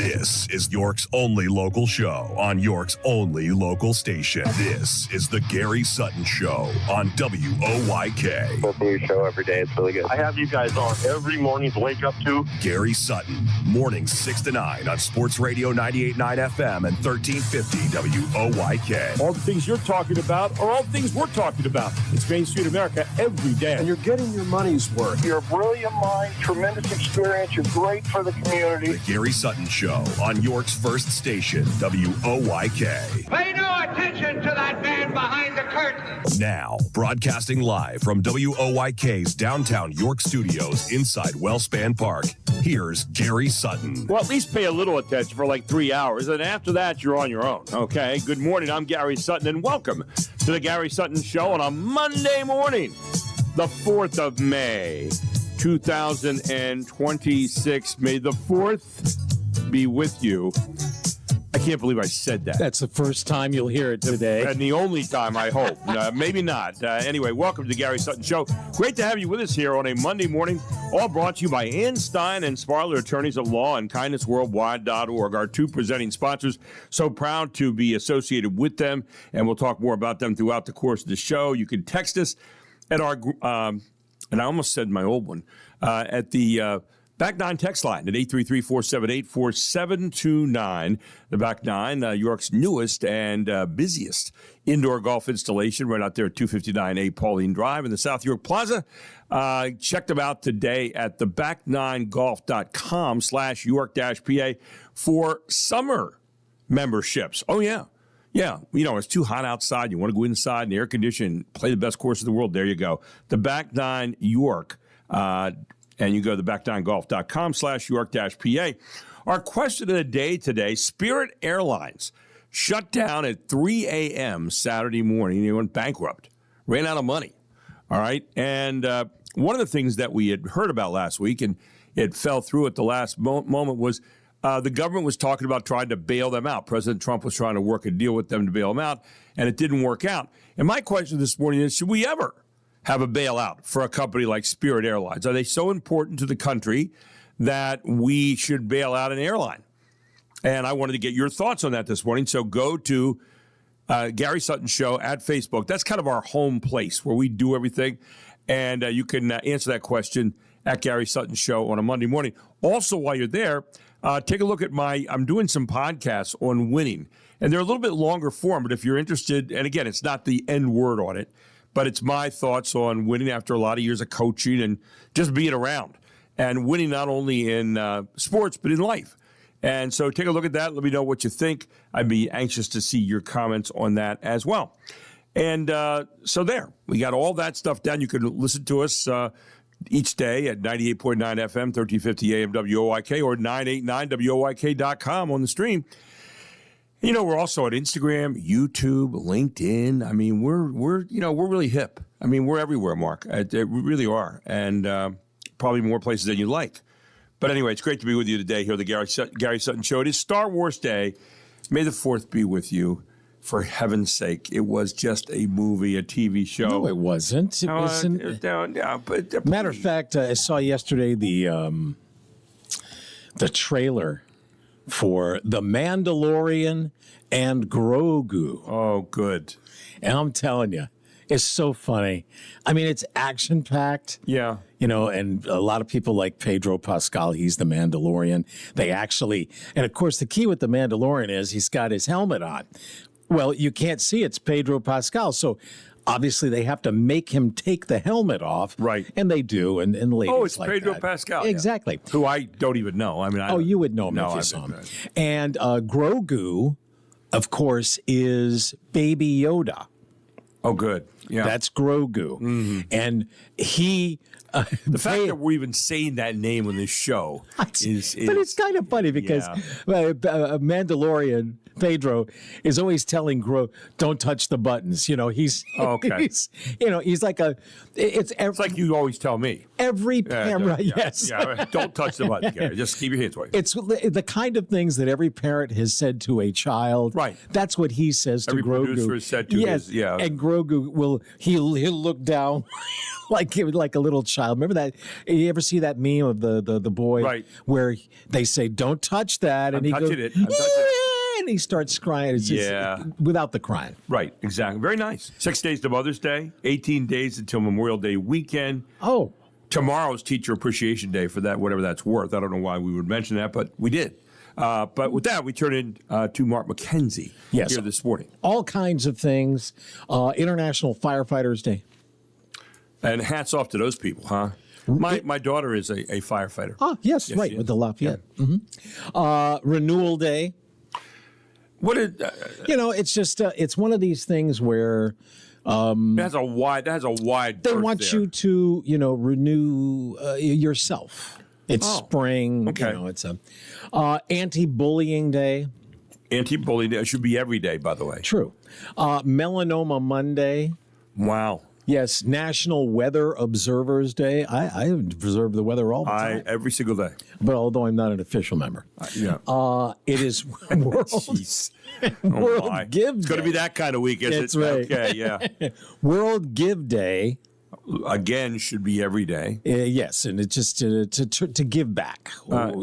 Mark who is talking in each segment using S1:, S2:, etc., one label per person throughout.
S1: This is York's only local show on York's only local station. This is the Gary Sutton Show on WOYK.
S2: Listen to your show every day. It's really good. I have you guys on every morning to wake up to.
S1: Gary Sutton, mornings 6 to 9 on Sports Radio 98.9 FM and 1350 WOYK.
S3: All the things you're talking about are all things we're talking about. It's Main Street America every day.
S4: And you're getting your money's worth.
S2: You're a brilliant mind, tremendous experience. You're great for the community.
S1: The Gary Sutton Show on York's first station, WOYK.
S5: Pay no attention to that man behind the curtain.
S1: Now, broadcasting live from WOYK's downtown York studios inside Wellspan Park, here's Gary Sutton.
S3: Well, at least pay a little attention for like 3 hours, and after that, you're on your own, okay? Good morning, I'm Gary Sutton, and welcome to the Gary Sutton Show on a Monday morning, the 4th of May, 2026. May the 4th be with you. I can't believe I said that.
S6: That's the first time you'll hear it today.
S3: And the only time, I hope. Maybe not. Anyway, welcome to the Gary Sutton Show. Great to have you with us here on a Monday morning. All brought to you by Ann Stein and Sparler, attorneys at law, and kindnessworldwide.org, our two presenting sponsors. So proud to be associated with them, and we'll talk more about them throughout the course of the show. You can text us at our, and I almost said my old one, at the Back 9 text line at 833-478-4729. The Back 9, York's newest and busiest indoor golf installation right out there at 259A Pauline Drive in the South York Plaza. Check them out today at theback9golf.com/York-PA for summer memberships. Oh, yeah. Yeah, you know, it's too hot outside. You want to go inside and air condition, play the best course of the world. There you go. The Back 9 York. And you go to theback9golf.com/York-PA. Our question of the day today, Spirit Airlines shut down at 3 a.m. Saturday morning. They went bankrupt, ran out of money. All right. And one of the things that we had heard about last week, and it fell through at the last moment, was the government was talking about trying to bail them out. President Trump was trying to work a deal with them to bail them out, and it didn't work out. And my question this morning is, should we ever have a bailout for a company like Spirit Airlines? Are they so important to the country that we should bail out an airline? And I wanted to get your thoughts on that this morning. So go to Gary Sutton Show at Facebook. That's kind of our home place where we do everything. And you can answer that question at Gary Sutton Show on a Monday morning. Also, while you're there, take a look at I'm doing some podcasts on winning. And they're a little bit longer form, but if you're interested, and again, it's not the end word on it, but it's my thoughts on winning after a lot of years of coaching and just being around and winning not only in sports, but in life. And so take a look at that. Let me know what you think. I'd be anxious to see your comments on that as well. And so there, we got all that stuff down. You can listen to us each day at 98.9 FM, 1350 AM WOYK or 989WOYK.com on the stream. You know, we're also on Instagram, YouTube, LinkedIn. I mean, we're really hip. I mean, we're everywhere, Mark. We really are. And probably more places than you like. But anyway, it's great to be with you today here at the Gary Sutton Show. It is Star Wars Day. May the 4th be with you. For heaven's sake, it was just a movie, a TV show.
S6: No, it wasn't. It wasn't. Matter of fact, I saw yesterday the trailer for The Mandalorian and Grogu.
S3: Oh, good.
S6: And I'm telling you, it's so funny. I mean, it's action-packed.
S3: Yeah.
S6: You know, and a lot of people like Pedro Pascal. He's the Mandalorian. And of course, the key with the Mandalorian is he's got his helmet on. Well, you can't see it's Pedro Pascal. So obviously they have to make him take the helmet off.
S3: Right.
S6: And they do. And ladies
S3: it's
S6: like
S3: Pedro
S6: that.
S3: Pascal.
S6: Exactly.
S3: Yeah. Who I don't even know. I mean,
S6: you would know him if you saw him. And Grogu, of course, is Baby Yoda.
S3: Oh, good. Yeah.
S6: That's Grogu.
S3: Mm-hmm.
S6: And he...
S3: the fact that we're even saying that name on this show is...
S6: But it's kind of funny because Mandalorian Pedro, is always telling Gro, "Don't touch the buttons." He's
S3: Okay.
S6: he's like a.
S3: It's like you always tell me.
S6: Every parent, yes.
S3: Yeah, don't touch the button, Gary. Just keep your hands away.
S6: It's the kind of things that every parent has said to a child.
S3: Right.
S6: That's what he says to
S3: Every
S6: Grogu.
S3: producer has said to his, yeah.
S6: And Grogu he'll look down like a little child. Remember that? You ever see that meme of the boy
S3: Right.
S6: where they say, "Don't touch that," and he goes,
S3: touching it. I'm touching it.
S6: and he starts crying. It's just, without the crying.
S3: Right, exactly. Very nice. 6 days to Mother's Day, 18 days until Memorial Day weekend.
S6: Oh.
S3: Tomorrow's Teacher Appreciation Day for that, whatever that's worth. I don't know why we would mention that, but we did. But with that, we turn in to Mark McKenzie here this morning.
S6: All kinds of things. International Firefighters Day.
S3: And hats off to those people, huh? My daughter is a firefighter.
S6: Oh, yes, right, with the Lafayette.
S3: Yeah.
S6: Mm-hmm. Renewal Day.
S3: What did
S6: it's just it's one of these things where
S3: that has a wide.
S6: They want you to renew yourself. It's spring.
S3: Okay.
S6: It's a anti-bullying day.
S3: Anti-bullying day should be every day, by the way.
S6: True. Melanoma Monday.
S3: Wow.
S6: Yes, National Weather Observers Day. I observe the weather all the time.
S3: Every single day.
S6: But although I'm not an official member. It is World Give Day.
S3: It's going to be that kind of week, is
S6: That's
S3: it?
S6: right.
S3: Okay, yeah.
S6: World Give Day.
S3: Again, should be every day.
S6: Yes, and it's just to give back.
S3: And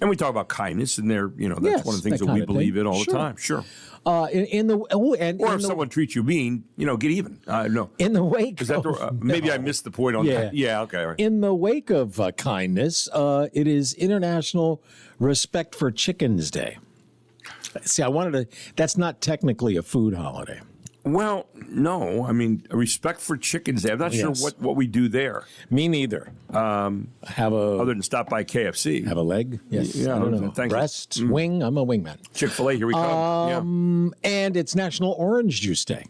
S3: we talk about kindness, and that's one of the things that we believe in all the time. Sure.
S6: Or if
S3: someone treats you mean, get even. No.
S6: In the wake,
S3: is that maybe I missed the point on that? Yeah. Okay. All right.
S6: In the wake of kindness, it is International Respect for Chickens Day. See, that's not technically a food holiday.
S3: Well, no. I mean, respect for Chickens Day. I'm not sure what we do there.
S6: Me neither.
S3: Other than stop by KFC.
S6: Have a leg? Yes.
S3: Yeah,
S6: I don't know.
S3: Thanks.
S6: Breast, wing. I'm a wingman.
S3: Chick-fil-A, here we come.
S6: And it's National Orange Juice Day.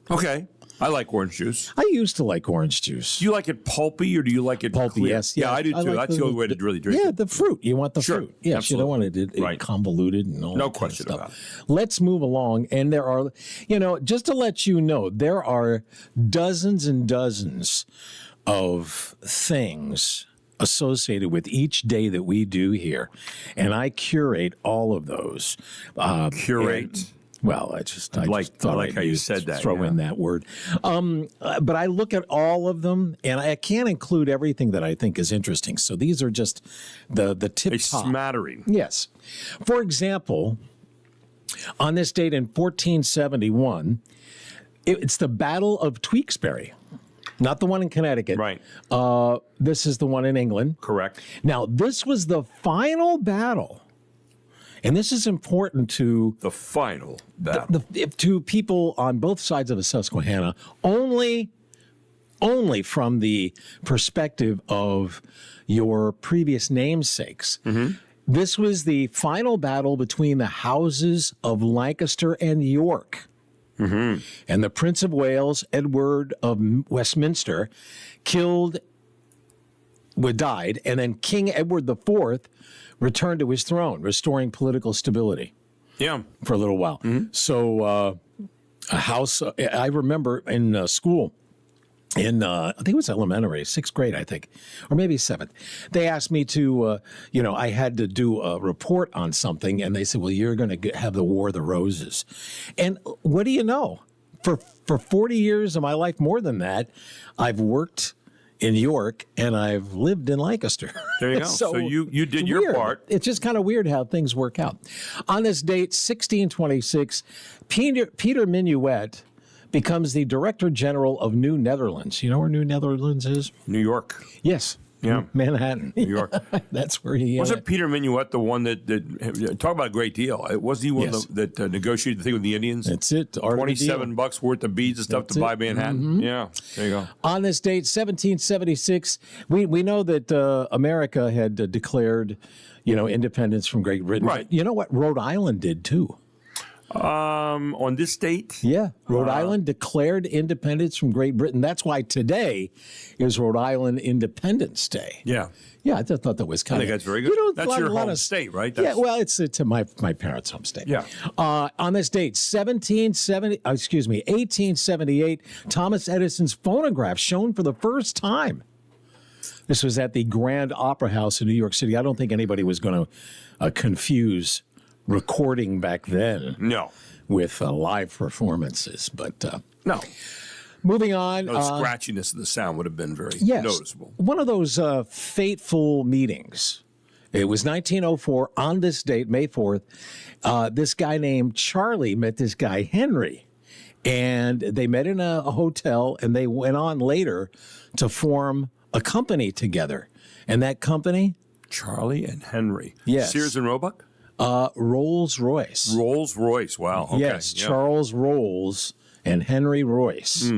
S3: Okay. I like orange juice.
S6: I used to like orange juice.
S3: Do you like it pulpy or do you like it
S6: pulpy?
S3: Clear?
S6: Yes.
S3: Yeah, I do too.
S6: Like
S3: that's the only way to really drink it.
S6: Yeah, the fruit. You want the fruit. Yes,
S3: absolutely.
S6: you don't want it convoluted and all
S3: No
S6: that
S3: question
S6: kind of
S3: about
S6: stuff. Let's move along. And there are, just to let you know, there are dozens and dozens of things associated with each day that we do here. And I curate all of those.
S3: Curate?
S6: Well, I
S3: like how you said that.
S6: Throw in that word. But I look at all of them, and I can't include everything that I think is interesting. So these are just the tip top.
S3: A smattering.
S6: Yes. For example, on this date in 1471, it's the Battle of Tewkesbury. Not the one in Connecticut.
S3: Right.
S6: This is the one in England.
S3: Correct.
S6: Now, this was the final battle. And this is important to
S3: the final battle.
S6: To people on both sides of the Susquehanna, only from the perspective of your previous namesakes. Mm-hmm. This was the final battle between the houses of Lancaster and York. Mm-hmm. And the Prince of Wales, Edward of Westminster, died, and then King Edward IV returned to his throne, restoring political stability.
S3: Yeah.
S6: For a little while. Mm-hmm. So a house, I remember in school, I think it was elementary, 6th grade, I think, or maybe 7th. They asked me to, I had to do a report on something, and they said, well, you're going to have the War of the Roses. And what do you know? For 40 years of my life, more than that, I've worked in York, and I've lived in Lancaster.
S3: There you go. So you did your part.
S6: It's just kind of weird how things work out. On this date, 1626, Peter Minuet becomes the Director General of New Netherlands. You know where New Netherlands is?
S3: New York.
S6: Yes.
S3: Yeah.
S6: Manhattan.
S3: New York.
S6: That's where he
S3: Wasn't Peter Minuet the one that talk about a great deal? Wasn't he one that negotiated the thing with the Indians?
S6: That's it.
S3: $27 worth of beads and stuff to buy Manhattan. Mm-hmm. Yeah, there you go.
S6: On this date, 1776, we know that America had declared, independence from Great Britain.
S3: Right.
S6: You know what Rhode Island did too?
S3: On this date?
S6: Yeah. Rhode Island declared independence from Great Britain. That's why today is Rhode Island Independence Day.
S3: Yeah.
S6: Yeah, I just thought that was kind
S3: I
S6: of.
S3: think that's very good. That's your home
S6: of
S3: state, right?
S6: Yeah, well, it's my parents' home state.
S3: Yeah.
S6: On this date, 1878, Thomas Edison's phonograph shown for the first time. This was at the Grand Opera House in New York City. I don't think anybody was going to confuse recording back then
S3: No.
S6: with live performances. But
S3: No.
S6: moving on.
S3: The scratchiness of the sound would have been very
S6: Yes,
S3: noticeable.
S6: one of those fateful meetings. It was 1904 on this date, May 4th. This guy named Charlie met this guy, Henry. And they met in a hotel, and they went on later to form a company together. And that company?
S3: Charlie and Henry.
S6: Yes.
S3: Sears and Roebuck?
S6: Rolls-Royce.
S3: Rolls-Royce. Wow. Okay.
S6: Yes,
S3: Yeah.
S6: Charles Rolls and Henry Royce.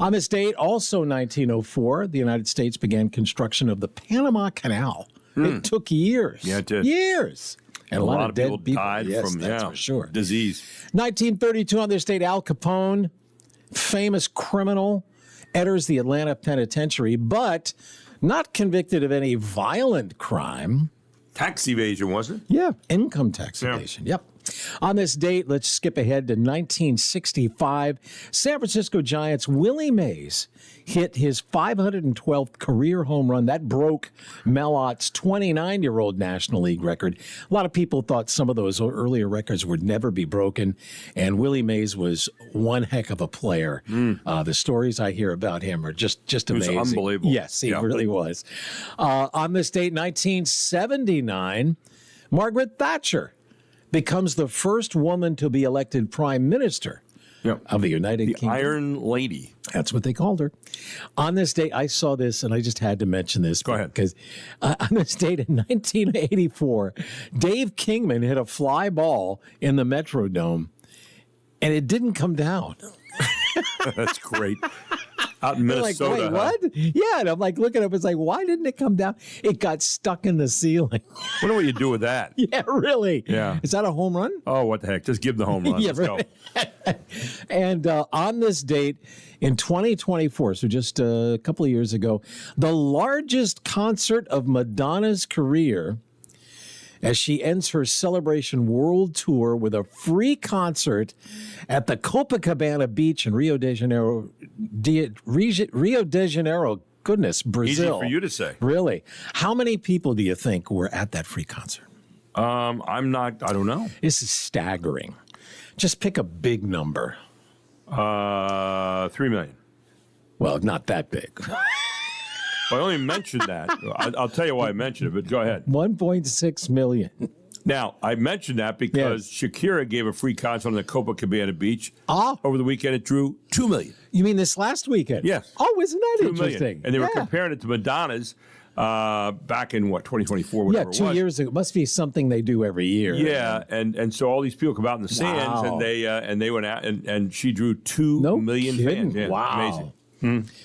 S6: On this date, also 1904, the United States began construction of the Panama Canal. It took years.
S3: Yeah, it did.
S6: Years. And a lot of dead
S3: people died
S6: Yes,
S3: from
S6: that's for sure.
S3: disease.
S6: 1932, on this date, Al Capone, famous criminal, enters the Atlanta penitentiary, but not convicted of any violent crime.
S3: Tax evasion, wasn't it?
S6: Yeah, income tax evasion. Yep. On this date, let's skip ahead to 1965. San Francisco Giants' Willie Mays hit his 512th career home run. That broke Mel Ott's 29-year-old National League record. A lot of people thought some of those earlier records would never be broken, and Willie Mays was one heck of a player. The stories I hear about him are just amazing.
S3: was unbelievable.
S6: Yes, he really was. On this date, 1979, Margaret Thatcher becomes the first woman to be elected prime minister of the United Kingdom.
S3: Iron Lady.
S6: That's what they called her. On this date, I saw this, and I just had to mention this.
S3: Go ahead.
S6: Because on this date in 1984, Dave Kingman hit a fly ball in the Metrodome, and it didn't come down.
S3: That's great. Out in
S6: They're
S3: Minnesota.
S6: like, wait, what? Yeah, and I'm like looking up. It's like, why didn't it come down? It got stuck in the ceiling.
S3: Wonder what you do with that.
S6: Yeah, really.
S3: Yeah.
S6: Is that a home run?
S3: Oh, what the heck? Just give the home run.
S6: Yeah,
S3: Let's go.
S6: And on this date in 2024, so just a couple of years ago, the largest concert of Madonna's career as she ends her Celebration World Tour with a free concert at the Copacabana Beach in Rio de Janeiro. Goodness, Brazil.
S3: Easy for you to say.
S6: Really? How many people do you think were at that free concert?
S3: I don't know.
S6: This is staggering. Just pick a big number.
S3: 3 million.
S6: Well, not that big.
S3: I only mentioned that. I'll tell you why I mentioned it, but go ahead.
S6: 1.6 million.
S3: Now, I mentioned that because Shakira gave a free concert on the Copacabana Beach over the weekend. It drew 2 million.
S6: You mean this last weekend?
S3: Yes.
S6: Oh, isn't that
S3: 2
S6: interesting?
S3: million. And they were comparing it to Madonna's back in, 2024, whatever it was.
S6: 2 years ago. It must be something they do every year.
S3: Yeah, and so all these people come out in the stands,
S6: Wow.
S3: and they went out, and she drew 2 million
S6: kidding.
S3: fans. Yeah,
S6: Wow.
S3: amazing.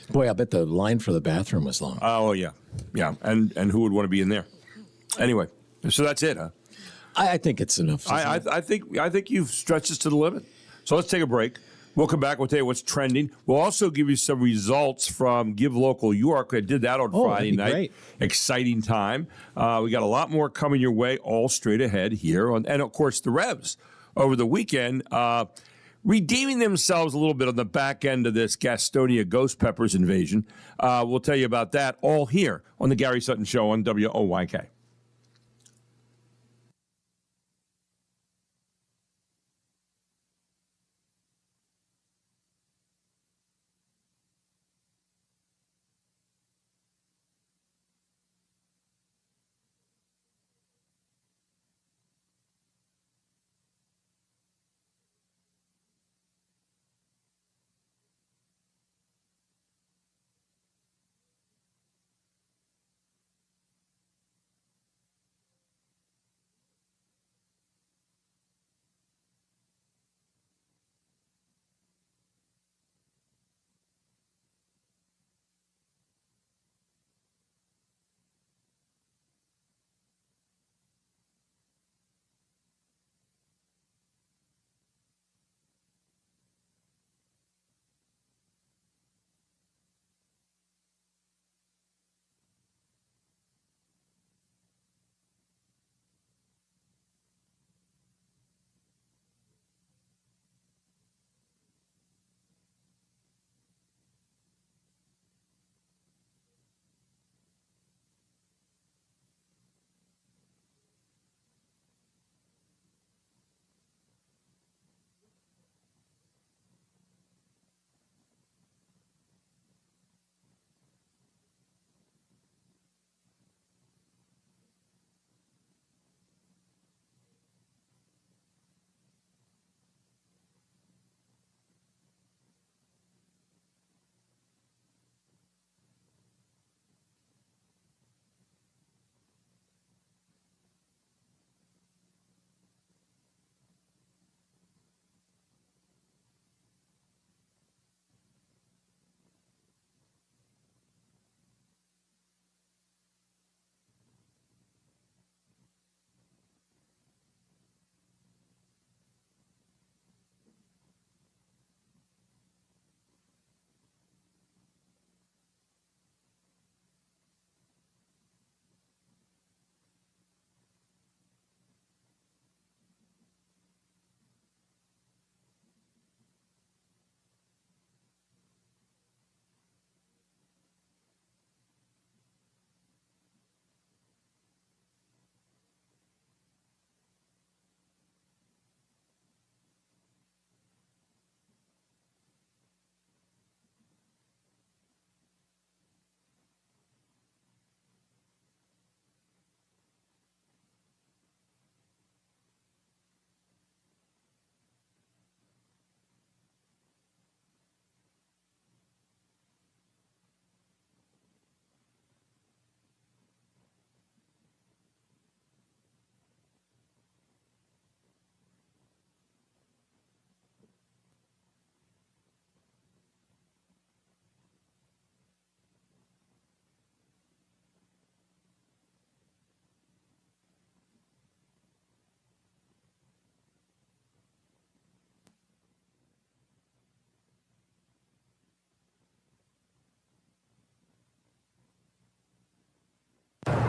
S6: Boy, I bet the line for the bathroom was long.
S3: Oh yeah, and who would want to be in there? Anyway, so that's it, huh?
S6: I think it's enough.
S3: I think you've stretched this to the limit. So let's take a break. We'll come back. We'll tell you what's trending. We'll also give you some results from Give Local York. I did that on Friday night.
S6: Great.
S3: Exciting time. We got a lot more coming your way, all straight ahead here. And of course, the Revs over the weekend redeeming themselves a little bit on the back end of this Gastonia Ghost Peppers invasion. We'll tell you about that all here on the Gary Sutton Show on WOYK.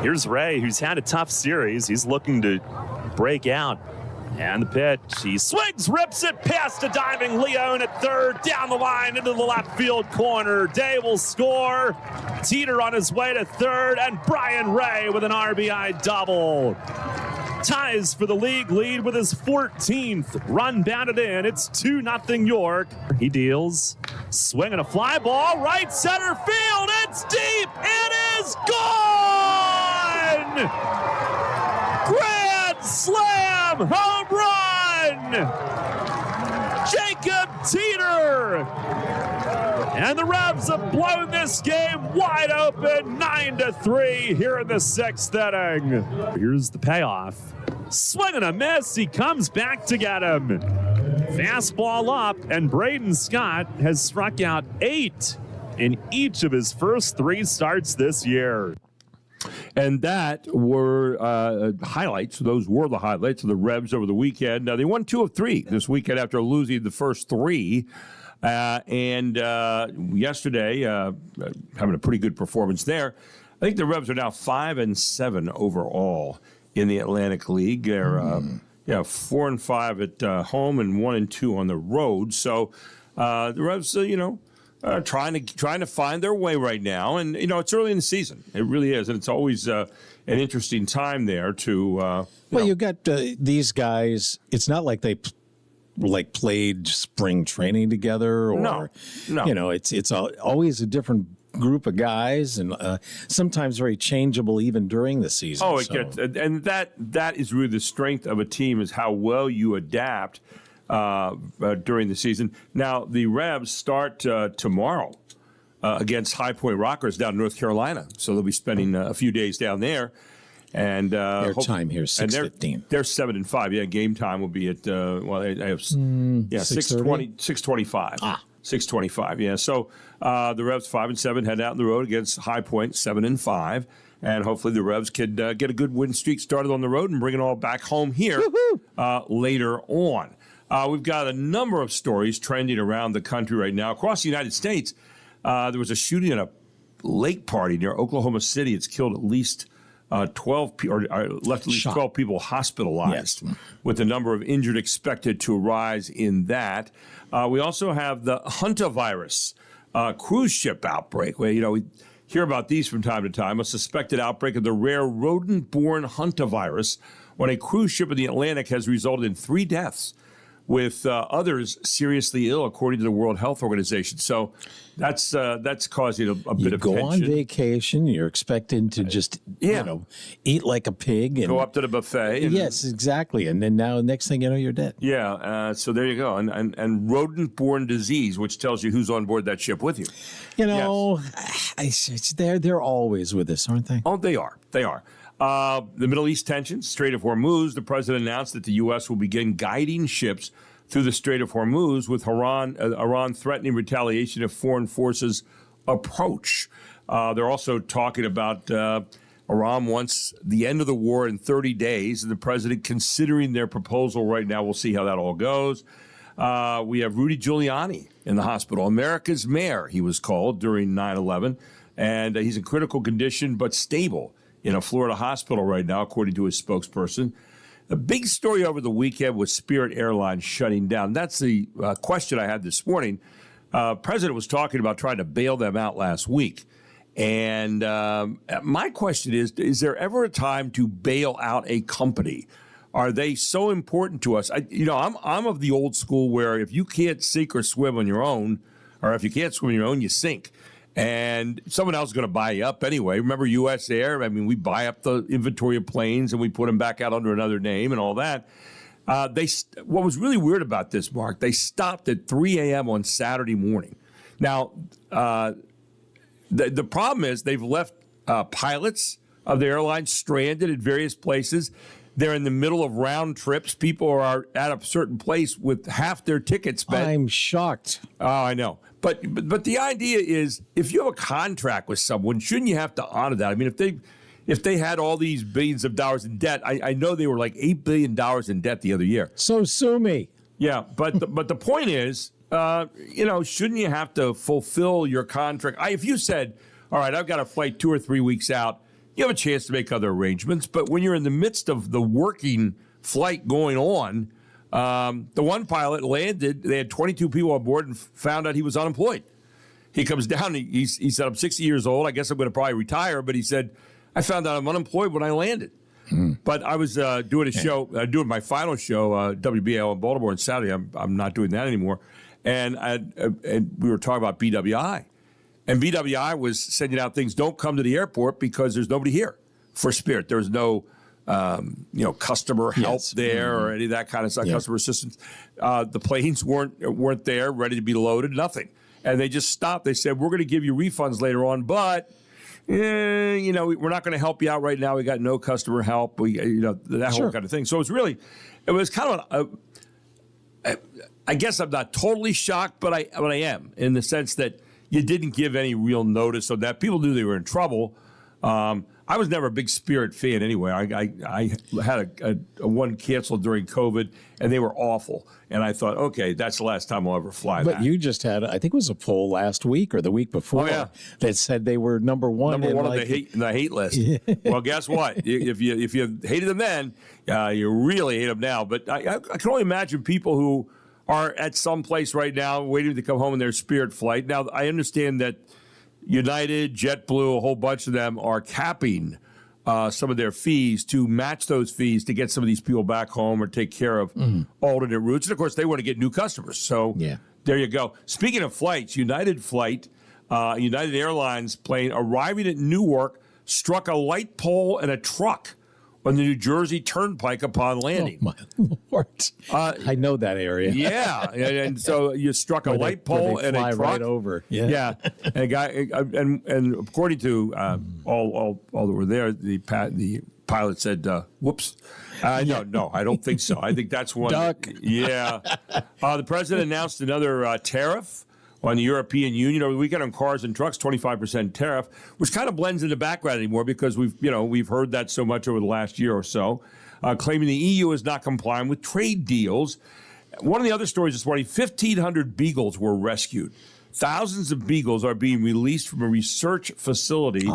S7: Here's Ray, who's had a tough series. He's looking to break out. And the pitch, he swings, rips it past a diving Leone at third, down the line into the left field corner. Day will score. Teeter on his way to third, and Brian Ray with an RBI double. Ties for the league lead with his 14th run batted in. It's 2-0 York. He deals, swinging a fly ball, right center field. It's deep. It is gone. Grand slam home run. Jacob Teeter. And the Revs have blown this game wide open, 9-3 here in the sixth inning. Here's the payoff. Swing and a miss. He comes back to get him. Fastball up, and Braden Scott has struck out 8 in each of his first 3 starts this year.
S3: And that were highlights. Those were the highlights of the Revs over the weekend. They won 2 of 3 this weekend after losing the first 3. And yesterday, having a pretty good performance there. I think the Revs are now 5-7 overall in the Atlantic League. They're 4-5 at home and 1-2 on the road. So the Revs, trying to find their way right now. And it's early in the season. It really is, and it's always an interesting time there to.
S6: You got these guys. It's not like they played spring training together, or
S3: no.
S6: It's always a different group of guys, and sometimes very changeable even during the season.
S3: Oh, and that is really the strength of a team, is how well you adapt during the season. Now the Revs start tomorrow against High Point Rockers down in North Carolina, so they'll be spending a few days down there. And
S6: their time here is 6:15.
S3: They're 7-5. Yeah, game time will be at I have 6:25. 6:25. Yeah. So the Revs 5-7 head out on the road against High Point 7-5, and hopefully the Revs could get a good win streak started on the road and bring it all back home here later on. We've got a number of stories trending around the country right now across the United States. There was a shooting at a lake party near Oklahoma City. It's killed at least 12 people, or left at least 12 people hospitalized, with the number of injured expected to rise in that. We also have the hantavirus cruise ship outbreak, where we hear about these from time to time. A suspected outbreak of the rare rodent-borne hantavirus on a cruise ship in the Atlantic has resulted in 3 deaths, with others seriously ill, according to the World Health Organization. So that's causing a bit of tension.
S6: You go on vacation, you're expected to just eat like a pig and
S3: go up to the buffet.
S6: Yes, exactly. And then now, next thing you know, you're dead.
S3: Yeah. So there you go. And rodent-borne disease, which tells you who's on board that ship with you.
S6: They're always with us, aren't they?
S3: Oh, they are. They are. The Middle East tensions, Strait of Hormuz. The president announced that the U.S. will begin guiding ships through the Strait of Hormuz, with Iran threatening retaliation if foreign forces approach. They're also talking about Iran wants the end of the war in 30 days, and the president considering their proposal right now. We'll see how that all goes. We have Rudy Giuliani in the hospital. America's mayor, he was called during 9/11, and he's in critical condition but stable in a Florida hospital right now, according to his spokesperson. The big story over the weekend was Spirit Airlines shutting down. That's the question I had this morning. President was talking about trying to bail them out last week. And my question is there ever a time to bail out a company? Are they so important to us? I'm of the old school where if you can't sink or swim on your own, or if you can't swim on your own, you sink. And someone else is going to buy you up anyway. Remember U.S. Air? I mean, we buy up the inventory of planes and we put them back out under another name and all that. What was really weird about this, Mark, they stopped at 3 a.m. on Saturday morning. Now, the problem is they've left pilots of the airline stranded at various places. They're in the middle of round trips. People are at a certain place with half their tickets spent.
S6: I'm shocked.
S3: Oh, I know. But the idea is, if you have a contract with someone, shouldn't you have to honor that? I mean, if they had all these billions of dollars in debt, I know they were like $8 billion in debt the other year.
S6: So sue me.
S3: Yeah, but the point is, shouldn't you have to fulfill your contract? If you said, all right, I've got a flight 2 or 3 weeks out, you have a chance to make other arrangements. But when you're in the midst of the working flight going on, the one pilot landed. They had 22 people on board and found out he was unemployed. He comes down. He said, "I'm 60 years old. I guess I'm going to probably retire." But he said, "I found out I'm unemployed when I landed." But I was doing a show, doing my final show, WBAL in Baltimore on Saturday. I'm not doing that anymore. And we were talking about BWI. And BWI was sending out things, don't come to the airport because there's nobody here for Spirit. There was no customer help there or any of that kind of stuff, customer assistance. The planes weren't there, ready to be loaded, nothing. And they just stopped. They said, we're going to give you refunds later on, but we're not going to help you out right now. We got no customer help. That whole kind of thing. So it was kind of I guess I'm not totally shocked, but I am in the sense that you didn't give any real notice of that. People knew they were in trouble. I was never a big Spirit fan anyway. I had a one canceled during COVID, and they were awful. And I thought, okay, that's the last time I'll ever fly.
S6: But you just had, I think it was a poll last week or the week before that said they were number one
S3: on the hate list. Well, guess what? If you hated them then, you really hate them now. But I can only imagine people who are at some place right now waiting to come home in their Spirit flight. Now, I understand that United, JetBlue, a whole bunch of them are capping some of their fees to match those fees to get some of these people back home or take care of alternate routes. And, of course, they want to get new customers. So there you go. Speaking of flights, United Airlines plane arriving at Newark struck a light pole and a truck on the New Jersey Turnpike upon landing.
S6: Oh, my Lord. I know that area.
S3: Yeah. And so you struck a light pole and a truck.
S6: Right over. Yeah.
S3: And a guy, and according to all that were there, the pilot said, whoops. No, I don't think so. I think that's one.
S6: Duck.
S3: Yeah. The president announced another tariff on the European Union over the weekend on cars and trucks, 25% tariff, which kind of blends in the background anymore because we've heard that so much over the last year or so, claiming the EU is not complying with trade deals. One of the other stories this morning, 1,500 beagles were rescued. Thousands of beagles are being released from a research facility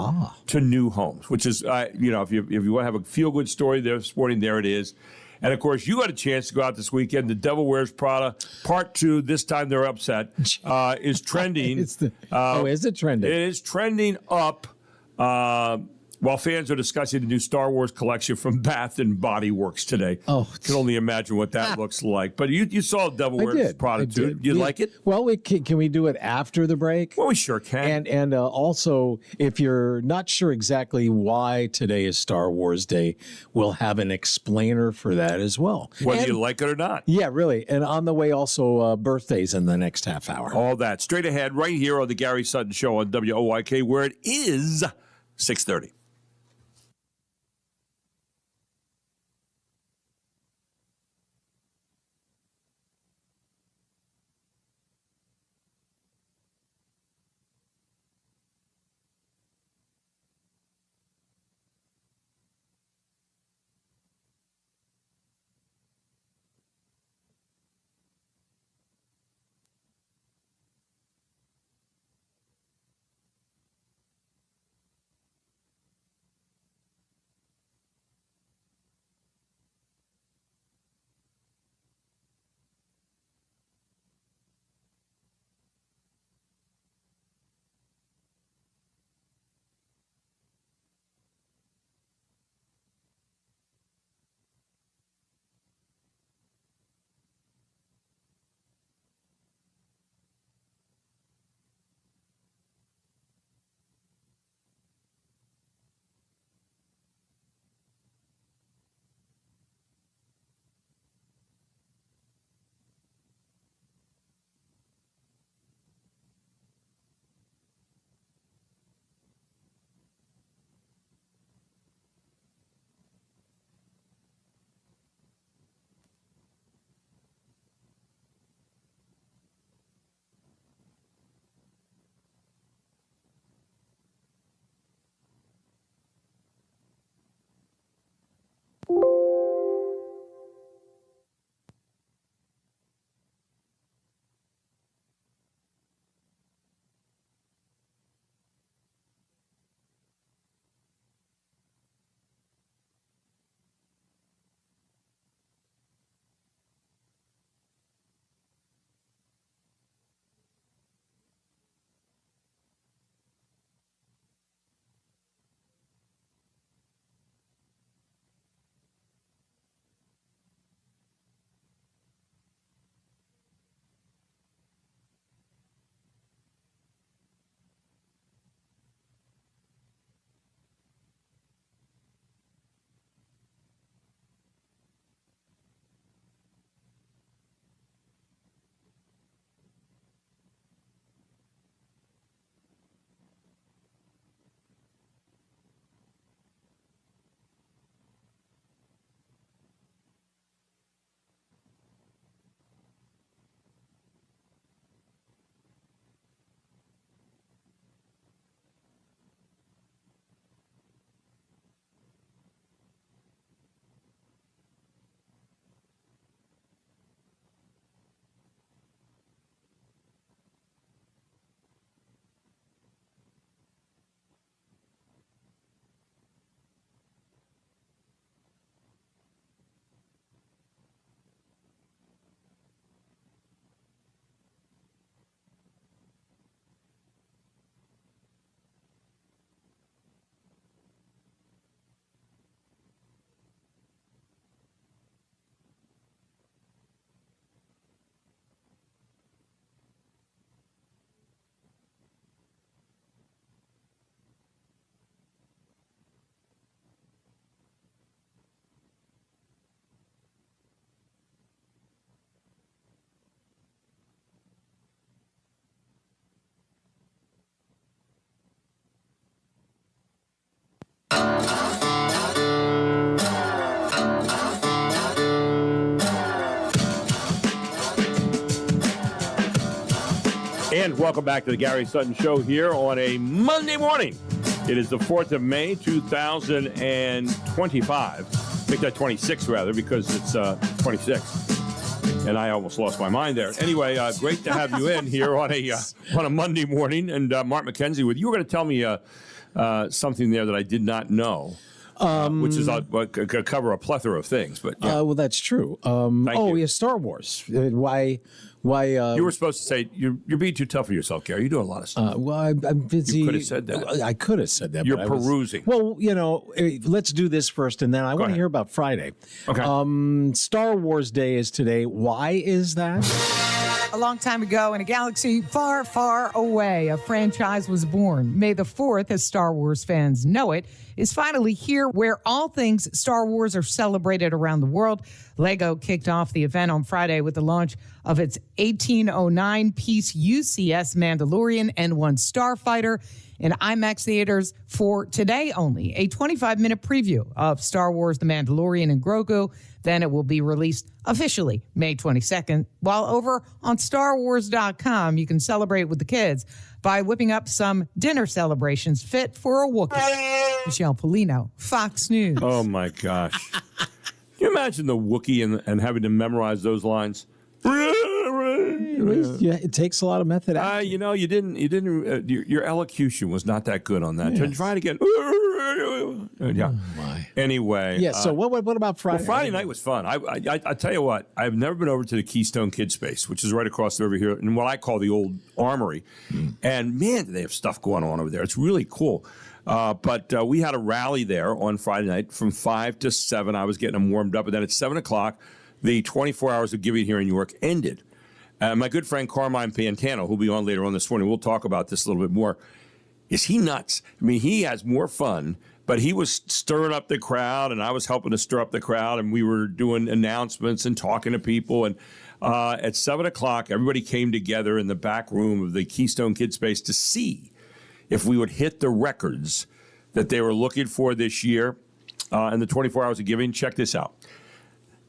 S3: to new homes, which is, if you want to have a feel-good story this morning, there it is. And, of course, you got a chance to go out this weekend. The Devil Wears Prada Part 2, this time they're upset, is trending.
S6: Is it trending?
S3: It is trending up while fans are discussing the new Star Wars collection from Bath and Body Works today. Oh, can only imagine what that looks like. But you saw Devil Wears Prada 2. You like it?
S6: Well, can we do it after the break?
S3: Well, we sure can.
S6: And also, if you're not sure exactly why today is Star Wars Day, we'll have an explainer for that as well.
S3: Whether you like it or not.
S6: Yeah, really. And on the way, also birthdays in the next half hour.
S3: All that. Straight ahead, right here on the Gary Sutton Show on WOYK, where it is 6:30. And welcome back to the Gary Sutton Show here on a Monday morning. It is the 4th of May, 2025. Make that 26, rather, because it's 26. And I almost lost my mind there. Anyway, great to have you in here on a Monday morning. And Mark McKenzie, with you were going to tell me something there that I did not know. Which is could cover a plethora of things, but yeah.
S6: Well, that's true.
S3: you.
S6: Yeah, Star Wars. Why? You
S3: were supposed to say you're being too tough for yourself, Gary. You're doing a lot of stuff.
S6: Well, I'm busy.
S3: You could have said that.
S6: I could have said that.
S3: You're
S6: but
S3: perusing.
S6: Let's do this first, and then I want to hear about Friday.
S3: Okay.
S6: Star Wars Day is today. Why is that?
S8: A long time ago, in a galaxy far, far away, a franchise was born. May the 4th, as Star Wars fans know it, is finally here, where all things Star Wars are celebrated around the world. LEGO kicked off the event on Friday with the launch of its 1809-piece UCS Mandalorian N1 Starfighter in IMAX theaters for today only. A 25-minute preview of Star Wars The Mandalorian and Grogu. Then it will be released officially May 22nd. While over on StarWars.com, you can celebrate with the kids by whipping up some dinner celebrations fit for a Wookiee. Michelle Polino, Fox News.
S3: Oh, my gosh. Can you imagine the Wookiee and having to memorize those lines?
S6: Yeah, it takes a lot of method.
S3: You didn't. Your elocution was not that good on that.
S6: Yes.
S3: Try it again. Yeah.
S6: Oh my.
S3: Anyway.
S6: Yeah. So what about Friday?
S3: Well, Friday night was fun. I tell you what. I've never been over to the Keystone Kid Space, which is right across the river here, in what I call the old Armory. And man, do they have stuff going on over there. It's really cool. But we had a rally there on Friday night from 5 to 7. I was getting them warmed up, and then at 7 o'clock, the 24 hours of giving here in New York ended. My good friend Carmine Pantano, who'll be on later on this morning, we'll talk about this a little bit more. Is he nuts? I mean, he has more fun, but he was stirring up the crowd, and I was helping to stir up the crowd, and we were doing announcements and talking to people. And at 7 o'clock, everybody came together in the back room of the Keystone Kid Space to see if we would hit the records that they were looking for this year in the 24 hours of giving. Check this out.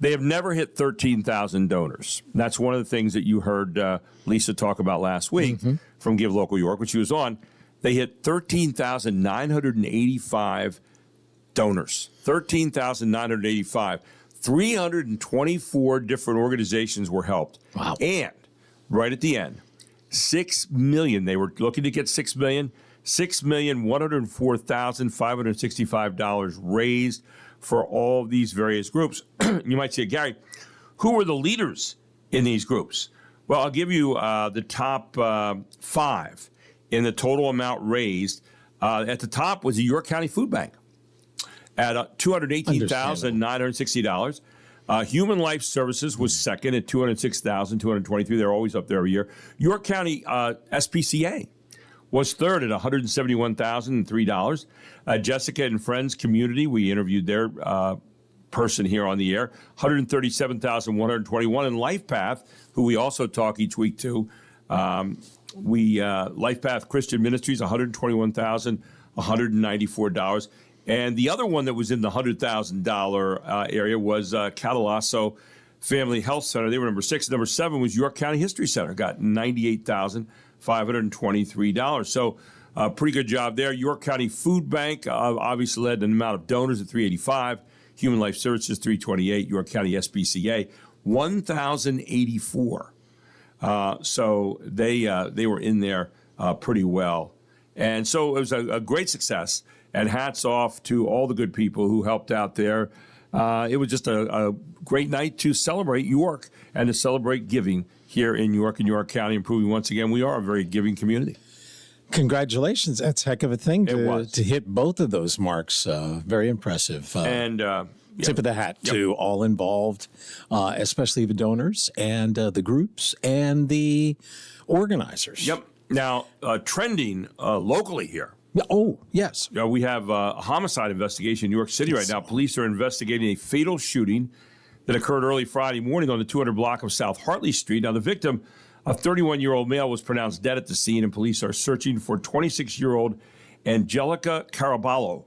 S3: They have never hit 13,000 donors. That's one of the things that you heard Lisa talk about last week from Give Local York, which she was on. They hit 13,985 donors. 13,985. 324 different organizations were helped.
S6: Wow.
S3: And right at the end, 6 million. They were looking to get 6 million. $6,104,565 raised for all of these various groups. You might say, Gary, who were the leaders in these groups? Well, I'll give you the top 5 in the total amount raised. At the top was the York County Food Bank at $218,960. Human Life Services was second at $206,223. They're always up there every year. York County SPCA was third at $171,003. Jessica and Friends Community, we interviewed their person here on the air, $137,121. And LifePath, who we also talk each week to, LifePath Christian Ministries, $121,194. And the other one that was in the $100,000 area was Catalasso Family Health Center. They were number 6. Number 7 was York County History Center, got $98,523. So pretty good job there. York County Food Bank obviously led an amount of donors at 385. Human Life Services, 328. York County SPCA, 1,084. So they were in there pretty well. And so it was a great success. And hats off to all the good people who helped out there. It was just a great night to celebrate York and to celebrate giving here in York and York County, and proving once again we are a very giving community.
S6: Congratulations. That's a heck of a thing to hit both of those marks. Very impressive. Tip of the hat to all involved, especially the donors and the groups and the organizers.
S3: Yep. Now, trending locally here.
S6: Oh, yes.
S3: We have a homicide investigation in New York City right now. Police are investigating a fatal shooting that occurred early Friday morning on the 200 block of South Hartley Street. Now, the victim, a 31-year-old male, was pronounced dead at the scene, and police are searching for 26-year-old Angelica Caraballo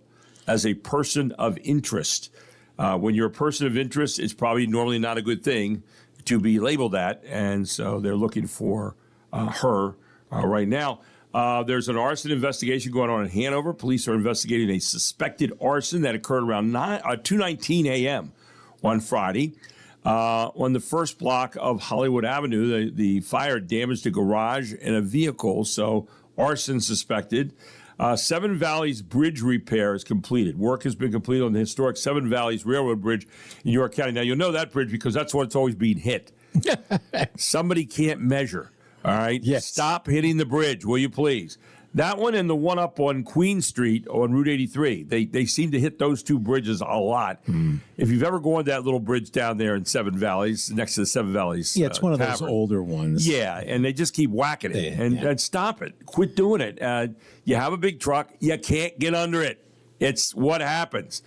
S3: as a person of interest. When you're a person of interest, it's probably normally not a good thing to be labeled that, and so they're looking for her Right now, there's an arson investigation going on in Hanover. Police are investigating a suspected arson that occurred around 2:19 a.m. on Friday. On the first block of Hollywood Avenue, the fire damaged a garage and a vehicle, so arson suspected. Seven Valleys Bridge repair is completed. Work has been completed on the historic Seven Valleys Railroad Bridge in York County. Now, you'll know that bridge because that's what's always being hit. Somebody can't measure, all right?
S6: Yes.
S3: Stop hitting the bridge, will you please? That one and the one up on Queen Street on Route 83, they seem to hit those two bridges a lot. If you've ever gone to that little bridge down there in Seven Valleys, next to the Seven Valleys
S6: Yeah, it's one of those
S3: Tavern.
S6: older ones.
S3: Yeah, and they just keep whacking it. And stop it. Quit doing it. You have a big truck, you can't get under it. It's what happens.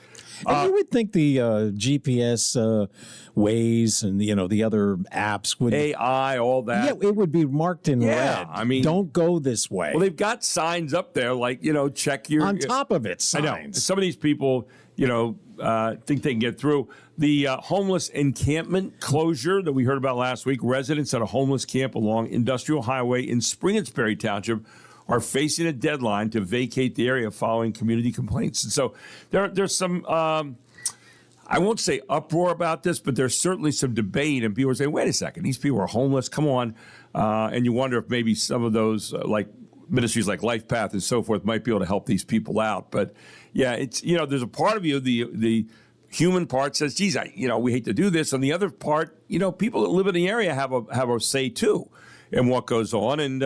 S6: And you would think the GPS Waze and the other apps would
S3: AI, all that.
S6: Yeah, it would be marked in red.
S3: I mean,
S6: don't go this way.
S3: Well, they've got signs up there like, check your...
S6: On top of it, signs.
S3: I know. Some of these people, think they can get through. The homeless encampment closure that we heard about last week, residents at a homeless camp along Industrial Highway in Springettsbury Township are facing a deadline to vacate the area following community complaints. And so there's some, I won't say uproar about this, but there's certainly some debate, and people are saying, wait a second, these people are homeless, come on. And you wonder if maybe some of those, like ministries like Life Path and so forth, might be able to help these people out. But yeah, it's, there's a part of you, the human part says, geez, we hate to do this. And the other part, people that live in the area have a say too in what goes on. And,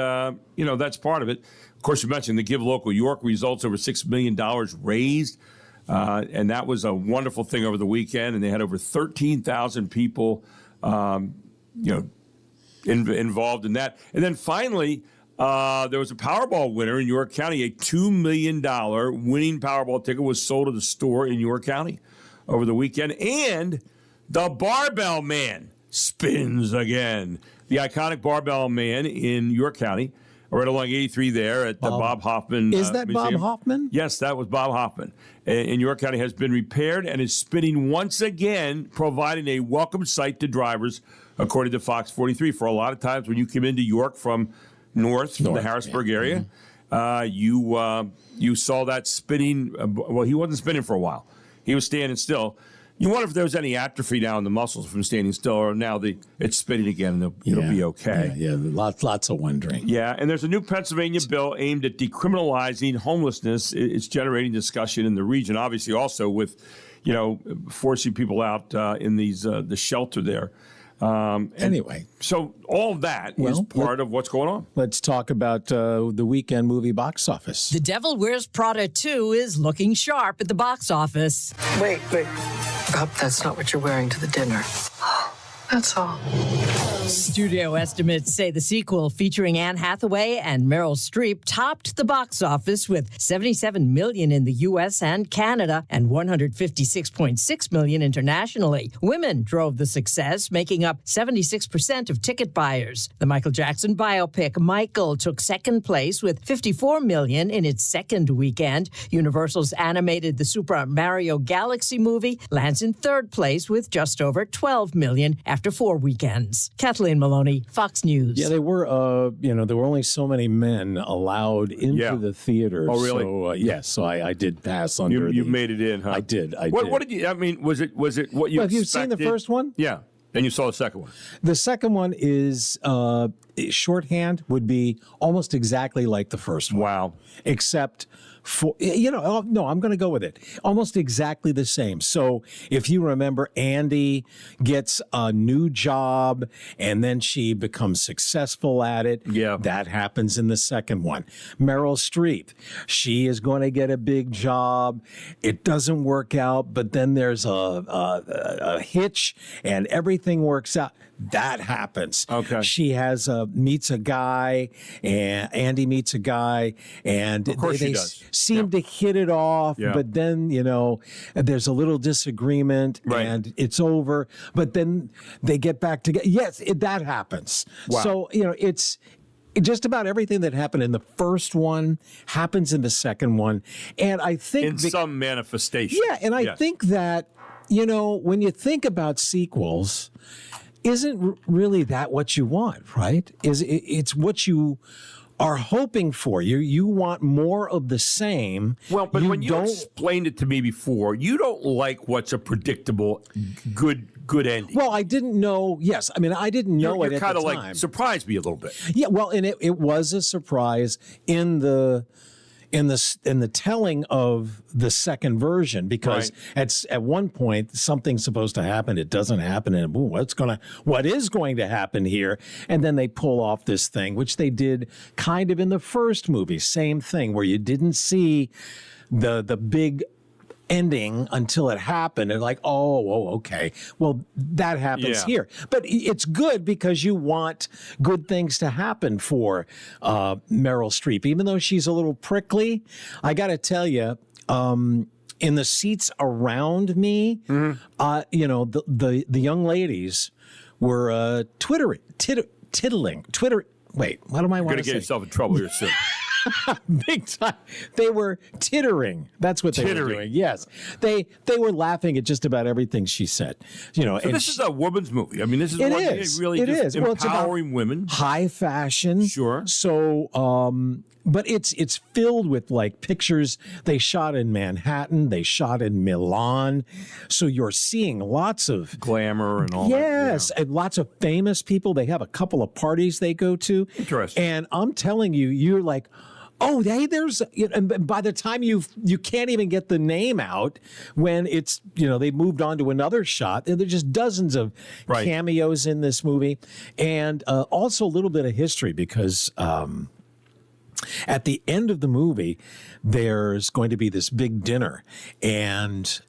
S3: that's part of it. Of course, you mentioned the Give Local York results, over $6 million raised. And that was a wonderful thing over the weekend. And they had over 13,000 people, involved in that. And then finally, there was a Powerball winner in York County. A $2 million winning Powerball ticket was sold at a store in York County over the weekend. And the Barbell Man spins again. The iconic Barbell Man in York County, right along 83 there at the Bob Hoffman
S6: Is that
S3: Museum.
S6: Bob Hoffman?
S3: Yes, that was Bob Hoffman. In York County has been repaired and is spinning once again, providing a welcome sight to drivers, according to Fox 43. For a lot of times when you come into York from north from the Harrisburg area, you saw that spinning. Well, he wasn't spinning for a while. He was standing still. You wonder if there was any atrophy now in the muscles from standing still, or now it's spinning again and it'll be okay.
S6: Yeah, lots of wondering.
S3: Yeah, and there's a new Pennsylvania bill aimed at decriminalizing homelessness. It's generating discussion in the region, obviously also with, forcing people out in these the shelter there.
S6: Anyway.
S3: So all of that is part of what's going on.
S6: Let's talk about the weekend movie box office.
S9: The Devil Wears Prada 2 is looking sharp at the box office.
S10: Wait. I hope that's not what you're wearing to the dinner. That's all.
S9: Studio estimates say the sequel featuring Anne Hathaway and Meryl Streep topped the box office with $77 million in the U.S. and Canada and $156.6 million internationally. Women drove the success, making up 76% of ticket buyers. The Michael Jackson biopic Michael took second place with $54 million in its second weekend. Universal's animated The Super Mario Galaxy movie lands in third place with just over $12 million after 4 weekends. Kathleen Maloney, Fox News.
S6: Yeah, they were, there were only so many men allowed into the theater.
S3: Oh, really?
S6: So I did pass under.
S3: You made it in, huh?
S6: I did.
S3: What did you? I mean, was it what you expected?
S6: Have you seen the first one?
S3: Yeah, and you saw the second one.
S6: The second one is shorthand would be almost exactly like the first one.
S3: Wow.
S6: Except for, no, I'm going to go with it. Almost exactly the same. So if you remember, Andy gets a new job and then she becomes successful at it.
S3: Yeah.
S6: That happens in the second one. Meryl Streep, she is going to get a big job. It doesn't work out, but then there's a hitch and everything works out. That happens.
S3: Okay.
S6: She meets a guy, and Andy meets a guy, and
S3: of course
S6: they seem to hit it off.
S3: Yeah.
S6: But then there's a little disagreement, and it's over. But then they get back together. Yes, that happens.
S3: Wow.
S6: So it's just about everything that happened in the first one happens in the second one, and I think
S3: in some manifestation.
S6: Yeah, and I think that when you think about sequels, isn't really that what you want, right? It's what you are hoping for. You want more of the same.
S3: Well, but when you explained it to me before, you don't like what's a predictable good ending.
S6: Well, I didn't know. Yes, I mean, I didn't know it at the time.
S3: You're kind of like surprised me a little bit.
S6: Yeah, well, and it was a surprise in the telling of the second version, because at one point something's supposed to happen, it doesn't happen, and boom, what is going to happen here? And then they pull off this thing, which they did kind of in the first movie, same thing, where you didn't see the big ending until it happened, and like, oh, okay. Well, that happens here. But it's good because you want good things to happen for Meryl Streep, even though she's a little prickly. I got to tell you, in the seats around me, the young ladies were tittling. Wait, what am I want to say?
S3: You're going to get yourself in trouble here soon.
S6: Big time. They were tittering. That's what they were doing. Yes. They were laughing at just about everything she said.
S3: So this is a woman's movie. I mean, this is empowering women.
S6: High fashion.
S3: Sure.
S6: So but it's filled with like pictures they shot in Manhattan, they shot in Milan. So you're seeing lots of
S3: glamour and all that.
S6: Yes, and lots of famous people. They have a couple of parties they go to.
S3: Interesting.
S6: And I'm telling you, you're like, oh, hey, there's, and by the time you can't even get the name out when it's, they moved on to another shot. And there's just dozens of cameos in this movie. And also a little bit of history, because at the end of the movie, there's going to be this big dinner, and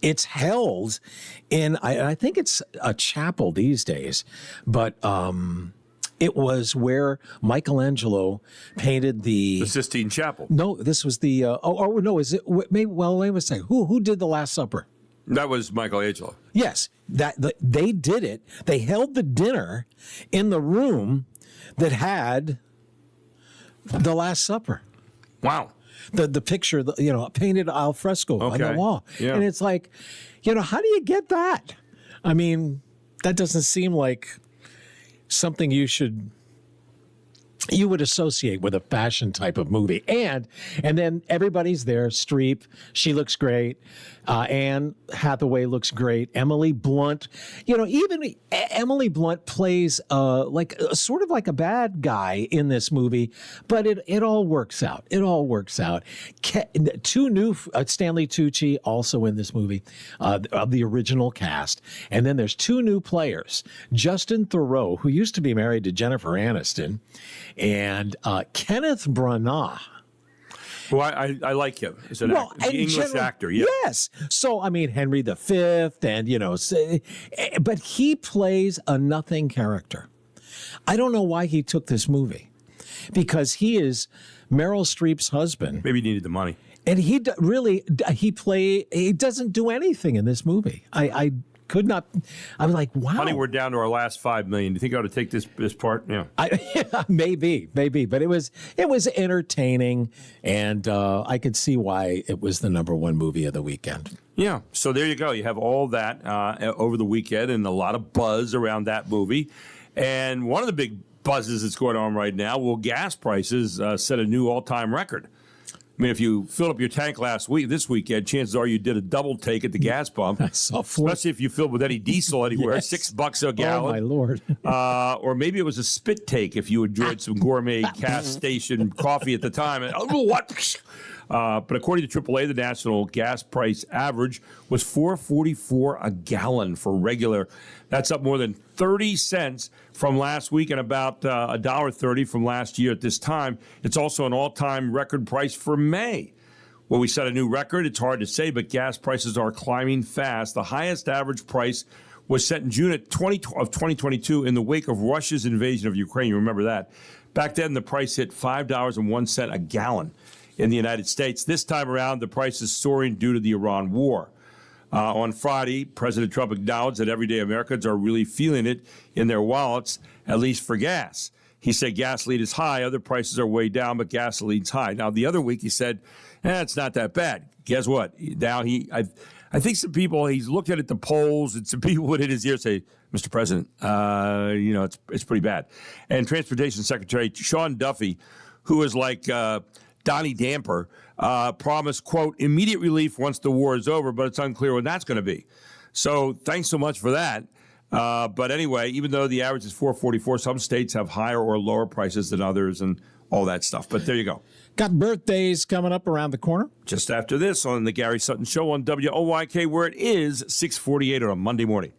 S6: it's held in, I think it's a chapel these days, but it was where Michelangelo painted the
S3: Sistine Chapel.
S6: No, this was the is it? Maybe. Well, wait a second. Who did the Last Supper?
S3: That was Michelangelo.
S6: Yes, they did it. They held the dinner in the room that had the Last Supper.
S3: Wow.
S6: The picture, painted al fresco on the wall.
S3: Yeah.
S6: And it's like, how do you get that? I mean, that doesn't seem like something you would associate with a fashion type of movie. And then everybody's there. Streep, she looks great. Anne Hathaway looks great. Emily Blunt, even Emily Blunt plays sort of like a bad guy in this movie, but it all works out. It all works out. Two new Stanley Tucci also in this movie of the original cast, and then there's two new players: Justin Theroux, who used to be married to Jennifer Aniston, and Kenneth Branagh.
S3: Well, I like him as an actor. English actor, yeah.
S6: Yes. So, I mean, Henry V, and, but he plays a nothing character. I don't know why he took this movie, because he is Meryl Streep's husband.
S3: Maybe he needed the money.
S6: And he doesn't do anything in this movie. I could not. I was like, wow.
S3: Honey, we're down to our last $5 million. Do you think I ought to take this part? Yeah.
S6: Maybe. But it was entertaining, and I could see why it was the number one movie of the weekend.
S3: Yeah. So there you go. You have all that over the weekend, and a lot of buzz around that movie. And one of the big buzzes that's going on right now, gas prices set a new all-time record. I mean, if you filled up your tank this weekend, chances are you did a double take at the gas pump. Especially if you filled with any diesel anywhere,
S6: Yes.
S3: $6 a gallon.
S6: Oh, my Lord.
S3: Or maybe it was a spit take if you enjoyed some gourmet gas station coffee at the time. And, what? But according to AAA, the national gas price average was $4.44 a gallon for regular. That's up more than 30 cents from last week and about $1.30 from last year at this time. It's also an all-time record price for May. Well, we set a new record. It's hard to say, but gas prices are climbing fast. The highest average price was set in June of 2022 in the wake of Russia's invasion of Ukraine. You remember that. Back then, the price hit $5.01 a gallon in the United States. This time around, the price is soaring due to the Iran war. On Friday, President Trump acknowledged that everyday Americans are really feeling it in their wallets, at least for gas. He said gasoline is high, other prices are way down, but gasoline's high. Now, the other week he said, it's not that bad. Guess what? Now I think some people, he's looked at the polls, and some people would hit his ear and say, Mr. President, it's pretty bad. And Transportation Secretary Sean Duffy, who is like Donnie Damper, promised, quote, immediate relief once the war is over, but it's unclear when that's going to be. So thanks so much for that. But anyway, even though the average is $4.44, some states have higher or lower prices than others and all that stuff. But there you go.
S6: Got birthdays coming up around the corner.
S3: Just after this on the Gary Sutton Show on WOYK, where it is 6:48 on a Monday morning.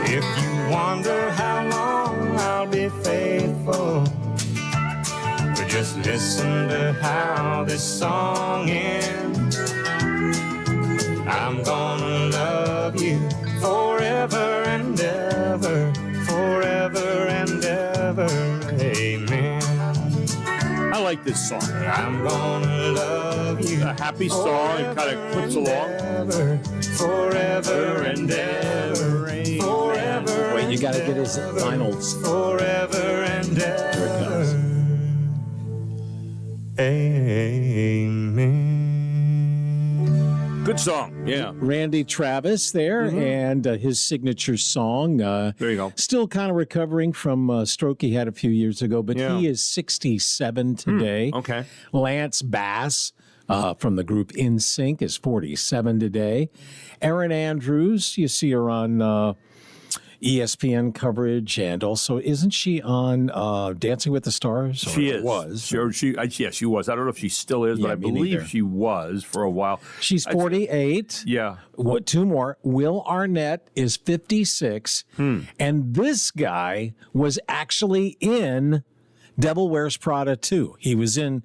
S11: If you wonder how long I'll be faithful, but just listen to how this song ends. I'm gonna love you forever and ever, forever and ever, amen.
S3: I like this song.
S11: I'm gonna love you.
S3: A happy song. It kind of clips along.
S11: Forever and ever, forever.
S6: Wait, you got to get his finals.
S11: Forever and ever.
S6: Here it comes.
S11: Amen.
S3: Good song. Yeah.
S6: Randy Travis there, and his signature song.
S3: There you go.
S6: Still kind of recovering from a stroke he had a few years ago, but he is 67 today.
S3: Okay.
S6: Lance Bass from the group NSYNC is 47 today. Erin Andrews, you see her on ESPN coverage, and also, isn't she on Dancing with the Stars?
S3: She is.
S6: Was.
S3: She was. I don't know if she still is, but I believe
S6: neither.
S3: she was for a while.
S6: She's 48.
S3: Yeah.
S6: What? Two more. Will Arnett is 56. And this guy was actually in Devil Wears Prada 2. He was in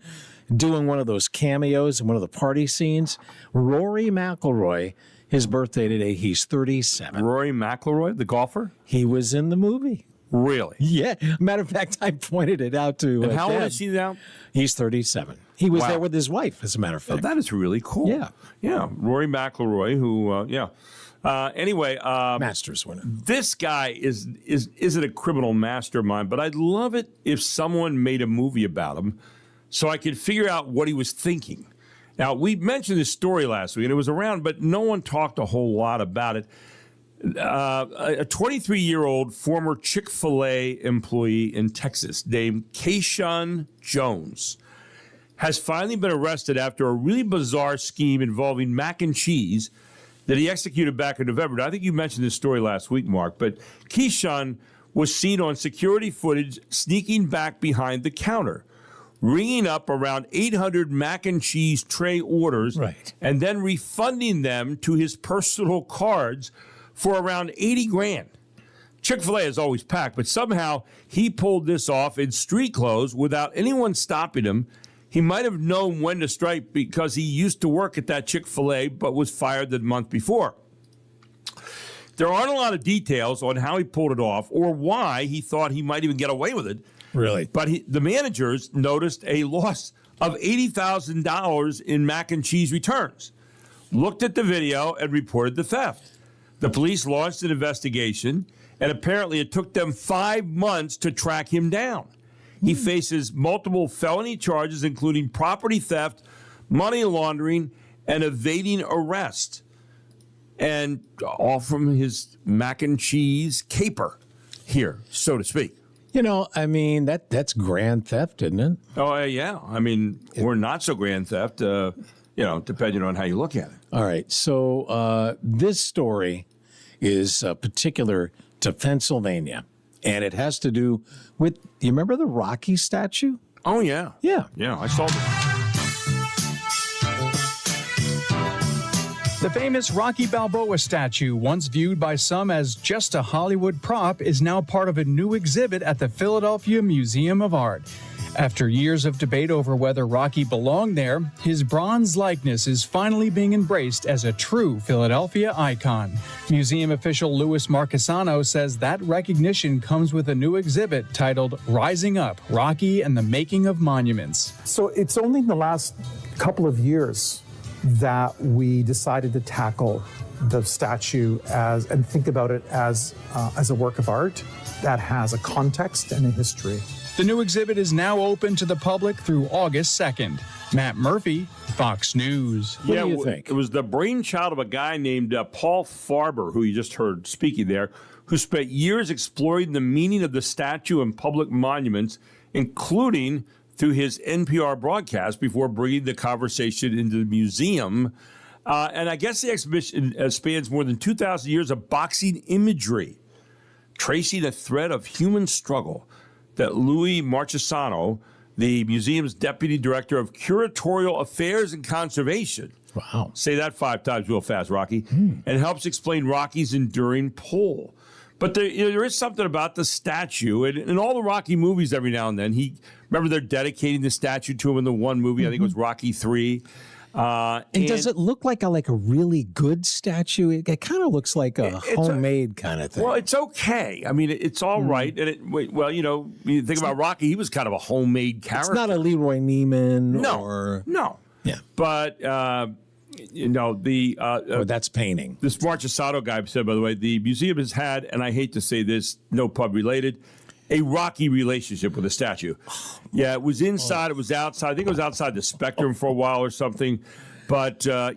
S6: doing one of those cameos in one of the party scenes. Rory McIlroy, his birthday today, he's 37.
S3: Rory McIlroy, the golfer?
S6: He was in the movie.
S3: Really?
S6: Yeah. Matter of fact, I pointed it out to
S3: And how old
S6: Ted.
S3: is he now?
S6: He's 37. He was there with his wife, as a matter of
S3: Oh,
S6: fact.
S3: that is really cool.
S6: Yeah.
S3: Yeah. Rory McIlroy, who, anyway.
S6: Masters winner.
S3: This guy isn't a criminal mastermind, but I'd love it if someone made a movie about him so I could figure out what he was thinking. Now, we mentioned this story last week, and it was around, but no one talked a whole lot about it. A 23-year-old former Chick-fil-A employee in Texas named Kayshawn Jones has finally been arrested after a really bizarre scheme involving mac and cheese that he executed back in November. Now, I think you mentioned this story last week, Mark, but Kayshawn was seen on security footage sneaking back behind the counter, ringing up around 800 mac and cheese tray orders, and then refunding them to his personal cards for around $80,000. Chick-fil-A is always packed, but somehow he pulled this off in street clothes without anyone stopping him. He might have known when to strike because he used to work at that Chick-fil-A but was fired the month before. There aren't a lot of details on how he pulled it off or why he thought he might even get away with it.
S6: Really?
S3: But the managers noticed a loss of $80,000 in mac and cheese returns, looked at the video, and reported the theft. The police launched an investigation, and apparently it took them 5 months to track him down. He faces multiple felony charges, including property theft, money laundering, and evading arrest. And all from his mac and cheese caper here, so to speak.
S6: You know, I mean, that's grand theft, isn't it?
S3: Oh, yeah. I mean, or not so grand theft, depending on how you look at it.
S6: All right. So this story is particular to Pennsylvania, and it has to do with, you remember the Rocky statue?
S3: Oh, yeah.
S6: Yeah.
S3: Yeah, I saw this.
S12: The famous Rocky Balboa statue, once viewed by some as just a Hollywood prop, is now part of a new exhibit at the Philadelphia Museum of Art. After years of debate over whether Rocky belonged there, his bronze likeness is finally being embraced as a true Philadelphia icon. Museum official Louis Marchesano says that recognition comes with a new exhibit titled Rising Up, Rocky and the Making of Monuments.
S4: So it's only in the last couple of years that we decided to tackle the statue and think about it as a work of art that has a context and a history.
S12: The new exhibit is now open to the public through August 2nd. Matt Murphy, Fox News.
S6: What do you think?
S3: It was the brainchild of a guy named Paul Farber, who you just heard speaking there, who spent years exploring the meaning of the statue and public monuments, including through his NPR broadcast before bringing the conversation into the museum. And I guess the exhibition spans more than 2,000 years of boxing imagery, tracing a thread of human struggle that Louis Marchesano, the museum's deputy director of curatorial affairs and conservation,
S6: wow,
S3: say that 5 times real fast, Rocky, and helps explain Rocky's enduring pull. But there is something about the statue. And in all the Rocky movies, every now and then, remember they're dedicating the statue to him in the one movie, I think it was Rocky III.
S6: And does it look like a really good statue? It kind of looks like a homemade kind of thing.
S3: Well, it's okay. I mean, it's all right. And you think about Rocky, he was kind of a homemade character.
S6: It's not a Leroy Neiman.
S3: No.
S6: Yeah.
S3: But,
S6: that's painting.
S3: This Marchesano guy said, by the way, the museum has had, and I hate to say this, no pub related, a rocky relationship with the statue. Yeah, it was inside, it was outside. I think it was outside the Spectrum for a while or something. But, so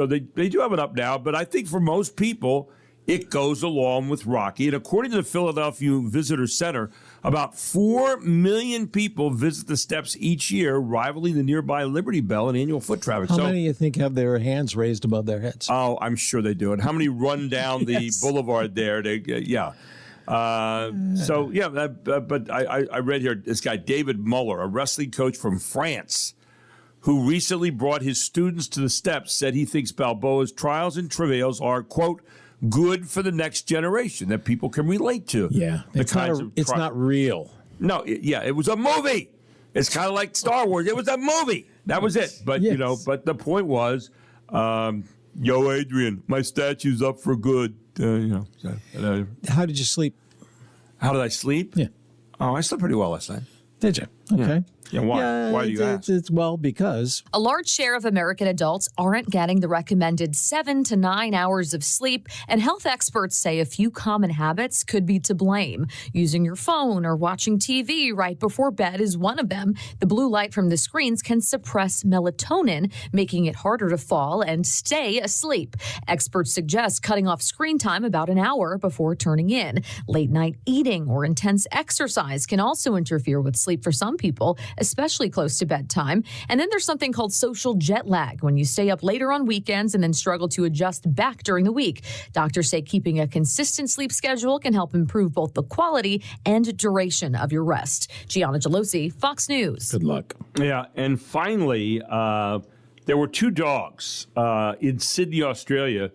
S3: they do have it up now. But I think for most people, it goes along with Rocky. And according to the Philadelphia Visitor Center, about 4 million people visit the steps each year, rivaling the nearby Liberty Bell in annual foot traffic.
S6: How many do you think have their hands raised above their heads?
S3: Oh, I'm sure they do. And how many run down the boulevard there? But I read here this guy, David Muller, a wrestling coach from France, who recently brought his students to the steps, said he thinks Balboa's trials and travails are, quote, good for the next generation that people can relate to.
S6: Yeah, it's not real.
S3: No, it was a movie. It's kind of like Star Wars. It was a movie. That was it. But, but the point was, yo, Adrian, my statue's up for good.
S6: How did you sleep?
S3: How did I sleep?
S6: Yeah.
S3: Oh, I slept pretty well last night.
S6: Did you? Okay.
S3: Yeah, why? Why do you ask?
S6: Well, because
S13: a large share of American adults aren't getting the recommended 7 to 9 hours of sleep, and health experts say a few common habits could be to blame. Using your phone or watching TV right before bed is one of them. The blue light from the screens can suppress melatonin, making it harder to fall and stay asleep. Experts suggest cutting off screen time about an hour before turning in. Late night eating or intense exercise can also interfere with sleep for some people, especially close to bedtime. And then there's something called social jet lag, when you stay up later on weekends and then struggle to adjust back during the week. Doctors say keeping a consistent sleep schedule can help improve both the quality and duration of your rest. Gianna Gelosi, Fox News.
S6: Good luck.
S3: Yeah, and finally, there were 2 dogs in Sydney, Australia,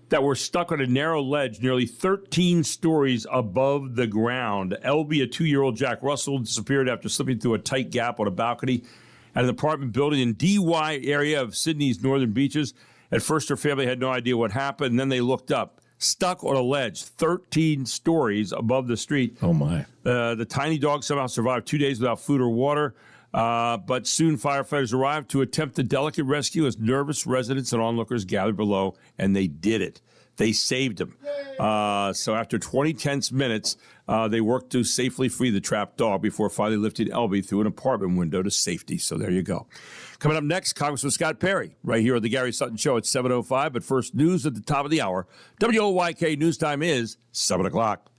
S3: that were stuck on a narrow ledge nearly 13 stories above the ground. Elby, a 2-year-old Jack Russell, disappeared after slipping through a tight gap on a balcony at an apartment building in DY area of Sydney's northern beaches. At first, her family had no idea what happened, and then they looked up. Stuck on a ledge 13 stories above the street.
S6: Oh, my.
S3: The tiny dog somehow survived 2 days without food or water. But soon firefighters arrived to attempt the delicate rescue as nervous residents and onlookers gathered below, and they did it. They saved him. So after 20 tense minutes, they worked to safely free the trapped dog before finally lifting Elby through an apartment window to safety. So there you go. Coming up next, Congressman Scott Perry, right here on the Gary Sutton Show at 7:05. But first, news at the top of the hour. WOYK news time is 7 o'clock.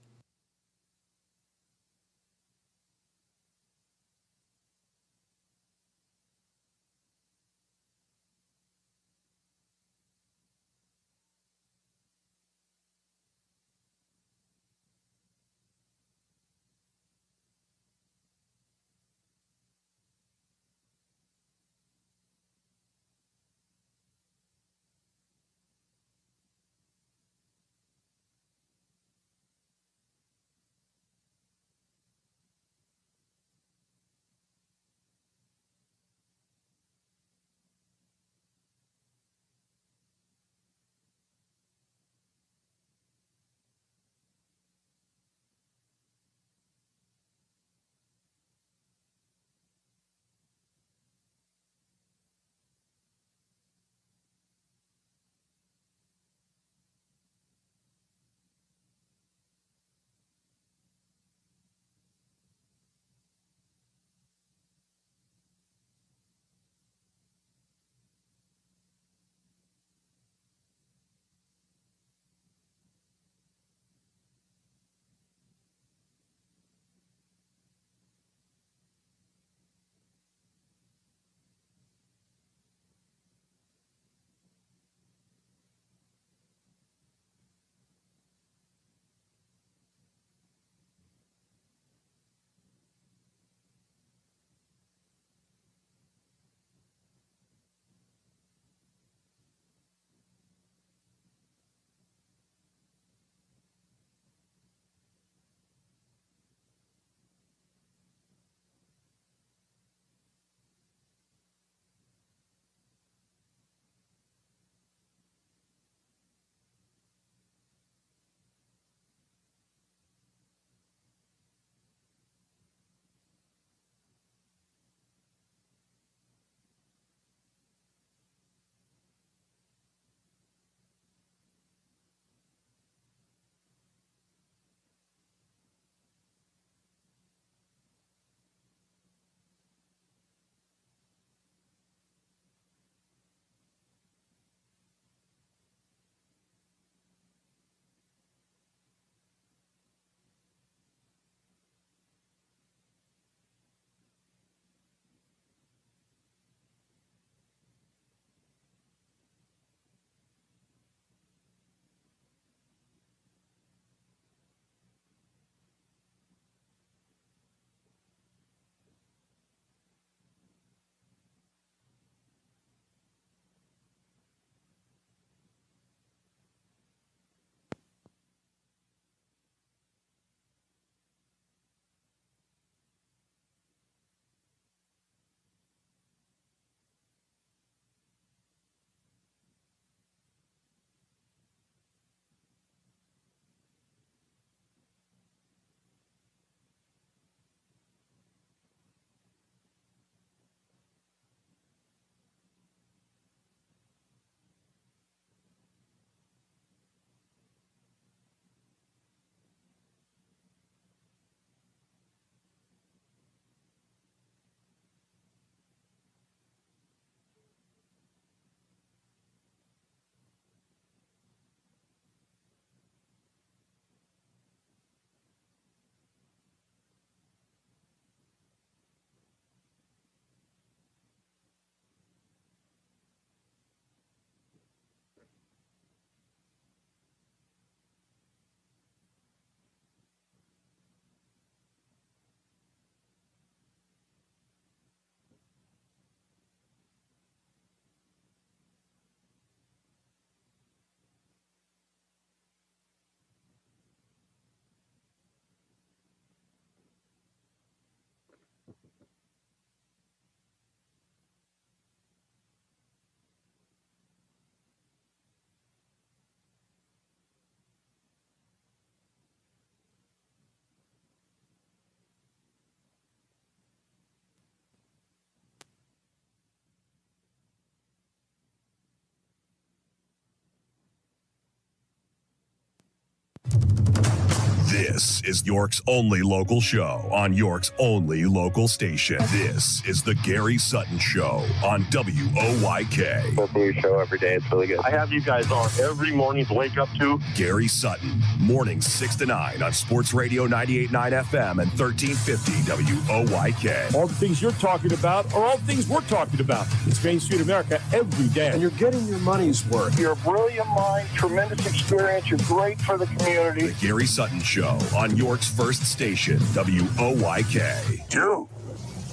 S1: This is York's only local show on York's only local station. This is the Gary Sutton Show on WOYK.
S2: Listen to your show every day. It's really good. I have you guys on every morning to wake up to.
S1: Gary Sutton, mornings 6 to 9 on Sports Radio 98.9 FM and 1350 WOYK.
S3: All the things you're talking about are all things we're talking about. It's Main Street America every day.
S14: And you're getting your money's worth.
S2: You're a brilliant mind, tremendous experience. You're great for the community.
S1: The Gary Sutton Show on York's first station, WOYK.
S14: Do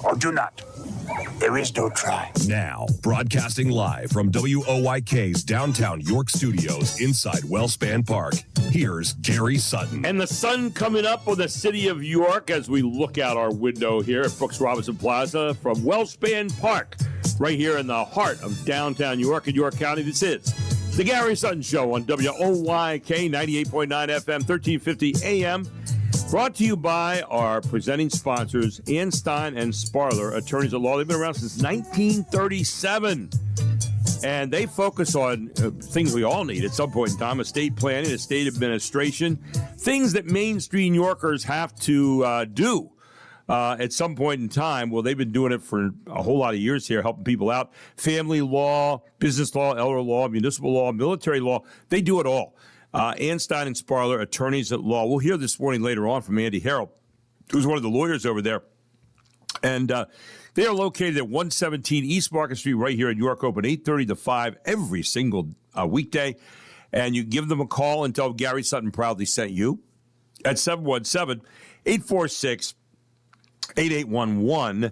S14: or do not. There is no try.
S1: Now, broadcasting live from WOYK's downtown York studios inside Wellspan Park, here's Gary Sutton.
S3: And the sun coming up on the city of York as we look out our window here at Brooks Robinson Plaza from Wellspan Park, right here in the heart of downtown York in York County. This is the Gary Sutton Show on WOYK 98.9 FM, 1350 AM. Brought to you by our presenting sponsors, Ann Stein and Sparler, attorneys at law. They've been around since 1937. And they focus on things we all need at some point in time: estate planning, estate administration, things that Main Street Yorkers have to do at some point in time. Well, they've been doing it for a whole lot of years here, helping people out. Family law, business law, elder law, municipal law, military law. They do it all. Ann Stein and Sparler, attorneys at law. We'll hear this morning later on from Andy Harrell, who's one of the lawyers over there. And they are located at 117 East Market Street right here in York, open 8:30 to 5 every single weekday. And you give them a call and tell them Gary Sutton proudly sent you at 717-846-8811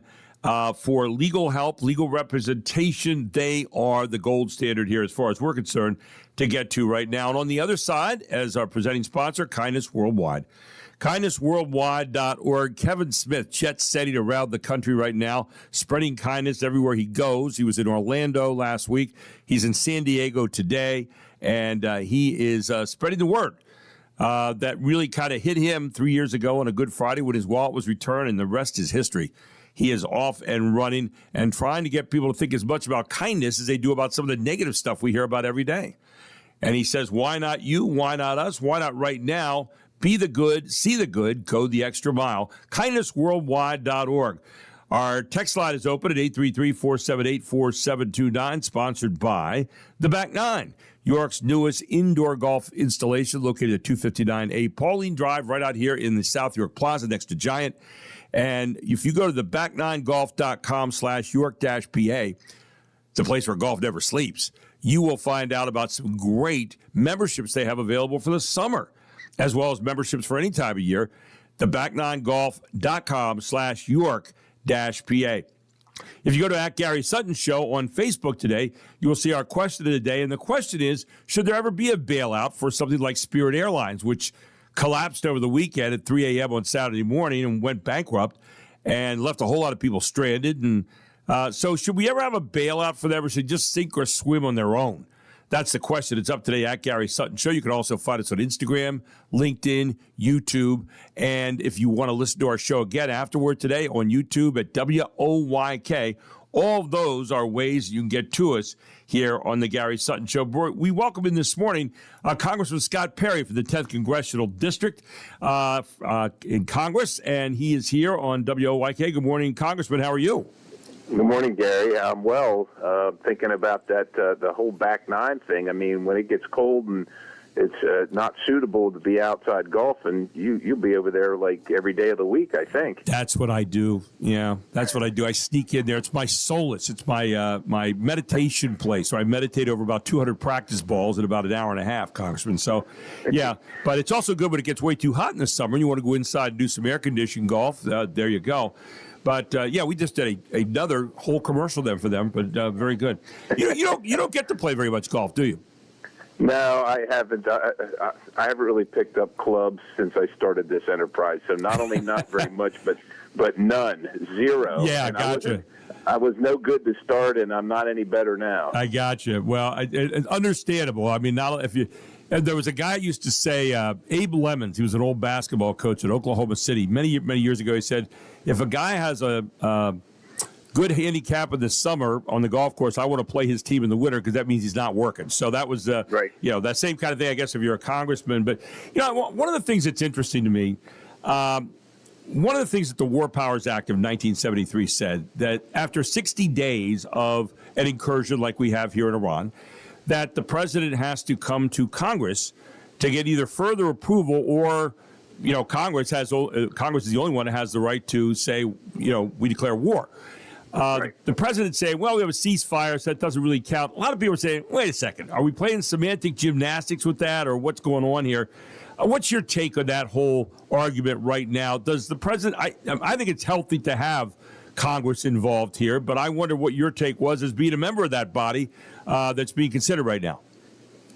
S3: for legal help, legal representation. They are the gold standard here as far as we're concerned to get to right now. And on the other side, as our presenting sponsor, Kindness Worldwide. KindnessWorldwide.org. Kevin Smith, jet setting around the country right now, spreading kindness everywhere he goes. He was in Orlando last week. He's in San Diego today, and he is spreading the word that really kind of hit him 3 years ago on a Good Friday when his wallet was returned, and the rest is history. He is off and running and trying to get people to think as much about kindness as they do about some of the negative stuff we hear about every day. And he says, why not you? Why not us? Why not right now? Be the good, see the good, go the extra mile. KindnessWorldwide.org. Our text line is open at 833-478-4729, sponsored by The Back Nine, York's newest indoor golf installation, located at 259A Pauline Drive, right out here in the South York Plaza next to Giant. And if you go to theback9golf.com/York-PA, it's a place where golf never sleeps. You will find out about some great memberships they have available for the summer, as well as memberships for any time of year. Theback9golf.com/York-PA. If you go to @Gary Sutton Show on Facebook today, you will see our question of the day. And the question is, should there ever be a bailout for something like Spirit Airlines, which collapsed over the weekend at 3 a.m. on Saturday morning and went bankrupt and left a whole lot of people stranded? And so should we ever have a bailout for them, or should they just sink or swim on their own? That's the question. It's up today at Gary Sutton Show. You can also find us on Instagram, LinkedIn, YouTube. And if you want to listen to our show again afterward today on YouTube at WOYK, all of those are ways you can get to us here on the Gary Sutton Show. We welcome in this morning Congressman Scott Perry from the 10th Congressional District in Congress, and he is here on WOYK. Good morning, Congressman. How are you?
S2: Good morning, Gary. I'm well. Thinking about that, the whole back nine thing. I mean, when it gets cold and it's not suitable to be outside golfing, you'll be over there like every day of the week, I think.
S3: That's what I do. Yeah, that's what I do. I sneak in there. It's my solace. It's my my meditation place. So I meditate over about 200 practice balls in about an hour and a half, Congressman. So, yeah, but it's also good when it gets way too hot in the summer and you want to go inside and do some air-conditioned golf. There you go. But, yeah, we just did another whole commercial there for them, but very good. You don't get to play very much golf, do you?
S2: No, I haven't. I haven't really picked up clubs since I started this enterprise. So not only not very much, but none, zero.
S3: Yeah,
S2: and
S3: gotcha.
S2: I was no good to start, and I'm not any better now.
S3: I gotcha. Well, understandable. I mean, not if you. And there was a guy used to say, Abe Lemons. He was an old basketball coach at Oklahoma City many years ago. He said, if a guy has a good handicap in the summer on the golf course. I want to play his team in the winter because that means he's not working. So that was,
S2: right.
S3: That same kind of thing, I guess, if you're a congressman. But, one of the things that's interesting to me, one of the things that the War Powers Act of 1973 said, that after 60 days of an incursion like we have here in Iran, that the president has to come to Congress to get either further approval or, Congress is the only one that has the right to say, we declare war.
S2: Right.
S3: The president saying, well, we have a ceasefire, so that doesn't really count. A lot of people are saying, wait a second, are we playing semantic gymnastics with that, or what's going on here? What's your take on that whole argument right now? Does the president, I think it's healthy to have Congress involved here, but I wonder what your take was as being a member of that body that's being considered right now.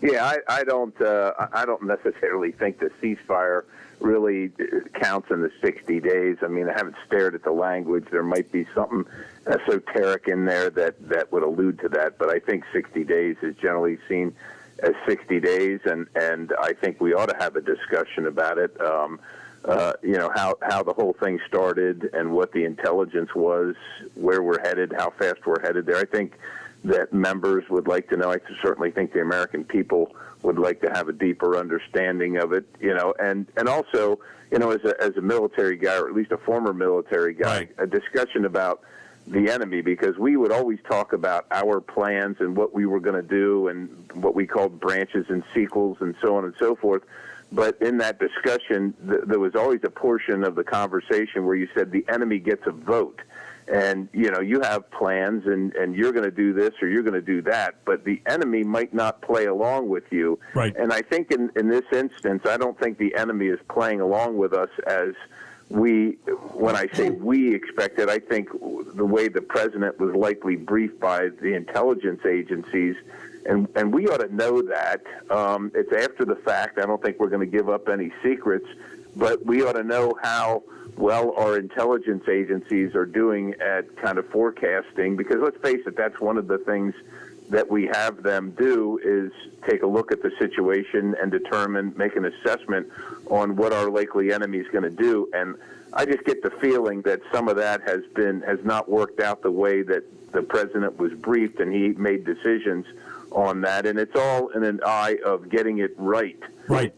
S2: Yeah, I don't necessarily think the ceasefire really counts in the 60 days. I mean, I haven't stared at the language. There might be something esoteric in there that would allude to that, but I think 60 days is generally seen as 60 days, and I think we ought to have a discussion about it. How the whole thing started and what the intelligence was, where we're headed, how fast we're headed there. I think that members would like to know. I certainly think the American people would like to have a deeper understanding of it, and also, as a military guy, or at least a former military guy,
S3: right.
S2: A discussion about the enemy, because we would always talk about our plans and what we were going to do and what we called branches and sequels and so on and so forth. But in that discussion, there was always a portion of the conversation where you said the enemy gets a vote. And, you have plans and you're going to do this or you're going to do that, but the enemy might not play along with you.
S3: Right.
S2: And I think in this instance, I don't think the enemy is playing along with us as when I say we expected, I think the way the president was likely briefed by the intelligence agencies, and we ought to know that. It's after the fact. I don't think we're going to give up any secrets, but we ought to know how well our intelligence agencies are doing at kind of forecasting, because let's face it, that's one of the things that we have them do is take a look at the situation and make an assessment on what our likely enemy is going to do. And I just get the feeling that some of that has not worked out the way that the president was briefed, and he made decisions on that. And it's all in an eye of getting it right.
S3: Right.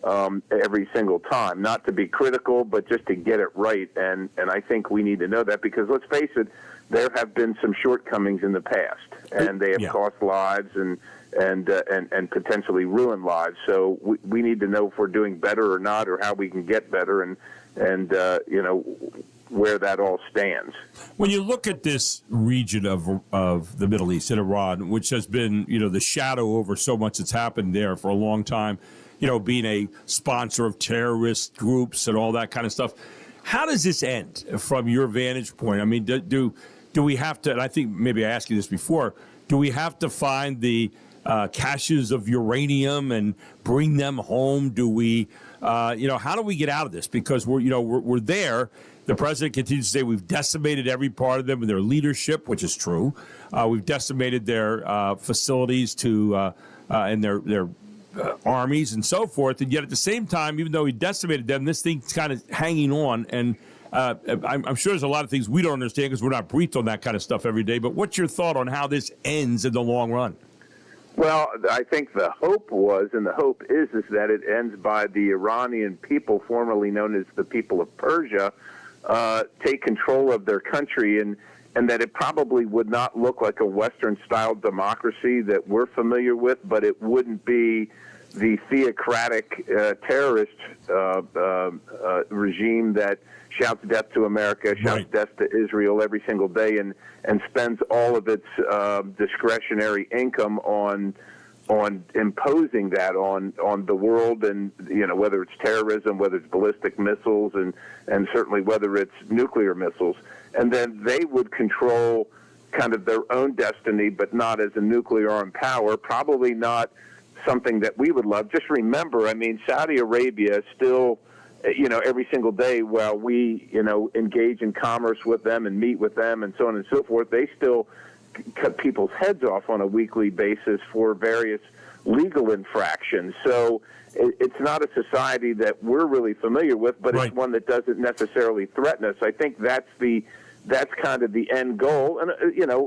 S2: Every single time, not to be critical, but just to get it right. And I think we need to know that, because let's face it, there have been some shortcomings in the past, and they have cost lives and potentially ruined lives. So we need to know if we're doing better or not, or how we can get better, and where that all stands.
S3: When you look at this region of the Middle East and Iran, which has been, the shadow over so much that's happened there for a long time, being a sponsor of terrorist groups and all that kind of stuff, how does this end from your vantage point? I mean, do we have to, and I think maybe I asked you this before, do we have to find the caches of uranium and bring them home? Do we, how do we get out of this? Because we're there. The president continues to say we've decimated every part of them and their leadership, which is true. We've decimated their facilities and their armies and so forth. And yet at the same time, even though he decimated them, this thing's kind of hanging on. And I'm sure there's a lot of things we don't understand because we're not briefed on that kind of stuff every day. But what's your thought on how this ends in the long run?
S2: Well, I think the hope was, and the hope is that it ends by the Iranian people, formerly known as the people of Persia, take control of their country, and that it probably would not look like a Western-style democracy that we're familiar with, but it wouldn't be the theocratic terrorist regime that shouts death to America, shouts death to Israel every single day, and spends all of its discretionary income on imposing that on the world, and whether it's terrorism, whether it's ballistic missiles, and certainly whether it's nuclear missiles. And then they would control kind of their own destiny, but not as a nuclear armed power, probably not something that we would love. Just remember, I mean, Saudi Arabia still, every single day while we, engage in commerce with them and meet with them and so on and so forth, they still cut people's heads off on a weekly basis for various legal infractions. So it's not a society that we're really familiar with, but it's one that doesn't necessarily threaten us. I think that's the that's kind of the end goal. And,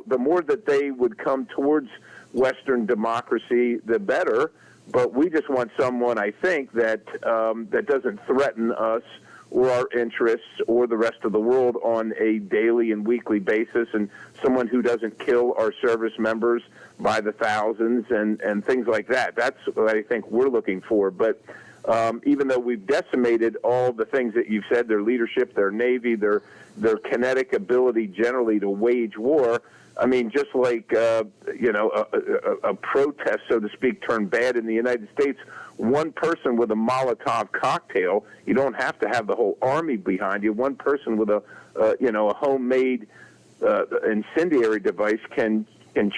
S2: the more that they would come towards Western democracy, the better. But we just want someone, I think, that that doesn't threaten us or our interests or the rest of the world on a daily and weekly basis, and someone who doesn't kill our service members by the thousands and things like that. That's what I think we're looking for. But even though we've decimated all the things that you've said, their leadership, their Navy, their kinetic ability generally to wage war, I mean, just like, a protest, so to speak, turned bad in the United States, one person with a Molotov cocktail, you don't have to have the whole army behind you. One person with a homemade incendiary device can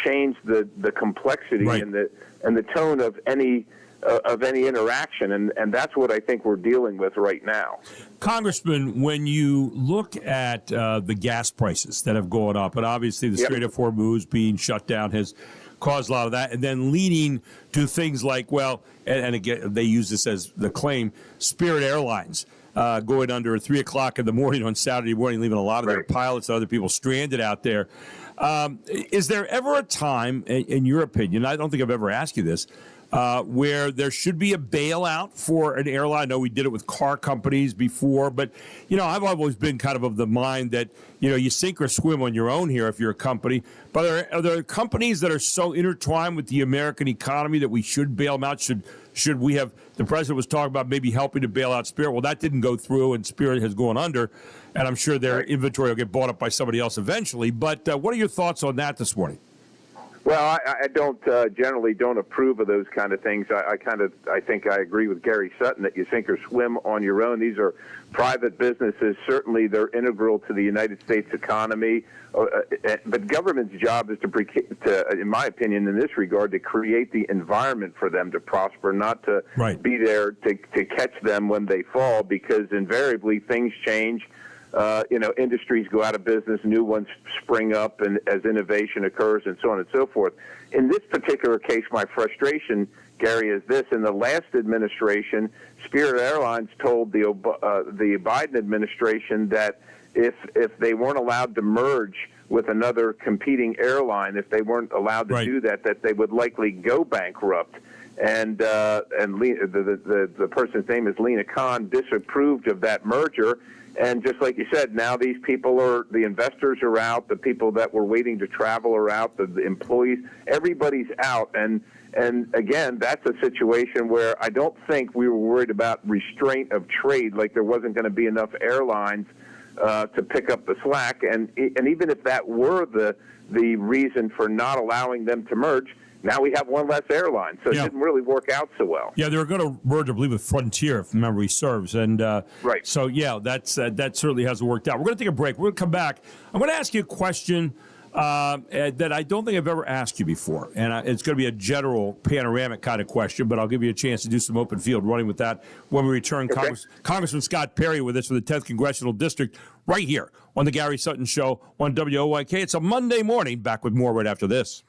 S2: change the complexity and the tone of any interaction, and that's what I think we're dealing with right now.
S3: Congressman, when you look at the gas prices that have gone up, and obviously the Strait of Hormuz being shut down has caused a lot of that, and then leading to things like, and again, they use this as the claim, Spirit Airlines going under at 3 o'clock in the morning on Saturday morning, leaving a lot of their pilots and other people stranded out there. Is there ever a time, in your opinion, I don't think I've ever asked you this, where there should be a bailout for an airline? I know we did it with car companies before, but, I've always been kind of the mind that, you sink or swim on your own here if you're a company. But are there companies that are so intertwined with the American economy that we should bail them out? Should we have, the president was talking about maybe helping to bail out Spirit. Well, that didn't go through, and Spirit has gone under, and I'm sure their inventory will get bought up by somebody else eventually. But what are your thoughts on that this morning?
S2: Well, I don't generally don't approve of those kind of things. I think I agree with Gary Sutton that you sink or swim on your own. These are private businesses. Certainly, they're integral to the United States economy. But government's job is to, in my opinion, in this regard, to create the environment for them to prosper, not to be there to catch them when they fall, because invariably things change. Industries go out of business, new ones spring up, and as innovation occurs, and so on and so forth. In this particular case, my frustration, Gary, is this: in the last administration, Spirit Airlines told the Biden administration that if they weren't allowed to merge with another competing airline, if they weren't allowed to do that they would likely go bankrupt. And the person's name is Lena Khan, disapproved of that merger. And just like you said, now these people the investors are out, the people that were waiting to travel are out, the employees, everybody's out. And again, that's a situation where I don't think we were worried about restraint of trade, like there wasn't going to be enough airlines to pick up the slack. And even if that were the reason for not allowing them to merge, now we have one less airline, so it didn't really work out so well.
S3: Yeah, they were going to merge, I believe, with Frontier, if memory serves. And so, that certainly hasn't worked out. We're going to take a break. We're going to come back. I'm going to ask you a question that I don't think I've ever asked you before. And it's going to be a general, panoramic kind of question, but I'll give you a chance to do some open field running with that when we return. Okay. Congressman Scott Perry with us for the 10th Congressional District right here on the Gary Sutton Show on WOYK. It's a Monday morning. Back with more right after this.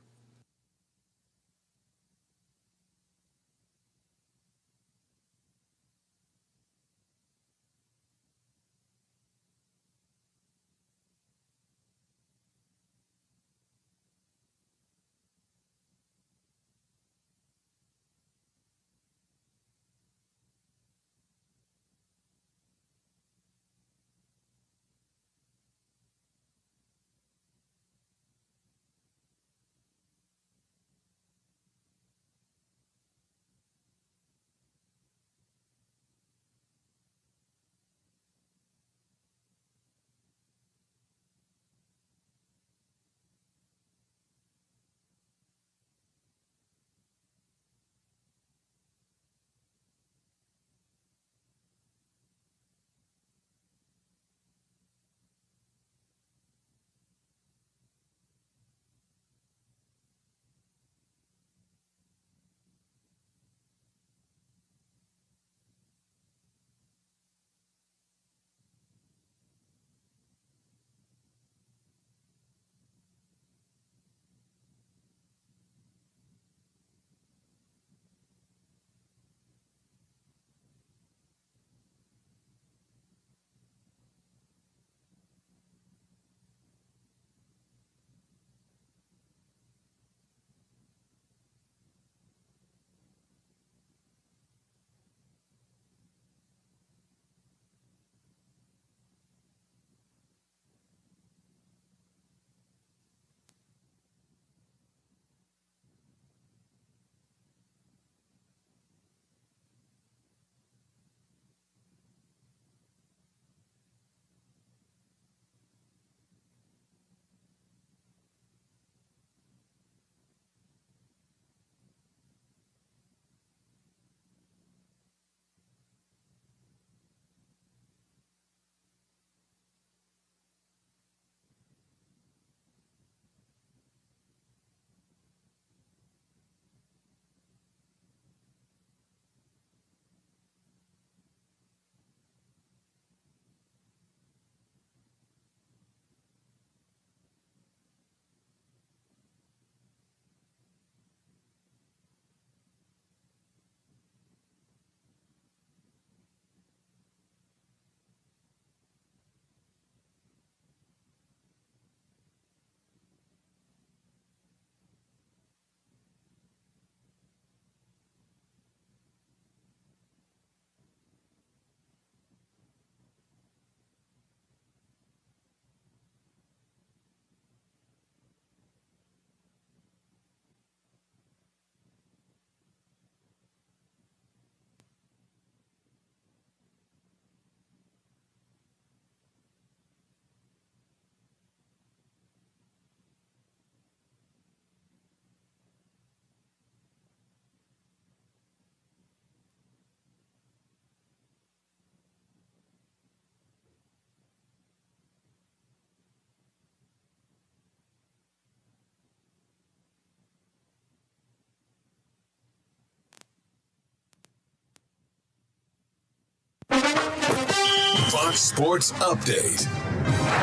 S1: Fox Sports Update.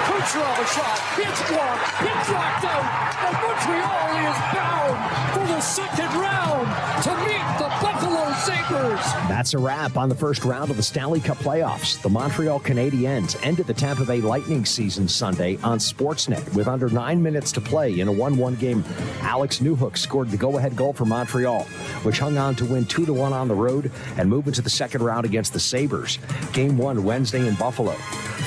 S11: Kucherov a shot. It's blocked. It's dropped out. And Montreal is bound for the second round to meet the Buffalo Sabres.
S15: That's a wrap on the first round of the Stanley Cup playoffs. The Montreal Canadiens ended the Tampa Bay Lightning season Sunday on Sportsnet with under 9 minutes to play in a 1-1 game. Alex Newhook scored the go-ahead goal for Montreal, which hung on to win 2-1 on the road and move into the second round against the Sabres. Game 1 Wednesday in Buffalo.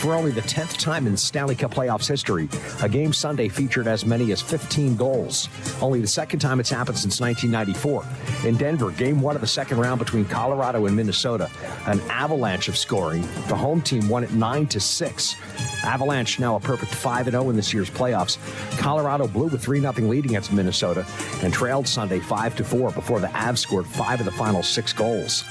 S15: For only the 10th time in Stanley Cup playoffs history, a game Sunday featured as many as 15 goals. Only the second time it's happened since 1994. In Denver, Game 1 of the second round between Colorado and Minnesota, an avalanche of scoring. The home team won it 9-6. Avalanche now a perfect 5-0 in this year's playoffs. Colorado blew a 3-0 lead against Minnesota and trailed Sunday 5-4 before the Avs scored 5 of the final 6 goals.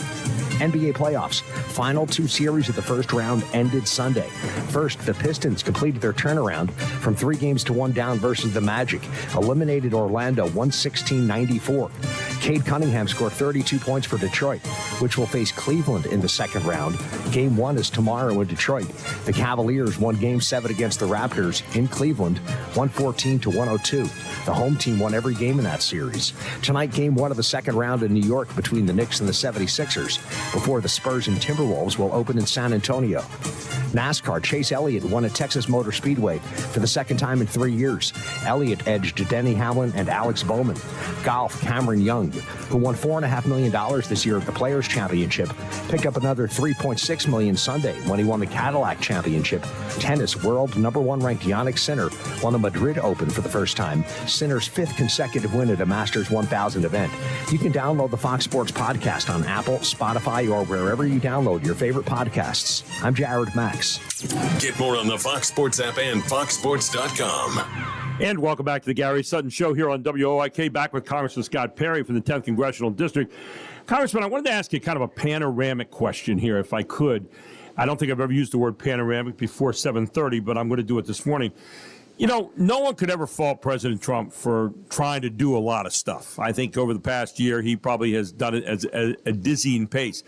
S15: NBA playoffs. Final 2 series of the first round ended Sunday. First, the Pistons completed their turnaround from 3 games to 1 down versus the Magic, eliminated Orlando 116-94. Cade Cunningham scored 32 points for Detroit, which will face Cleveland in the second round. Game 1 is tomorrow in Detroit. The Cavaliers won Game 7 against the Raptors in Cleveland, 114-102. The home team won every game in that series. Tonight, Game 1 of the second round in New York between the Knicks and the 76ers, before the Spurs and Timberwolves will open in San Antonio. NASCAR, Chase Elliott won at Texas Motor Speedway for the second time in 3 years. Elliott edged Denny Hamlin and Alex Bowman. Golf, Cameron Young, who won $4.5 million this year at the Players' Championship, picked up another $3.6 million Sunday when he won the Cadillac Championship. Tennis, world number 1 ranked Jannik Sinner won the Madrid Open for the first time, Sinner's 5th consecutive win at a Masters 1000 event. You can download the Fox Sports Podcast on Apple, Spotify, or wherever you download your favorite podcasts. I'm Jared Max.
S1: Get more on the Fox Sports app and foxsports.com.
S3: And welcome back to the Gary Sutton Show here on WOIK, back with Congressman Scott Perry from the 10th Congressional District. Congressman, I wanted to ask you kind of a panoramic question here, if I could. I don't think I've ever used the word panoramic before 7:30, but I'm going to do it this morning. You know, no one could ever fault President Trump for trying to do a lot of stuff. I think over the past year, he probably has done it at a dizzying pace.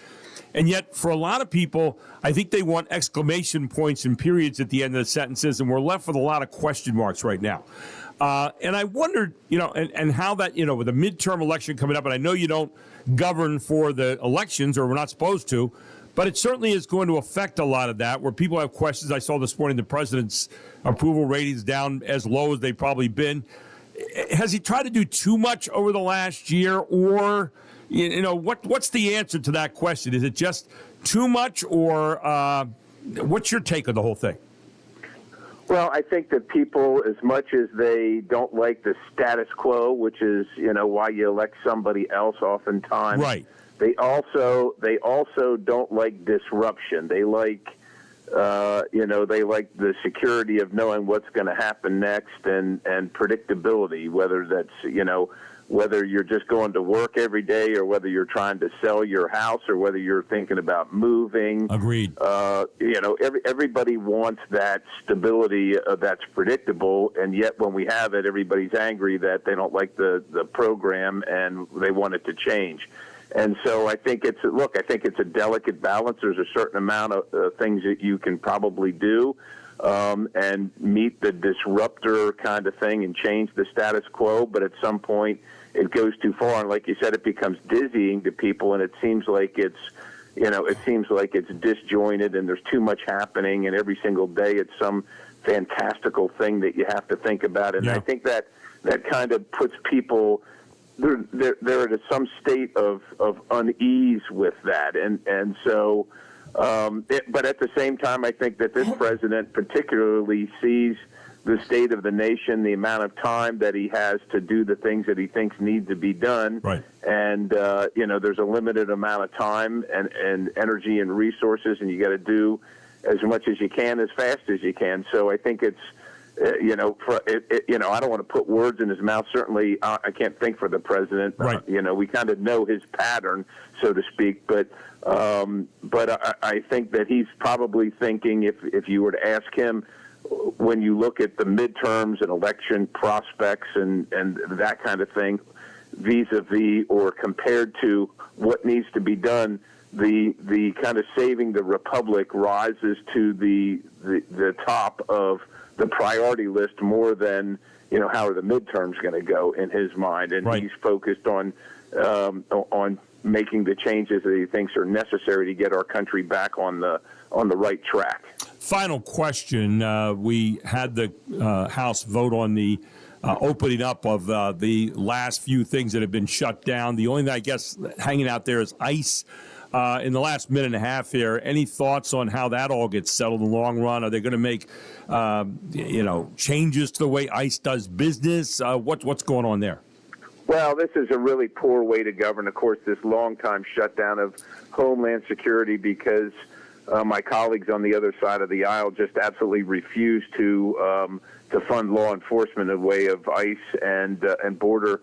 S3: And yet, for a lot of people, I think they want exclamation points and periods at the end of the sentences, and we're left with a lot of question marks right now. And I wondered, you know, and how that, you know, with the midterm election coming up, and I know you don't govern for the elections, or we're not supposed to, but it certainly is going to affect a lot of that, where people have questions. I saw this morning the president's approval ratings down as low as they've probably been. Has he tried to do too much over the last year, or... You know, what's the answer to that question? Is it just too much, or what's your take on the whole thing?
S2: Well, I think that people, as much as they don't like the status quo, which is, you know, why you elect somebody else oftentimes,
S3: right?
S2: They also don't like disruption. They like, they like the security of knowing what's going to happen next and predictability, whether that's, you know, whether you're just going to work every day or whether you're trying to sell your house or whether you're thinking about moving.
S3: Agreed.
S2: Everybody wants that stability that's predictable, and yet when we have it, everybody's angry that they don't like the program and they want it to change. And so I think it's a delicate balance. There's a certain amount of things that you can probably do and meet the disruptor kind of thing and change the status quo, but at some point it goes too far, and like you said, it becomes dizzying to people, and it seems like it's disjointed and there's too much happening, and every single day it's some fantastical thing that you have to think about. And I think that kind of puts people they're at some state of unease with that, and so but at the same time, I think that this president particularly sees the state of the nation, the amount of time that he has to do the things that he thinks need to be done.
S3: Right.
S2: And, there's a limited amount of time and energy and resources, and you got to do as much as you can as fast as you can. So I think it's, I don't want to put words in his mouth. Certainly, I can't think for the president.
S3: Right.
S2: We kind of know his pattern, so to speak. But I think that he's probably thinking, if you were to ask him, when you look at the midterms and election prospects and that kind of thing, vis-a-vis or compared to what needs to be done, the kind of saving the republic rises to the top of the priority list more than how are the midterms going to go in his mind, and he's focused on making the changes that he thinks are necessary to get our country back on the right track.
S3: Final question: we had the House vote on the opening up of the last few things that have been shut down. The only thing I guess hanging out there is ICE. In the last minute and a half here, any thoughts on how that all gets settled in the long run? Are they going to make, changes to the way ICE does business? What's going on there?
S2: Well, this is a really poor way to govern, of course, this long-time shutdown of Homeland Security because my colleagues on the other side of the aisle just absolutely refuse to fund law enforcement in the way of ICE and border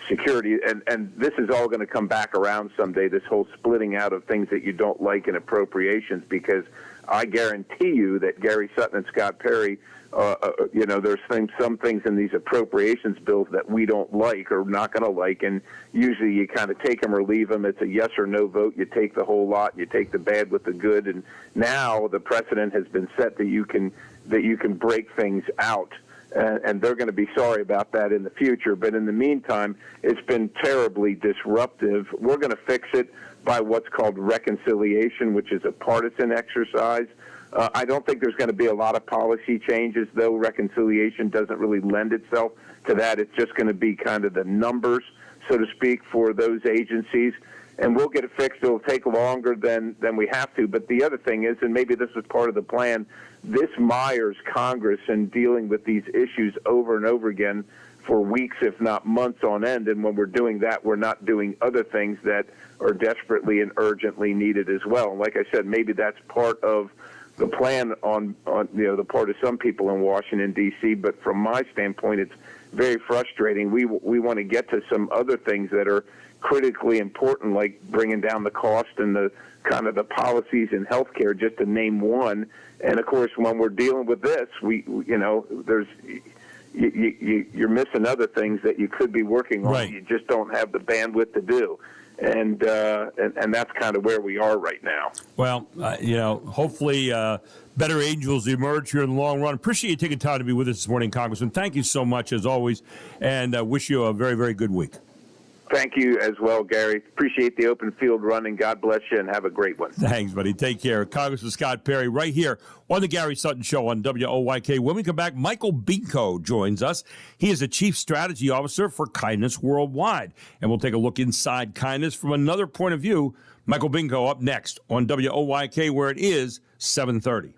S2: security, and this is all going to come back around someday, this whole splitting out of things that you don't like in appropriations, because I guarantee you that Gary Sutton and Scott Perry, there's some things in these appropriations bills that we don't like or not going to like, and usually you kind of take them or leave them. It's a yes or no vote. You take the whole lot. You take the bad with the good, and now the precedent has been set that you can break things out. And they're going to be sorry about that in the future. But in the meantime, it's been terribly disruptive. We're going to fix it by what's called reconciliation, which is a partisan exercise. I don't think there's going to be a lot of policy changes, though. Reconciliation doesn't really lend itself to that. It's just going to be kind of the numbers, so to speak, for those agencies. And we'll get it fixed. It'll take longer than we have to. But the other thing is, and maybe this is part of the plan, this mires Congress in dealing with these issues over and over again for weeks, if not months on end. And when we're doing that, we're not doing other things that are desperately and urgently needed as well. And like I said, maybe that's part of the plan on the part of some people in Washington, D.C. But from my standpoint, it's very frustrating. We want to get to some other things that are critically important, like bringing down the cost and the kind of the policies in healthcare, just to name one. And of course, when we're dealing with this, you're missing other things that you could be working on. You just don't have the bandwidth to do. And that's kind of where we are right now.
S3: Well, hopefully better angels emerge here in the long run. Appreciate you taking time to be with us this morning, Congressman. Thank you so much, as always, and wish you a very, very good week.
S2: Thank you as well, Gary. Appreciate the open field running. God bless you, and have a great one.
S3: Thanks, buddy. Take care. Congressman Scott Perry right here on the Gary Sutton Show on WOYK. When we come back, Michael Binko joins us. He is a Chief Strategy Officer for Kindness Worldwide, and we'll take a look inside kindness from another point of view. Michael Binko up next on WOYK, where it is 7:30.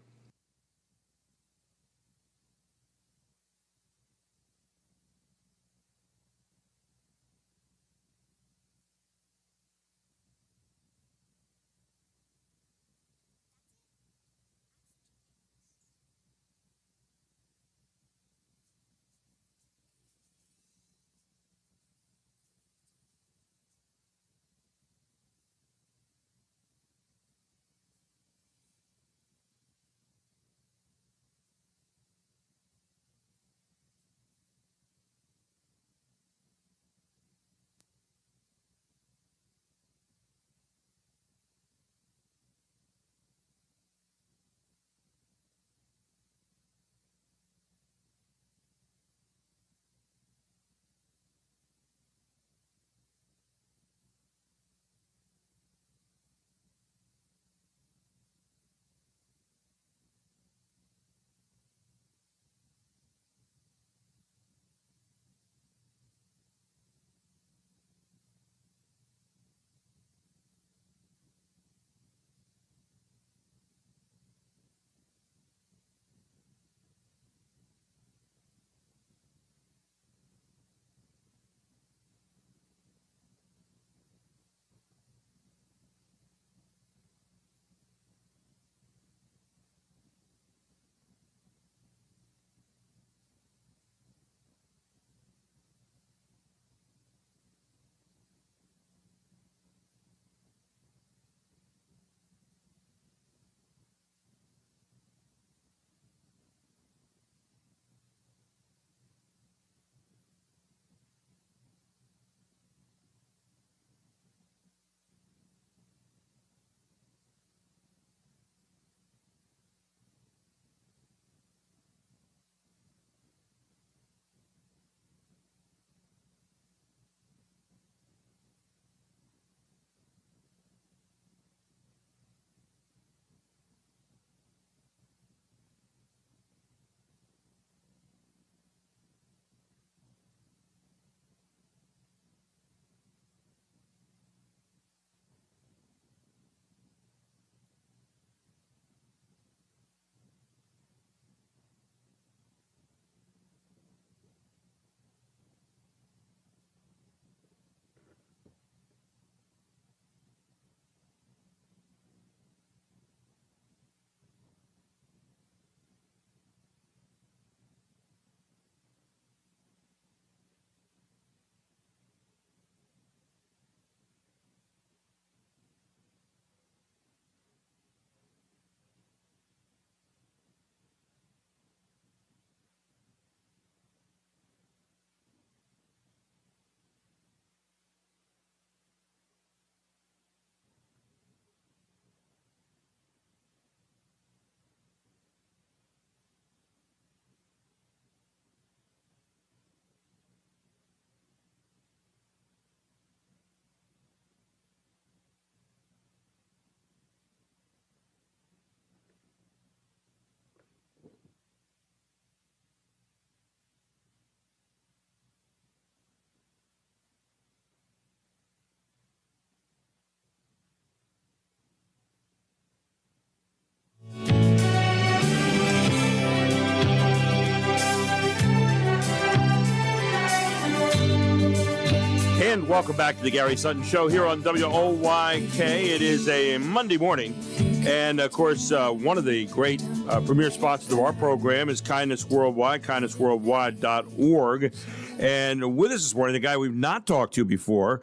S3: And welcome back to the Gary Sutton Show here on WOYK. It is a Monday morning. And, of course, one of the great premier sponsors of our program is Kindness Worldwide, kindnessworldwide.org. And with us this morning, the guy we've not talked to before,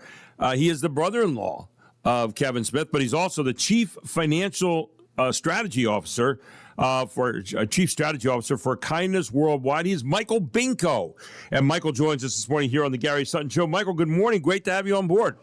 S3: he is the brother-in-law of Kevin Smith, but he's also the chief financial strategy officer Chief Strategy Officer for Kindness Worldwide. He's Michael Binko. And Michael joins us this morning here on the Gary Sutton Show. Michael, good morning. Great to have you on board.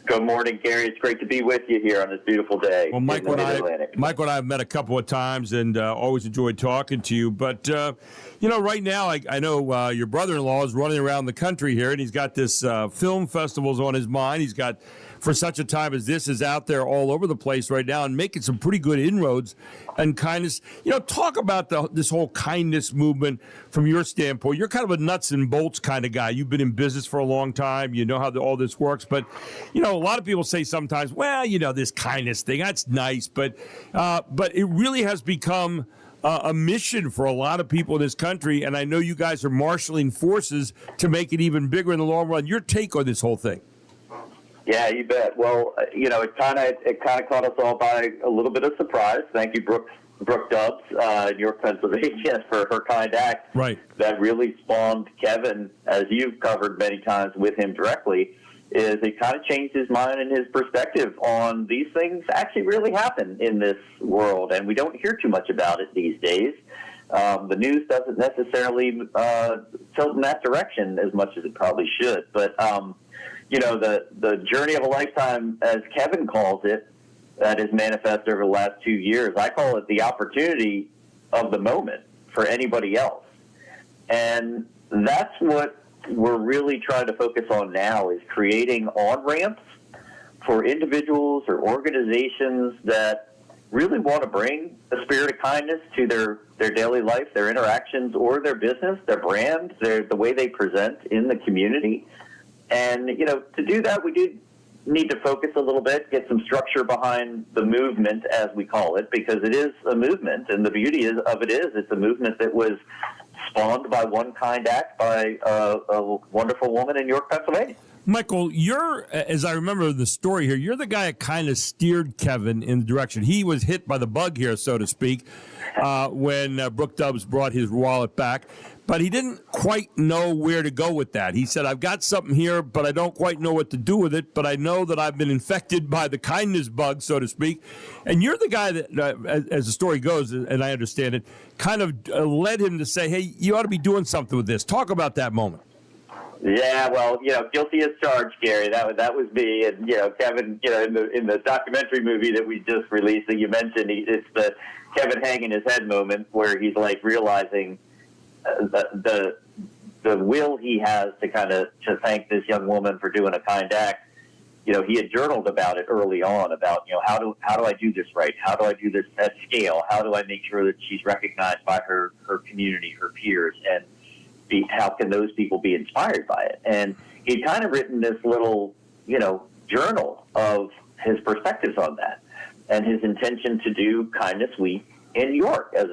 S16: Good morning, Gary. It's great to be with you here on this beautiful day.
S3: Well, Michael and I have met a couple of times and always enjoyed talking to you. But, right now, I know your brother-in-law is running around the country here, and he's got this film festivals on his mind. He's got For Such a Time as This is out there all over the place right now and making some pretty good inroads and kindness. Talk about this whole kindness movement from your standpoint. You're kind of a nuts and bolts kind of guy. You've been in business for a long time. You know how all this works. But, a lot of people say sometimes, well, this kindness thing, that's nice. But it really has become a mission for a lot of people in this country. And I know you guys are marshaling forces to make it even bigger in the long run. Your take on this whole thing?
S16: Yeah, you bet. Well, it kind of caught us all by a little bit of surprise. Thank you, Brooke Dubs in York, Pennsylvania, for her kind act.
S3: Right.
S16: That really spawned Kevin, as you've covered many times with him directly, is it kind of changed his mind and his perspective on these things actually really happen in this world, and we don't hear too much about it these days. The news doesn't necessarily tilt in that direction as much as it probably should, but the journey of a lifetime, as Kevin calls it, that is manifest over the last 2 years, I call it the opportunity of the moment for anybody else. And that's what we're really trying to focus on now, is creating on-ramps for individuals or organizations that really want to bring a spirit of kindness to their daily life, their interactions, or their business, their brand, the way they present in the community. And, to do that, we do need to focus a little bit, get some structure behind the movement, as we call it, because it is a movement. And the beauty of it is it's a movement that was spawned by one kind act by a wonderful woman in York, Pennsylvania.
S3: Michael, as I remember the story here, you're the guy that kind of steered Kevin in the direction. He was hit by the bug here, so to speak, when Brooke Dubs brought his wallet back. But he didn't quite know where to go with that. He said, I've got something here, but I don't quite know what to do with it. But I know that I've been infected by the kindness bug, so to speak. And you're the guy that, as the story goes, and I understand it, kind of led him to say, hey, you ought to be doing something with this. Talk about that moment.
S16: Yeah, well, guilty as charged, Gary. That was me, and Kevin. In the documentary movie that we just released that you mentioned, it's the Kevin hanging his head moment where he's like realizing the will he has to thank this young woman for doing a kind act. He had journaled about it early on about how do I do this right? How do I do this at scale? How do I make sure that she's recognized by her community, her peers, and how can those people be inspired by it? And he'd kind of written this little, journal of his perspectives on that and his intention to do Kindness Week in York as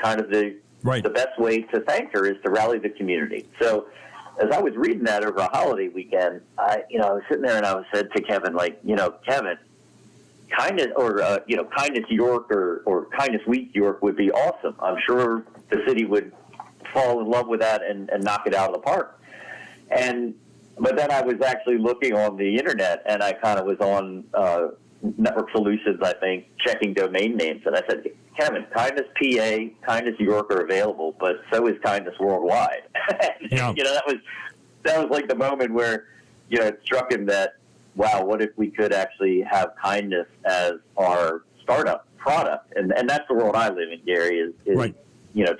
S16: kind of the best way to thank her is to rally the community. So as I was reading that over a holiday weekend, I was sitting there and I said to Kevin, Kevin, Kindness or, Kindness York or Kindness Week York would be awesome. I'm sure the city would fall in love with that and knock it out of the park. But then I was actually looking on the internet, and I kind of was on Network Solutions, I think, checking domain names, and I said, Kevin, Kindness PA, Kindness York are available, but so is Kindness Worldwide.
S3: Yeah.
S16: That was like the moment where it struck him that, wow, what if we could actually have kindness as our startup product? And that's the world I live in, Gary, is
S3: right.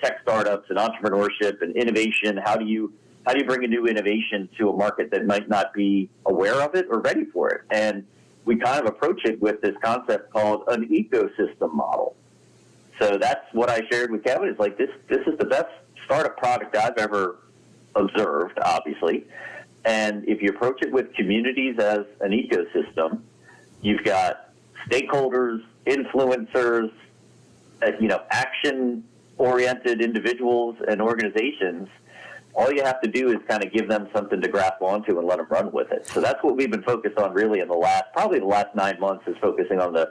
S16: Tech startups and entrepreneurship and innovation. How do you bring a new innovation to a market that might not be aware of it or ready for it? And we kind of approach it with this concept called an ecosystem model. So that's what I shared with Kevin. It's like, this is the best startup product I've ever observed, obviously. And if you approach it with communities as an ecosystem, you've got stakeholders, influencers, action-oriented individuals and organizations all you have to do is kind of give them something to grasp onto and let them run with it. So that's what we've been focused on really in the last 9 months, is focusing on the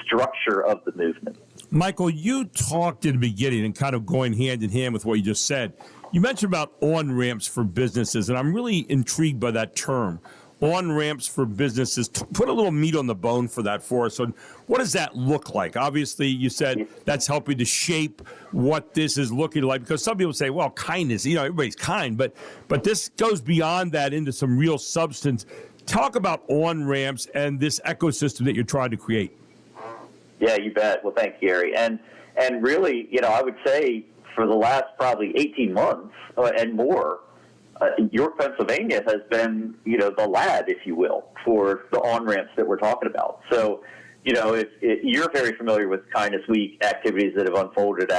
S16: structure of the movement.
S3: Michael, you talked in the beginning and kind of going hand in hand with what you just said. You mentioned about on-ramps for businesses, and I'm really intrigued by that term. On-ramps for businesses. Put a little meat on the bone for that for us. So what does that look like? Obviously, you said that's helping to shape what this is looking like, because some people say, well, kindness, everybody's kind, but this goes beyond that into some real substance. Talk about on-ramps and this ecosystem that you're trying to create.
S16: Yeah, you bet. Well, thanks, Gary. And really, I would say for the last probably 18 months and more, York, Pennsylvania has been, the lab, if you will, for the on-ramps that we're talking about. So, you're very familiar with Kindness Week activities that have unfolded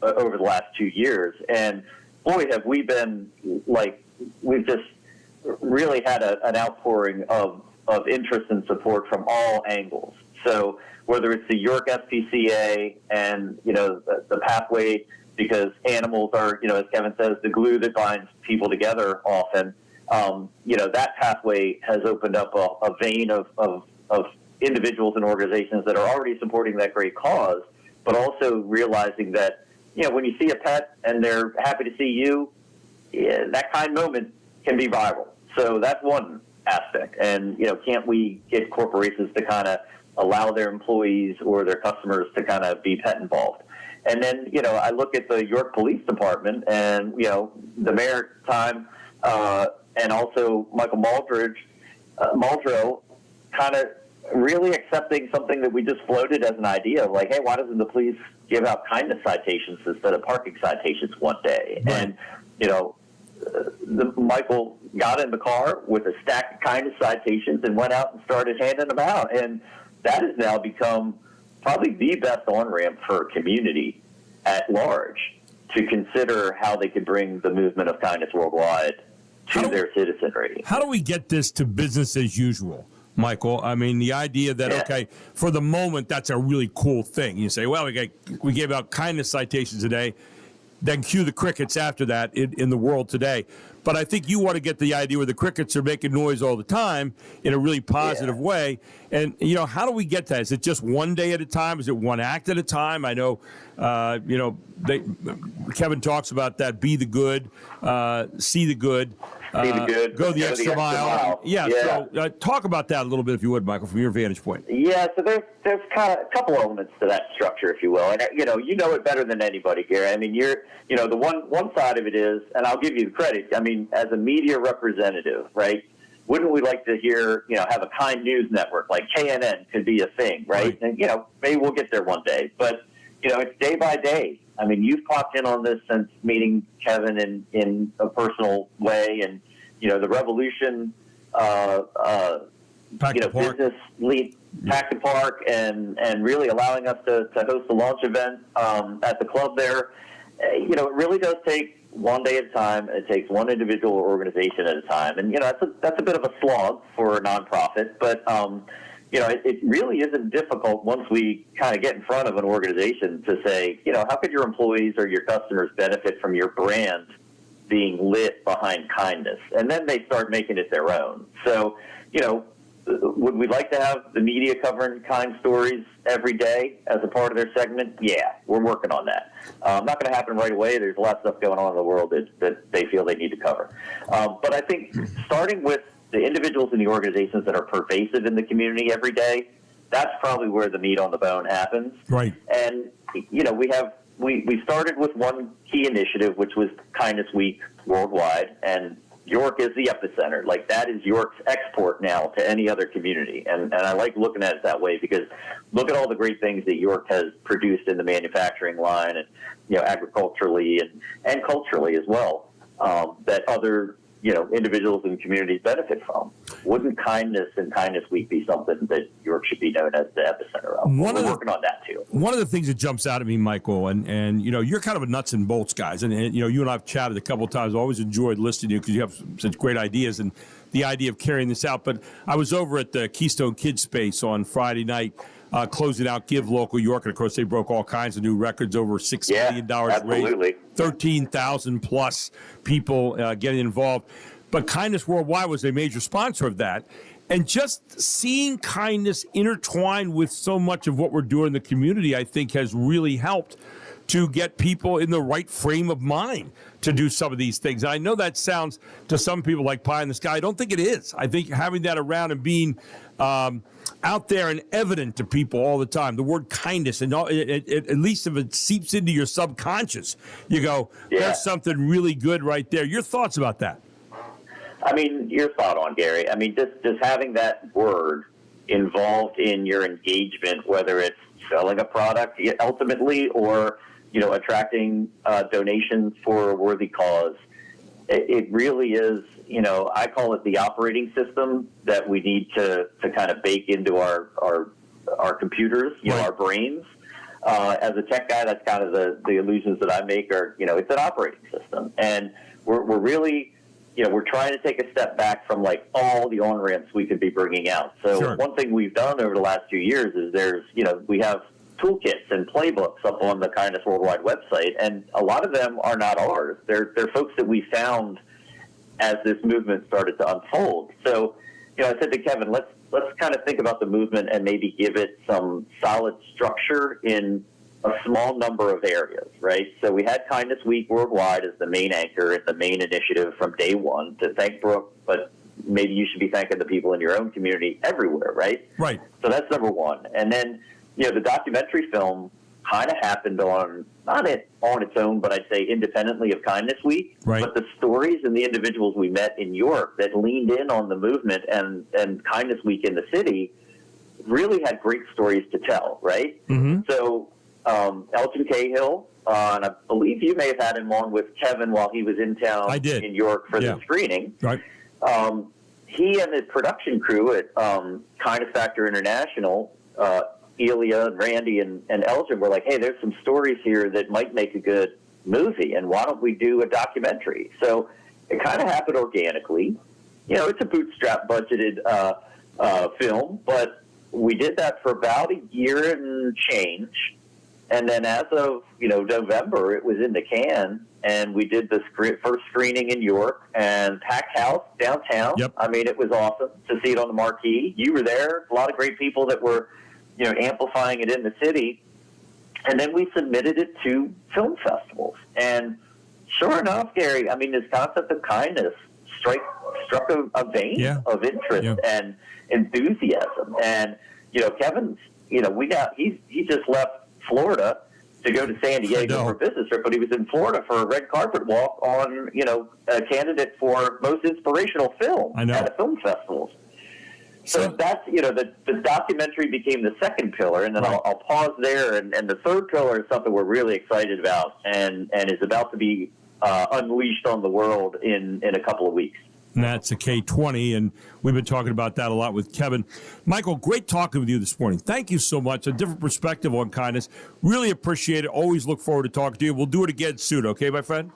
S16: over the last 2 years. And boy, have we been we've just really had an outpouring of interest and support from all angles. So whether it's the York SPCA and, the pathway, because animals are, as Kevin says, the glue that binds people together often, that pathway has opened up a vein of individuals and organizations that are already supporting that great cause, but also realizing that, when you see a pet and they're happy to see you, that kind moment can be viral. So that's one aspect. And, can't we get corporations to kind of allow their employees or their customers to kind of be pet involved? And then, I look at the York Police Department and, the mayor time and also Michael Muldrow kind of really accepting something that we just floated as an idea of like, hey, why doesn't the police give out kindness citations instead of parking citations one day? Right. And, Michael got in the car with a stack of kindness citations and went out and started handing them out. And that has now become probably the best on-ramp for a community at large to consider how they could bring the movement of kindness worldwide to their citizenry.
S3: How do we get this to business as usual, Michael? I mean, the idea that, okay, for the moment, that's a really cool thing. You say, well, we gave out kindness citations today, then cue the crickets after that in the world today. But I think you want to get the idea where the crickets are making noise all the time in a really positive way. And, how do we get that? Is it just one day at a time? Is it one act at a time? I know, Kevin talks about that, be the good, see the good. Go the extra mile. Yeah. So talk about that a little bit, if you would, Michael, from your vantage point.
S16: Yeah. So there's kind of a couple elements to that structure, if you will, and you know it better than anybody, Gary. I mean, the one side of it is, and I'll give you the credit. I mean, as a media representative, right? Wouldn't we like to hear, have a kind news network like KNN could be a thing, right? And maybe we'll get there one day, but it's day by day. I mean, you've popped in on this since meeting Kevin in a personal way, and the Revolution, business lead, Pack the Park, and really allowing us to host a launch event at the club there. It really does take one day at a time. It takes one individual or organization at a time, and that's a bit of a slog for a nonprofit, but. It really isn't difficult once we kind of get in front of an organization to say, how could your employees or your customers benefit from your brand being lit behind kindness? And then they start making it their own. So, would we like to have the media covering kind stories every day as a part of their segment? Yeah, we're working on that. Not going to happen right away. There's a lot of stuff going on in the world that they feel they need to cover. But I think starting with the individuals and the organizations that are pervasive in the community every day, that's probably where the meat on the bone happens.
S3: Right.
S16: And, we started with one key initiative, which was Kindness Week worldwide, and York is the epicenter. Like, that is York's export now to any other community. And I like looking at it that way, because look at all the great things that York has produced in the manufacturing line and, agriculturally and culturally as well, that other individuals and communities benefit from. Wouldn't kindness and Kindness Week be something that York should be known as the epicenter of? We're working on that too.
S3: One of the things that jumps out at me, Michael, and you're kind of a nuts and bolts guys, and you and I have chatted a couple of times. I always enjoyed listening to you because you have such great ideas and the idea of carrying this out. But I was over at the Keystone Kids Space on Friday night closing out Give Local York. And, of course, they broke all kinds of new records, over $6 million
S16: absolutely.
S3: raised, 13,000 plus people getting involved. But Kindness Worldwide was a major sponsor of that. And just seeing kindness intertwined with so much of what we're doing in the community, I think, has really helped to get people in the right frame of mind to do some of these things. And I know that sounds to some people like pie in the sky. I don't think it is. I think having that around and being out there and evident to people all the time, the word kindness, and at least if it seeps into your subconscious, you go, there's something really good right there. Your thoughts about that?
S16: I mean, you're spot on, Gary. I mean, just having that word involved in your engagement, whether it's selling a product ultimately or, attracting donations for a worthy cause, it really is, I call it the operating system that we need to kind of bake into our computers, our brains. As a tech guy, that's kind of the illusions that I make are, it's an operating system. And we're really... we're trying to take a step back from like all the on-ramps we could be bringing out. So one thing we've done over the last few years is we have toolkits and playbooks up on the Kindness Worldwide website, and a lot of them are not ours. They're folks that we found as this movement started to unfold. So, I said to Kevin, let's kind of think about the movement and maybe give it some solid structure in a small number of areas, right? So we had Kindness Week Worldwide as the main anchor and the main initiative from day one to thank Brooke, but maybe you should be thanking the people in your own community everywhere, right?
S3: Right.
S16: So that's number one. And then, the documentary film kind of happened on its own, but I'd say independently of Kindness Week.
S3: Right.
S16: But the stories and the individuals we met in York that leaned in on the movement and Kindness Week in the city really had great stories to tell, right?
S3: Mm-hmm.
S16: So Elton Cahill, and I believe you may have had him on with Kevin while he was in town in York for the screening.
S3: Right.
S16: He and the production crew at Kindness Factor International, Elia and Randy and Elgin were like, hey, there's some stories here that might make a good movie, and why don't we do a documentary? So it kind of happened organically. It's a bootstrap budgeted film, but we did that for about a year and change. And then as of, November, it was in the can, and we did the first screening in York and packed house downtown.
S3: Yep.
S16: I mean, it was awesome to see it on the marquee. You were there. A lot of great people that were, amplifying it in the city. And then we submitted it to film festivals. And sure enough, Gary, I mean, this concept of kindness struck a vein of interest and enthusiasm. And, Kevin's, he just left Florida to go to San Diego for a business trip, but he was in Florida for a red carpet walk on, a candidate for most inspirational film at a film festival. So that's, the documentary became the second pillar, and then I'll pause there. And the third pillar is something we're really excited about and is about to be unleashed on the world in a couple of weeks.
S3: And that's a K20, and we've been talking about that a lot with Kevin. Michael, great talking with you this morning. Thank you so much. A different perspective on kindness. Really appreciate it. Always look forward to talking to you. We'll do it again soon, okay, my friend?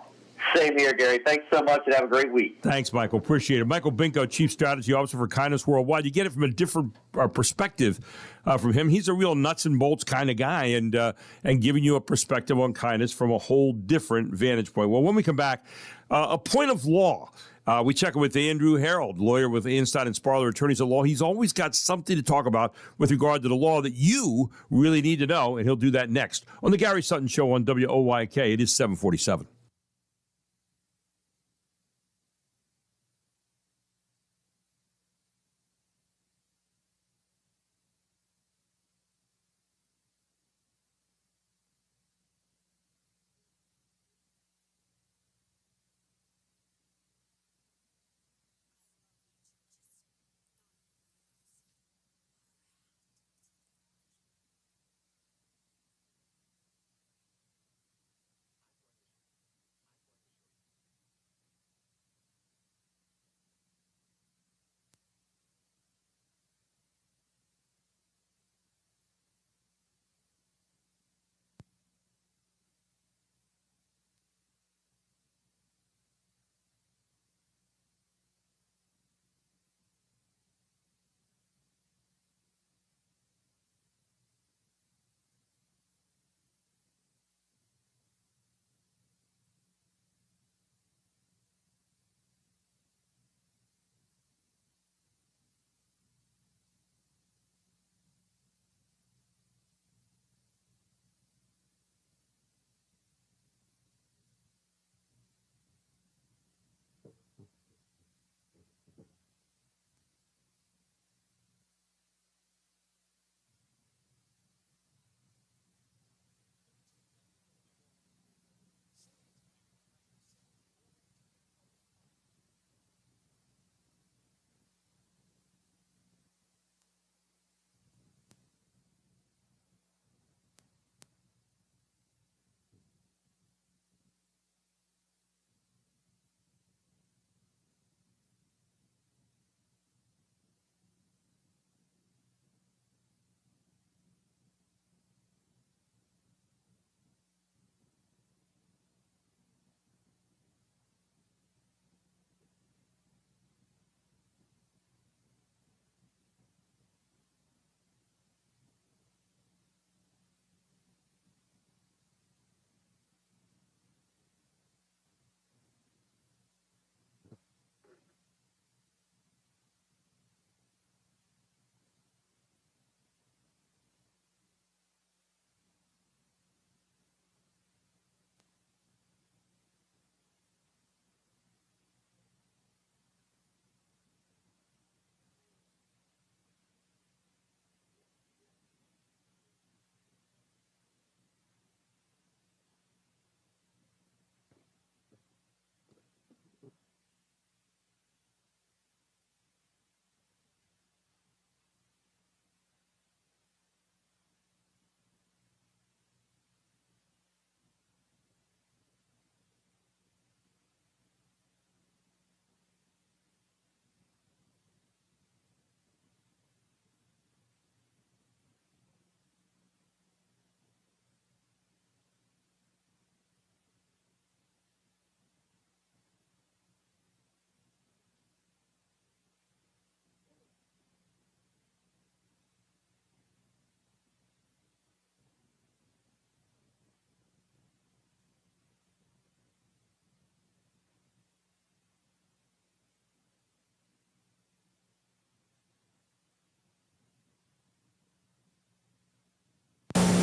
S16: Same here, Gary. Thanks so much, and have a great week.
S3: Thanks, Michael. Appreciate it. Michael Binko, Chief Strategy Officer for Kindness Worldwide. You get it from a different perspective from him. He's a real nuts and bolts kind of guy, and giving you a perspective on kindness from a whole different vantage point. Well, when we come back, a point of law. We check in with Andrew Harold, lawyer with Einstein and Sparler Attorneys at Law. He's always got something to talk about with regard to the law that you really need to know, and he'll do that next on the Gary Sutton Show on WOYK. It is 747.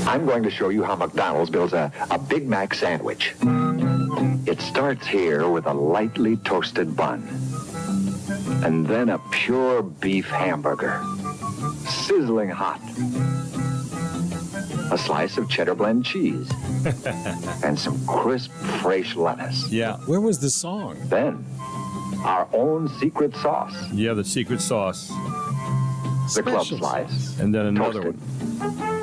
S17: I'm going to show you how McDonald's builds a Big Mac sandwich. It starts here with a lightly toasted bun, and then a pure beef hamburger, sizzling hot. A slice of cheddar blend cheese, and some crisp, fresh lettuce.
S3: Yeah.
S6: Where was the song?
S17: Then, our own secret sauce.
S3: Yeah, the secret sauce.
S17: The club
S6: Special
S17: slice.
S3: And then another
S17: toasted.
S3: one.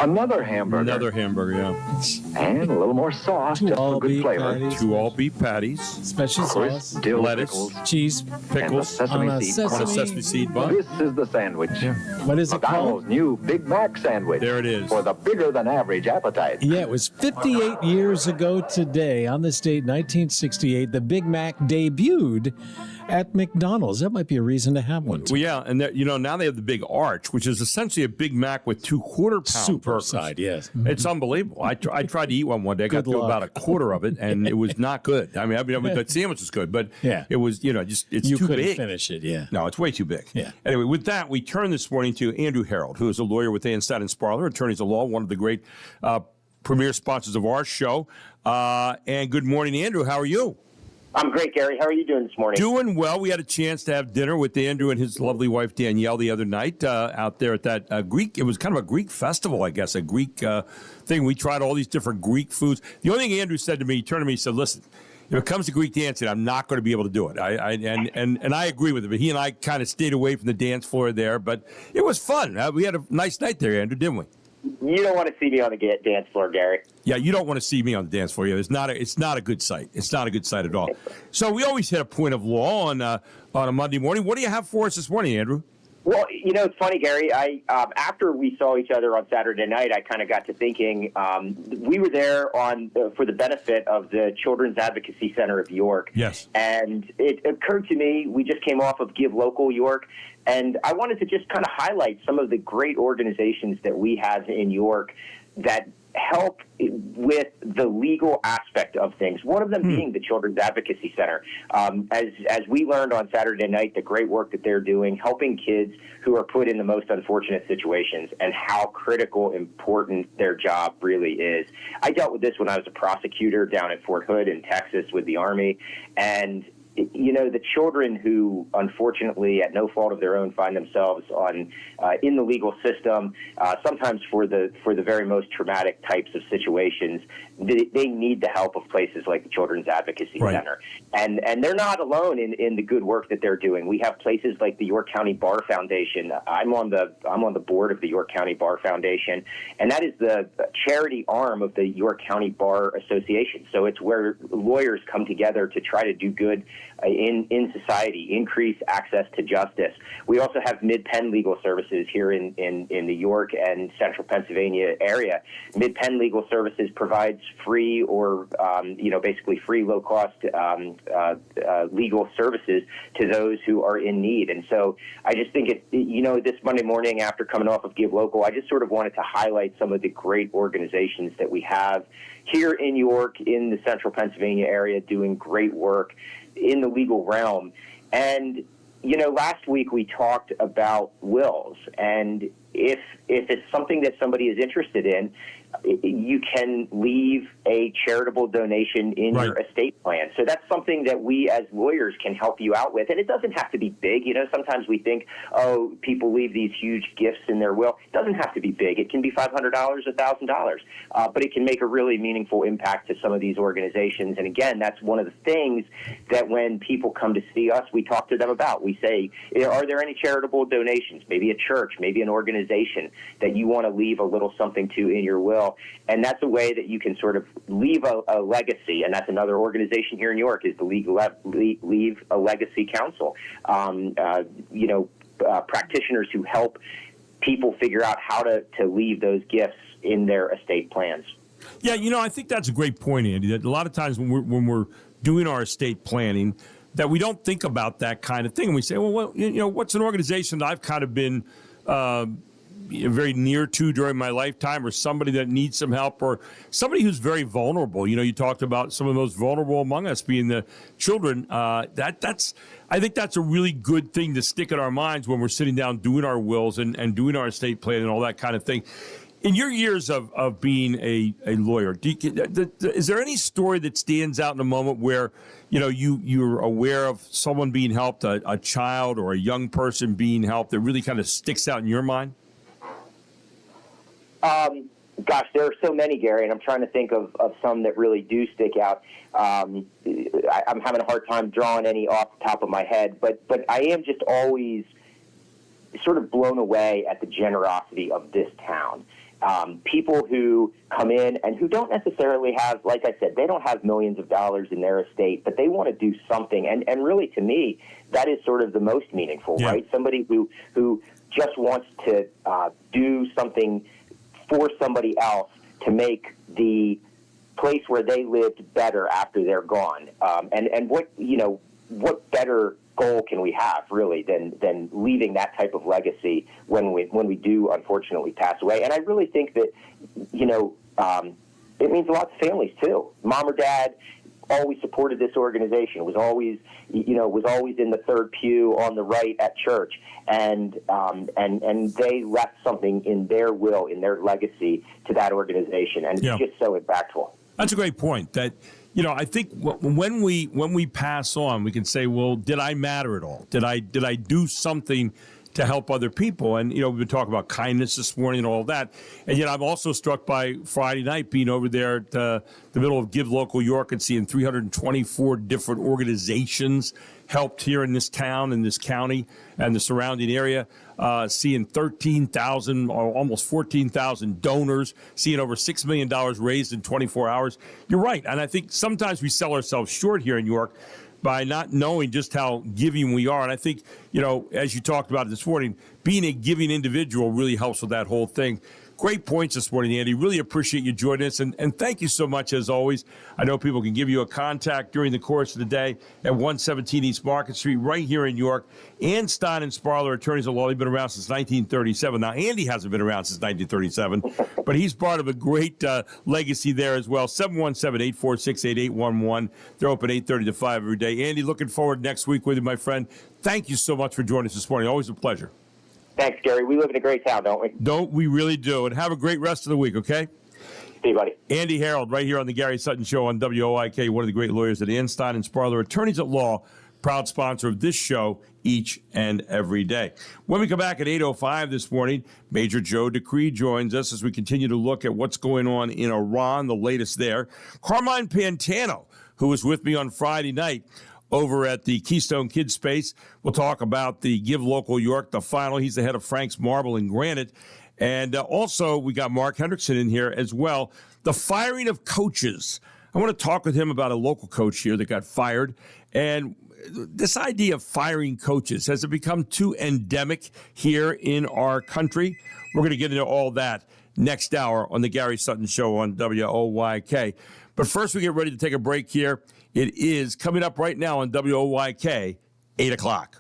S17: Another hamburger.
S3: Another hamburger, yeah.
S17: And a little more sauce, just for good flavor.
S6: patties.
S3: 2 all-beef patties.
S6: Special
S17: Crisp
S6: sauce.
S17: dill
S3: lettuce,
S17: pickles,
S6: Cheese.
S17: and the
S3: pickles,
S17: sesame
S6: on a
S17: seed
S6: sesame-
S3: on a
S17: bun.
S3: sesame seed bun.
S17: This is the sandwich.
S6: What is it
S17: McDonald's
S6: called?
S17: new Big Mac sandwich.
S3: There it is.
S17: For the bigger than average appetite.
S6: Yeah, it was 58 years ago today, on this date, 1968, the Big Mac debuted at McDonald's. That might be a reason to have one. Too.
S3: Well, yeah, and now they have the big arch, which is essentially a Big Mac with 2 quarter-pound
S6: Super
S3: burgers.
S6: side, yes.
S3: It's unbelievable. I tried to eat one day. I got
S6: Good
S3: through
S6: luck.
S3: about a quarter of it, and it was not good. I mean, the sandwich was good, but
S6: Yeah.
S3: it was, just it's
S6: You
S3: too
S6: couldn't
S3: big.
S6: finish it, yeah.
S3: No, it's way too big.
S6: Yeah.
S3: Anyway, with that, we turn this morning to Andrew Harold, who is a lawyer with Anstat and Sparler, attorneys at law, one of the great premier sponsors of our show. And good morning, Andrew. How are you?
S18: I'm great, Gary. How are you doing this morning?
S3: Doing well. We had a chance to have dinner with Andrew and his lovely wife Danielle the other night out there at that Greek. It was kind of a Greek festival, I guess, a Greek thing. We tried all these different Greek foods. The only thing Andrew said to me, he turned to me and said, "Listen, if it comes to Greek dancing, I'm not going to be able to do it." And I agree with him. But he and I kind of stayed away from the dance floor there, but it was fun. We had a nice night there, Andrew, didn't we?
S18: You don't want to see me on the dance floor, Gary.
S3: Yeah, you don't want to see me on the dance floor. Yeah, it's not a good sight. It's not a good sight at all. So we always hit a point of law on a Monday morning. What do you have for us this morning, Andrew?
S18: Well, it's funny, Gary. I after we saw each other on Saturday night, I kind of got to thinking. We were there for the benefit of the Children's Advocacy Center of York.
S3: Yes.
S18: And it occurred to me, we just came off of Give Local York, and I wanted to just kind of highlight some of the great organizations that we have in York that help with the legal aspect of things. One of them being the Children's Advocacy Center. As we learned on Saturday night, the great work that they're doing, helping kids who are put in the most unfortunate situations, and how critical, important their job really is. I dealt with this when I was a prosecutor down at Fort Hood in Texas with the Army, and the children who, unfortunately, at no fault of their own, find themselves in the legal system, sometimes for the very most traumatic types of situations, they need the help of places like the Children's Advocacy Center. And they're not alone in the good work that they're doing. We have places like the York County Bar Foundation. I'm on the board of the York County Bar Foundation, and that is the charity arm of the York County Bar Association. So it's where lawyers come together to try to do good in society, increase access to justice. We also have Mid-Penn Legal Services here in the York and central Pennsylvania area. Mid-Penn Legal Services provides free or, basically free, low-cost legal services to those who are in need. And so I just think this Monday morning after coming off of Give Local, I just sort of wanted to highlight some of the great organizations that we have here in York, in the central Pennsylvania area, doing great work in the legal realm. And, last week we talked about wills, and if it's something that somebody is interested in, you can leave a charitable donation in your estate plan. So that's something that we as lawyers can help you out with. And it doesn't have to be big. Sometimes we think, people leave these huge gifts in their will. It doesn't have to be big. It can be $500, $1,000. But it can make a really meaningful impact to some of these organizations. And again, that's one of the things that when people come to see us, we talk to them about. We say, are there any charitable donations? Maybe a church, maybe an organization that you want to leave a little something to in your will. And that's a way that you can sort of leave a legacy. And that's another organization here in New York is the Leave a Legacy Council. Practitioners who help people figure out how to leave those gifts in their estate plans.
S3: Yeah, I think that's a great point, Andy, that a lot of times when we're doing our estate planning, that we don't think about that kind of thing. And we say, well, what's an organization that I've kind of been very near to during my lifetime, or somebody that needs some help, or somebody who's very vulnerable. You talked about some of those vulnerable among us being the children. I think that's a really good thing to stick in our minds when we're sitting down doing our wills and doing our estate plan and all that kind of thing. In your years of being a lawyer, is there any story that stands out in a moment where, you're aware of someone being helped, a child or a young person being helped, that really kind of sticks out in your mind?
S18: Gosh, there are so many, Gary, and I'm trying to think of some that really do stick out. I'm having a hard time drawing any off the top of my head, but I am just always sort of blown away at the generosity of this town. People who come in and who don't necessarily have, like I said, they don't have millions of dollars in their estate, but they want to do something. And really, to me, that is sort of the most meaningful, right? Somebody who just wants to do something for somebody else to make the place where they lived better after they're gone. And what better goal can we have, really, than leaving that type of legacy when we do unfortunately pass away? And I really think that it means a lot to families too. Mom or dad always supported this organization. Was always in the third pew on the right at church, and they left something in their will, in their legacy to that organization, and it's just so impactful.
S3: That's a great point. That I think when we pass on, we can say, well, did I matter at all? Did I do something to help other people? And, we've been talking about kindness this morning and all that. And yet I'm also struck by Friday night being over there at the middle of Give Local York and seeing 324 different organizations helped here in this town, in this county, and the surrounding area, seeing 13,000 or almost 14,000 donors, seeing over $6 million raised in 24 hours. You're right. And I think sometimes we sell ourselves short here in York by not knowing just how giving we are. And I think, as you talked about this morning, being a giving individual really helps with that whole thing. Great points this morning, Andy. Really appreciate you joining us. And thank you so much, as always. I know people can give you a contact during the course of the day at 117 East Market Street, right here in York. Ann Stein and Sparler, attorneys at law. They've been around since 1937. Now, Andy hasn't been around since 1937, but he's part of a great legacy there as well. 717-846-8811. They're open 8:30 to 5 every day. Andy, looking forward next week with you, my friend. Thank you so much for joining us this morning. Always a pleasure.
S18: Thanks, Gary. We live in a great town, don't we?
S3: Don't we really do. And have a great rest of the week, okay?
S18: See you, buddy.
S3: Andy Harold, right here on the Gary Sutton Show on WOIK, one of the great lawyers at Ann Stein and Sparler, attorneys at law, proud sponsor of this show each and every day. When we come back at 8:05 this morning, Major Joe Decree joins us as we continue to look at what's going on in Iran, the latest there. Carmine Pantano, who was with me on Friday night over at the Keystone Kids Space. We'll talk about the Give Local York, the final. He's the head of Frank's Marble and Granite. And also, we got Mark Hendrickson in here as well. The firing of coaches. I want to talk with him about a local coach here that got fired. And this idea of firing coaches, has it become too endemic here in our country? We're going to get into all that next hour on the Gary Sutton Show on WOYK. But first, we get ready to take a break here. It is coming up right now on WOYK, 8 o'clock.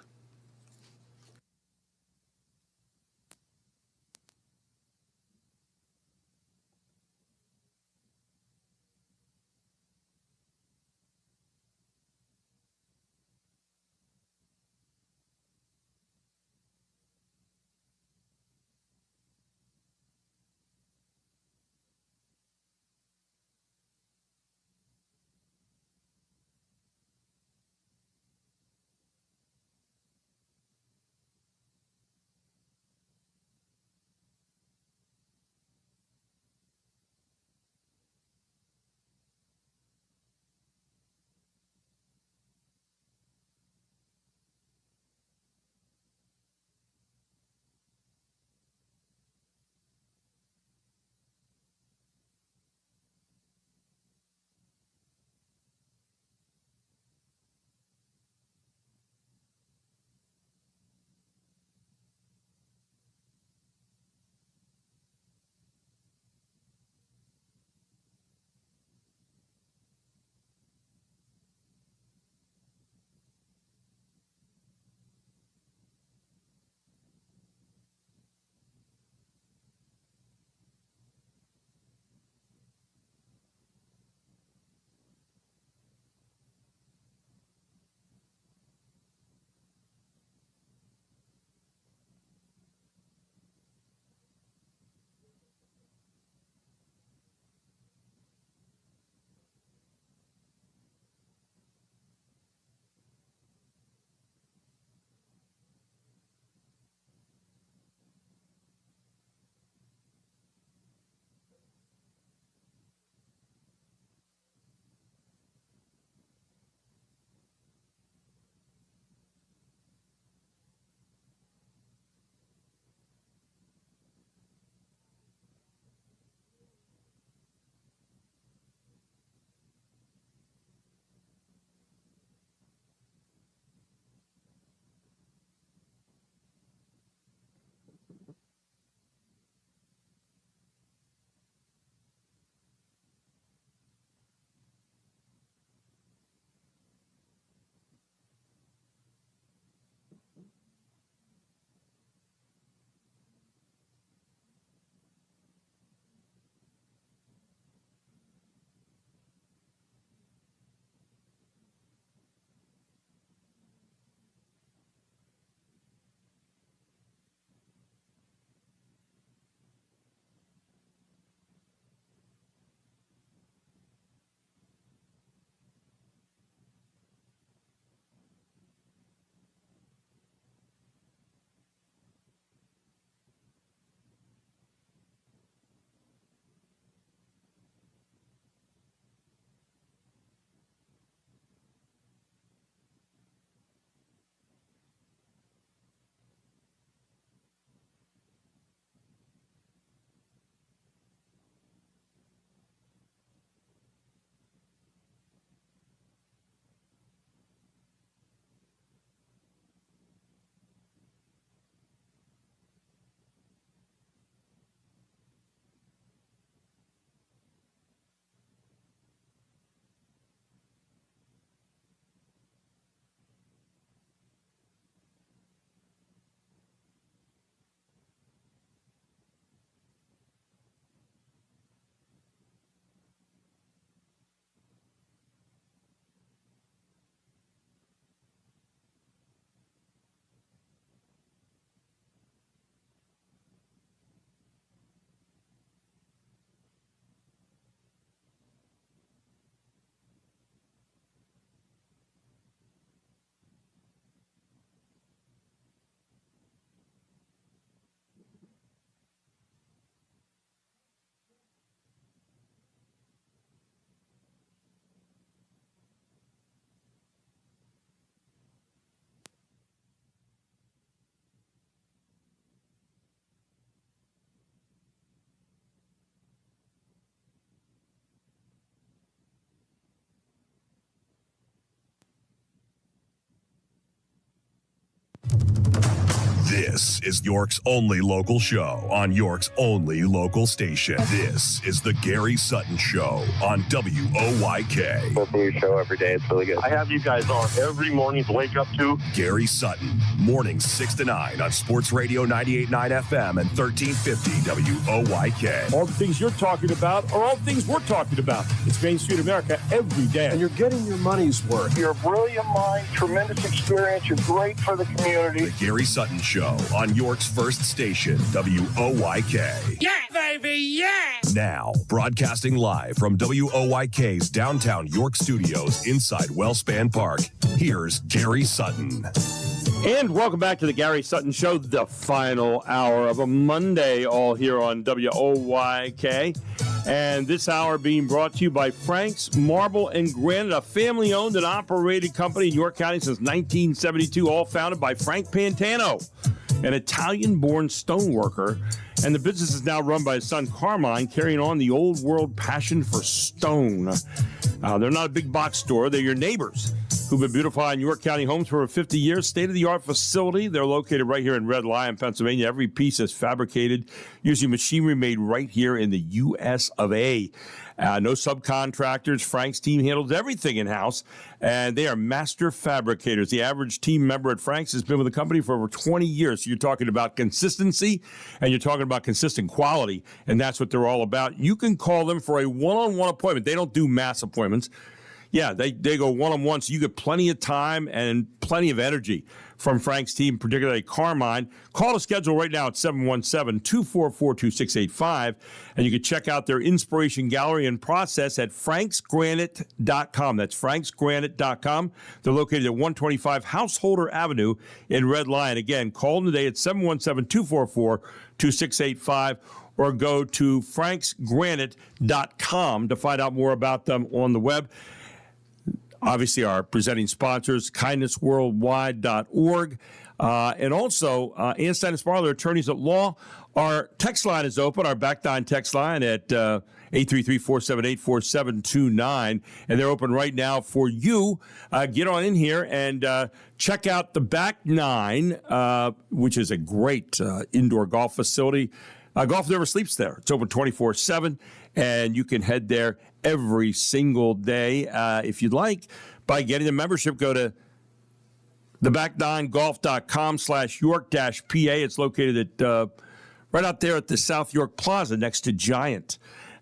S1: This is York's only local show on York's only local station. This is the Gary Sutton Show on WOYK.
S19: Listen to your show every day. It's really good. I have you guys on every morning to wake up to.
S1: Gary Sutton, mornings 6 to 9 on Sports Radio 98.9 FM and 1350 WOYK.
S20: All the things you're talking about are all the things we're talking about. It's Main Street America every day. And you're getting your money's worth.
S19: You're a brilliant mind, tremendous experience. You're great for the community.
S1: The Gary Sutton Show on York's first station, WOYK.
S5: Yeah, baby, yeah!
S1: Now, broadcasting live from WOYK's downtown York studios inside Wellspan Park, here's Gary Sutton.
S3: And welcome back to the Gary Sutton Show, the final hour of a Monday, all here on WOYK. And this hour being brought to you by Frank's Marble and Granite, a family-owned and operated company in York County since 1972, all founded by Frank Pantano, an Italian-born stoneworker. And the business is now run by his son, Carmine, carrying on the old world passion for stone. They're not a big box store. They're your neighbors who've been beautifying York County homes for over 50 years. State-of-the-art facility. They're located right here in Red Lion, Pennsylvania. Every piece is fabricated using machinery made right here in the U.S. of A. No subcontractors. Frank's team handles everything in-house, and they are master fabricators. The average team member at Frank's has been with the company for over 20 years. So you're talking about consistency, and you're talking about consistent quality, and that's what they're all about. You can call them for a one-on-one appointment. They don't do mass appointments. Yeah, they go one-on-one, so you get plenty of time and plenty of energy from Frank's team, particularly Carmine. Call to schedule right now at 717-244-2685, and you can check out their inspiration gallery and process at franksgranite.com. That's franksgranite.com. They're located at 125 Householder Avenue in Red Lion. Again, call them today at 717-244-2685. or go to franksgranite.com to find out more about them on the web. Obviously, our presenting sponsors, kindnessworldwide.org, and also Anstein and Sparler, attorneys at law. Our text line is open, our backline text line at 833-478-4729, and they're open right now for you. Get on in here and check out the Back Nine, which is a great indoor golf facility. Golf never sleeps there. It's open 24/7, and you can head there every single day. If you'd like, by getting a membership, go to theback9golf.com/York-PA. It's located at right out there at the South York Plaza next to Giant.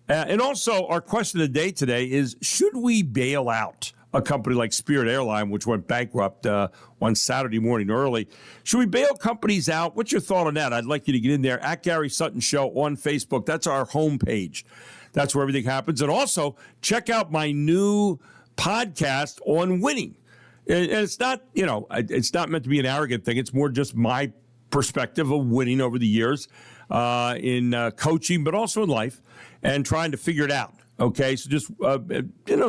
S3: And also, our question of the day today is, should we bail out a company like Spirit Airline, which went bankrupt on Saturday morning early? Should we bail companies out? What's your thought on that? I'd like you to get in there at Gary Sutton Show on Facebook. That's our homepage. That's where everything happens. And also, check out my new podcast on winning. And it's not, it's not meant to be an arrogant thing. It's more just my perspective of winning over the years in coaching, but also in life, and trying to figure it out. Okay, so just,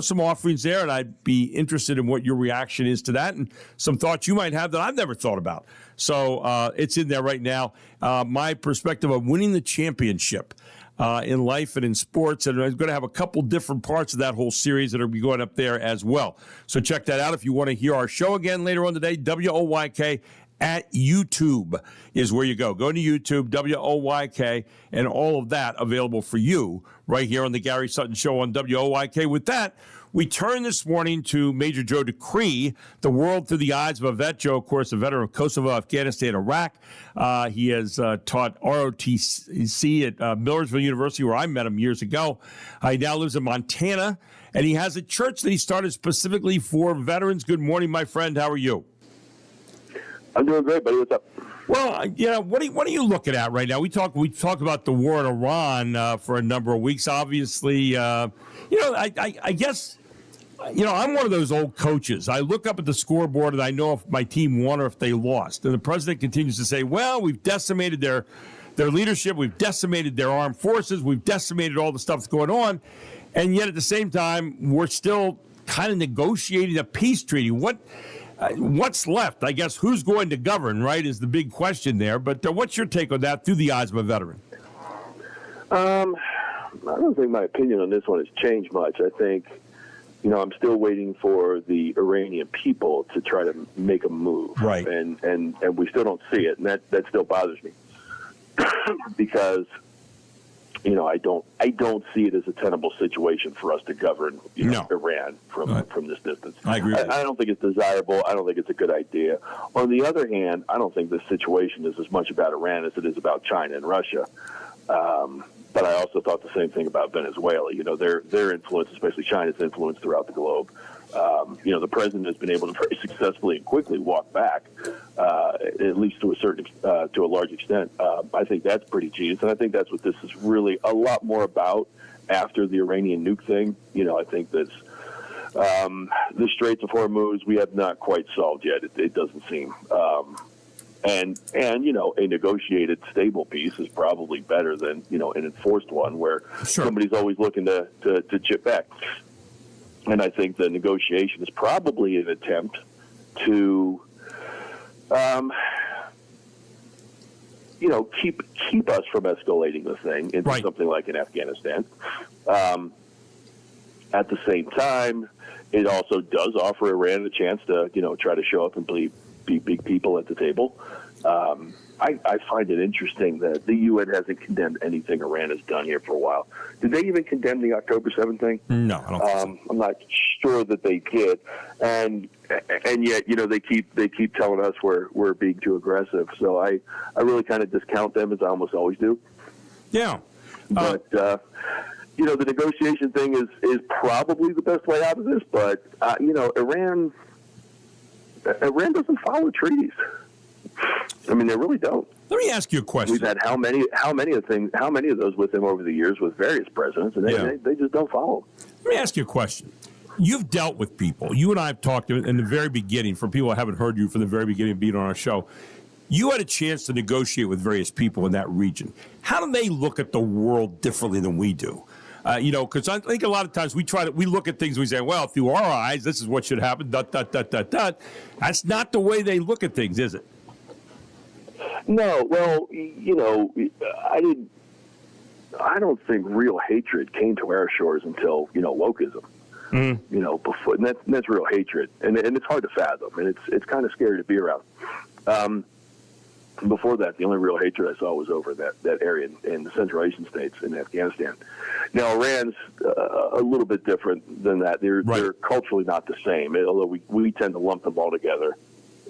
S3: some offerings there, and I'd be interested in what your reaction is to that and some thoughts you might have that I've never thought about. So it's in there right now. My perspective of winning the championship in life and in sports, and I'm going to have a couple different parts of that whole series that will be going up there as well. So check that out if you want to hear our show again later on today, WOYK. At YouTube is where you go. Go to YouTube, WOYK, and all of that available for you right here on the Gary Sutton Show on WOYK. With that, we turn this morning to Major Joe Decree, the world through the eyes of a vet. Joe, of course, a veteran of Kosovo, Afghanistan, Iraq. He has taught ROTC at Millersville University, where I met him years ago. He now lives in Montana, and he has a church that he started specifically for veterans. Good morning, my friend. How are you?
S19: I'm doing great, buddy. What's up?
S3: Well, what are you looking at right now? We talk about the war in Iran for a number of weeks. Obviously, I guess, I'm one of those old coaches. I look up at the scoreboard and I know if my team won or if they lost. And the president continues to say, well, we've decimated their leadership. We've decimated their armed forces. We've decimated all the stuff that's going on. And yet at the same time, we're still kind of negotiating a peace treaty. What's left? I guess who's going to govern, right, is the big question there. But what's your take on that through the eyes of a veteran?
S19: I don't think my opinion on this one has changed much. I think
S21: I'm still waiting for the Iranian people to try to make a move.
S3: Right.
S21: And we still don't see it, and that still bothers me because I don't see it as a tenable situation for us to govern Iran from this distance.
S3: I agree.
S21: I don't think it's desirable. I don't think it's a good idea. On the other hand, I don't think this situation is as much about Iran as it is about China and Russia. But I also thought the same thing about Venezuela. Their influence, especially China's influence throughout the globe. The president has been able to very successfully and quickly walk back, at least to a large extent. I think that's pretty genius, and I think that's what this is really a lot more about after the Iranian nuke thing. I think that's the Straits of Hormuz we have not quite solved yet. It doesn't seem. And a negotiated stable peace is probably better than an enforced one where somebody's always looking to chip back. And I think the negotiation is probably an attempt to, keep us from escalating the thing into something like in Afghanistan. At the same time, it also does offer Iran a chance to, try to show up and be big people at the table. I find it interesting that the UN hasn't condemned anything Iran has done here for a while. Did they even condemn the October 7th thing?
S3: No, I don't think so.
S21: I'm not sure that they did, and yet they keep telling us we're being too aggressive. So I really kind of discount them, as I almost always do.
S3: Yeah,
S21: but the negotiation thing is probably the best way out of this. But Iran doesn't follow treaties. I mean, they really don't.
S3: Let me ask you a question.
S21: We've had how many of those with him over the years with various presidents, and they just don't follow.
S3: Let me ask you a question. You've dealt with people. You and I have talked in the very beginning. For people who haven't heard you from the very beginning of being on our show, you had a chance to negotiate with various people in that region. How do they look at the world differently than we do? Because I think a lot of times we look at things, we say, well, through our eyes, this is what should happen, ... That's not the way they look at things, is it?
S21: No, well, I don't think real hatred came to our shores until, wokeism. Before, and that's real hatred. And it's hard to fathom, and it's kind of scary to be around. Before that, the only real hatred I saw was over that area in the Central Asian states in Afghanistan. Now, Iran's a little bit different than that. They're culturally not the same, although we tend to lump them all together.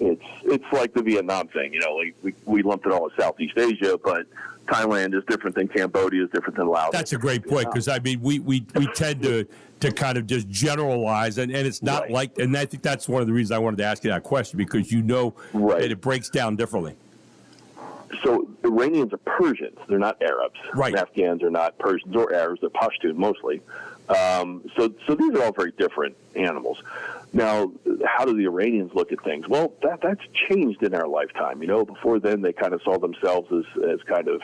S21: It's like the Vietnam thing, we lumped it all as Southeast Asia, but Thailand is different than Cambodia, is different than Laos.
S3: That's a great point, because I mean we tend to kind of just generalize, and it's not like, and I think that's one of the reasons I wanted to ask you that question, because that it breaks down differently.
S21: So Iranians are Persians; they're not Arabs.
S3: Right.
S21: And Afghans are not Persians or Arabs; they're Pashtun mostly. So these are all very different animals. Now, how do the Iranians look at things? Well, that's changed in our lifetime. Before then, they kind of saw themselves as kind of,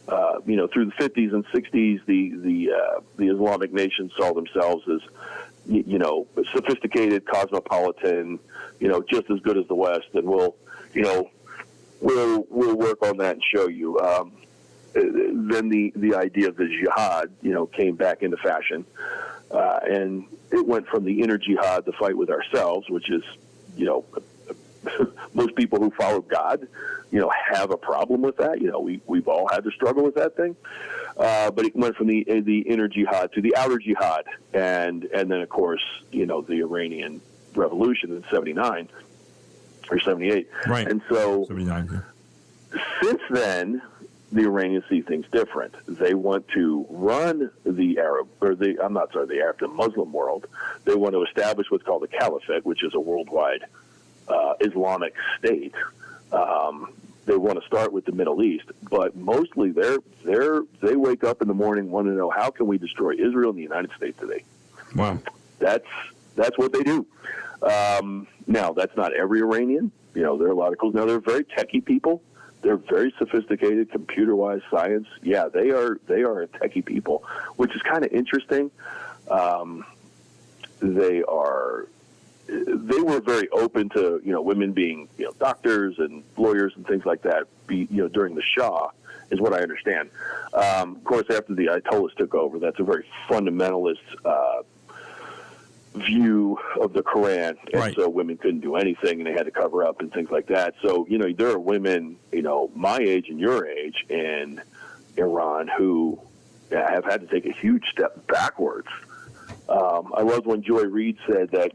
S21: through the 50s and 60s, the Islamic nations saw themselves as, sophisticated, cosmopolitan, just as good as the West, and we'll work on that and show you. Then the idea of the jihad, came back into fashion, and it went from the inner jihad, the fight with ourselves, which is, most people who follow God, have a problem with that. We've all had to struggle with that thing, but it went from the inner jihad to the outer jihad, and then of course, the Iranian Revolution in '79 or '78,
S3: right?
S21: And so
S3: 79.
S21: Since then, the Iranians see things different. They want to run the Muslim world. They want to establish what's called the Caliphate, which is a worldwide Islamic state. They want to start with the Middle East, but mostly they wake up in the morning wanting to know, how can we destroy Israel and the United States today?
S3: Wow,
S21: that's what they do. Now, that's not every Iranian. There are a lot of they're very techie people. They're very sophisticated, computer-wise, science. Yeah, they are a techie people, which is kind of interesting. They were very open to women being doctors and lawyers and things like that. During the Shah, is what I understand. Of course, after the Ayatollahs took over, that's a very fundamentalist view of the Quran, and
S3: Right.
S21: so women couldn't do anything, and they had to cover up and things like that. So, there are women, my age and your age in Iran who have had to take a huge step backwards. I love when Joy Reid said that,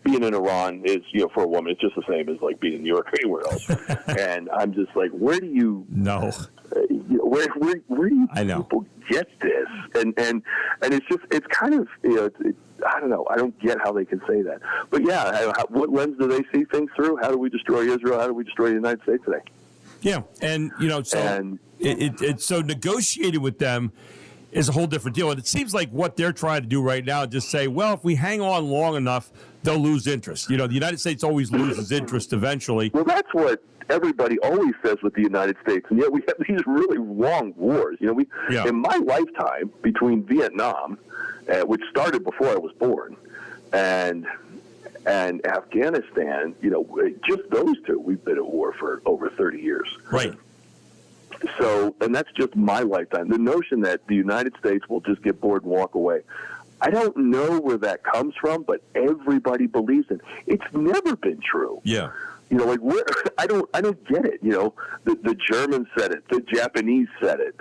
S21: being in Iran is, for a woman, it's just the same as like being in New York or anywhere else. And I'm just like, where do you
S3: No.
S21: Where do you people get this? And it's kind of, I don't know. I don't get how they can say that. But yeah, what lens do they see things through? How do we destroy Israel? How do we destroy the United States today?
S3: Yeah, and it's so negotiating with them is a whole different deal. And it seems like what they're trying to do right now is just say, well, if we hang on long enough, they'll lose interest. The United States always loses interest eventually.
S21: Well, that's what everybody always says with the United States, and yet we have these really long wars. In my lifetime, between Vietnam, which started before I was born, and Afghanistan, just those two, we've been at war for over 30 years.
S3: Right.
S21: So, and that's just my lifetime. The notion that the United States will just get bored and walk away, I don't know where that comes from, but everybody believes it. It's never been true.
S3: Yeah.
S21: I don't get it. The Germans said it, the Japanese said it.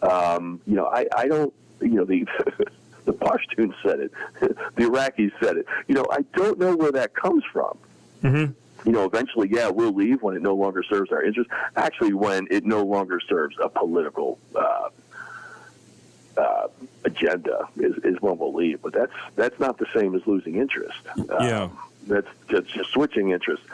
S21: I don't. The Pashtuns said it, the Iraqis said it. I don't know where that comes from.
S3: Mm-hmm.
S21: Eventually, we'll leave when it no longer serves our interests. Actually, when it no longer serves a political agenda is when we'll leave. But that's not the same as losing interest. That's just switching interest.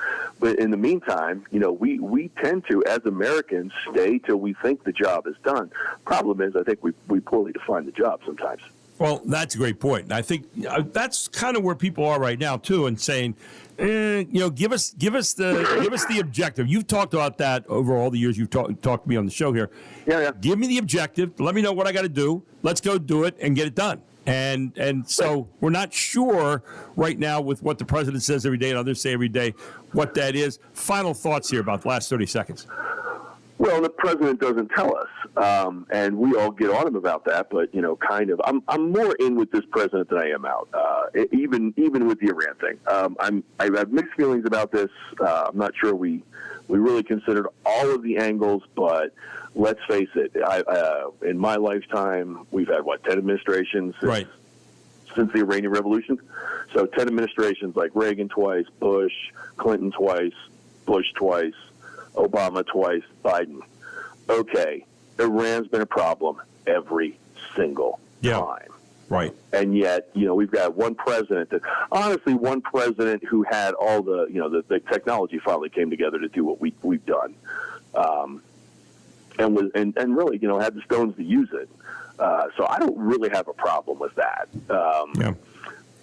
S21: But in the meantime, we tend to, as Americans, stay till we think the job is done. Problem is, I think we poorly define the job sometimes.
S3: Well, that's a great point. And I think that's kind of where people are right now too, and saying, give us the objective. You've talked about that over all the years you've talked to me on the show here.
S21: Yeah.
S3: Give me the objective. Let me know what I got to do. Let's go do it and get it done. And so we're not sure right now with what the president says every day and others say every day what that is. Final thoughts here about the last 30 seconds.
S21: Well, the president doesn't tell us, and we all get on him about that. But kind of, I'm more in with this president than I am out. Even with the Iran thing, I have mixed feelings about this. I'm not sure we really considered all of the angles, but let's face it. In my lifetime, we've had 10 administrations since the Iranian Revolution. So 10 administrations, like Reagan twice, Bush, Clinton twice, Bush twice, Obama twice, Biden. Okay, Iran's been a problem every single time.
S3: Right.
S21: And yet, we've got one president who had all the technology finally came together to do what we've done. And really, had the stones to use it. So I don't really have a problem with that.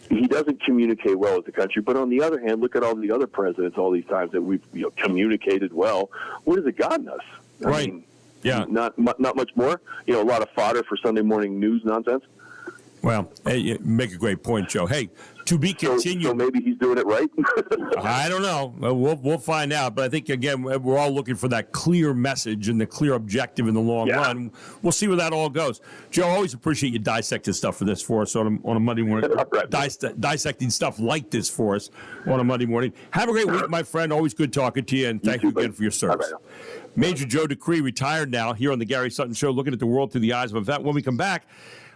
S21: He doesn't communicate well with the country, but on the other hand, look at all the other presidents, all these times that we've communicated well. What has it gotten us? I mean, not much more. A lot of fodder for Sunday morning news nonsense.
S3: Well, you make a great point, Joe. Hey, to be continued.
S21: So maybe he's doing it right.
S3: I don't know. We'll find out. But I think, again, we're all looking for that clear message and the clear objective in the long run. We'll see where that all goes. Joe, I always appreciate you dissecting stuff for us on a Monday morning. Dissecting stuff like this for us on a Monday morning. Have a great week, my friend. Always good talking to you, and thank you again for your service. Major Joe Decree, retired now, here on the Gary Sutton Show, looking at the world through the eyes of a vet. When we come back,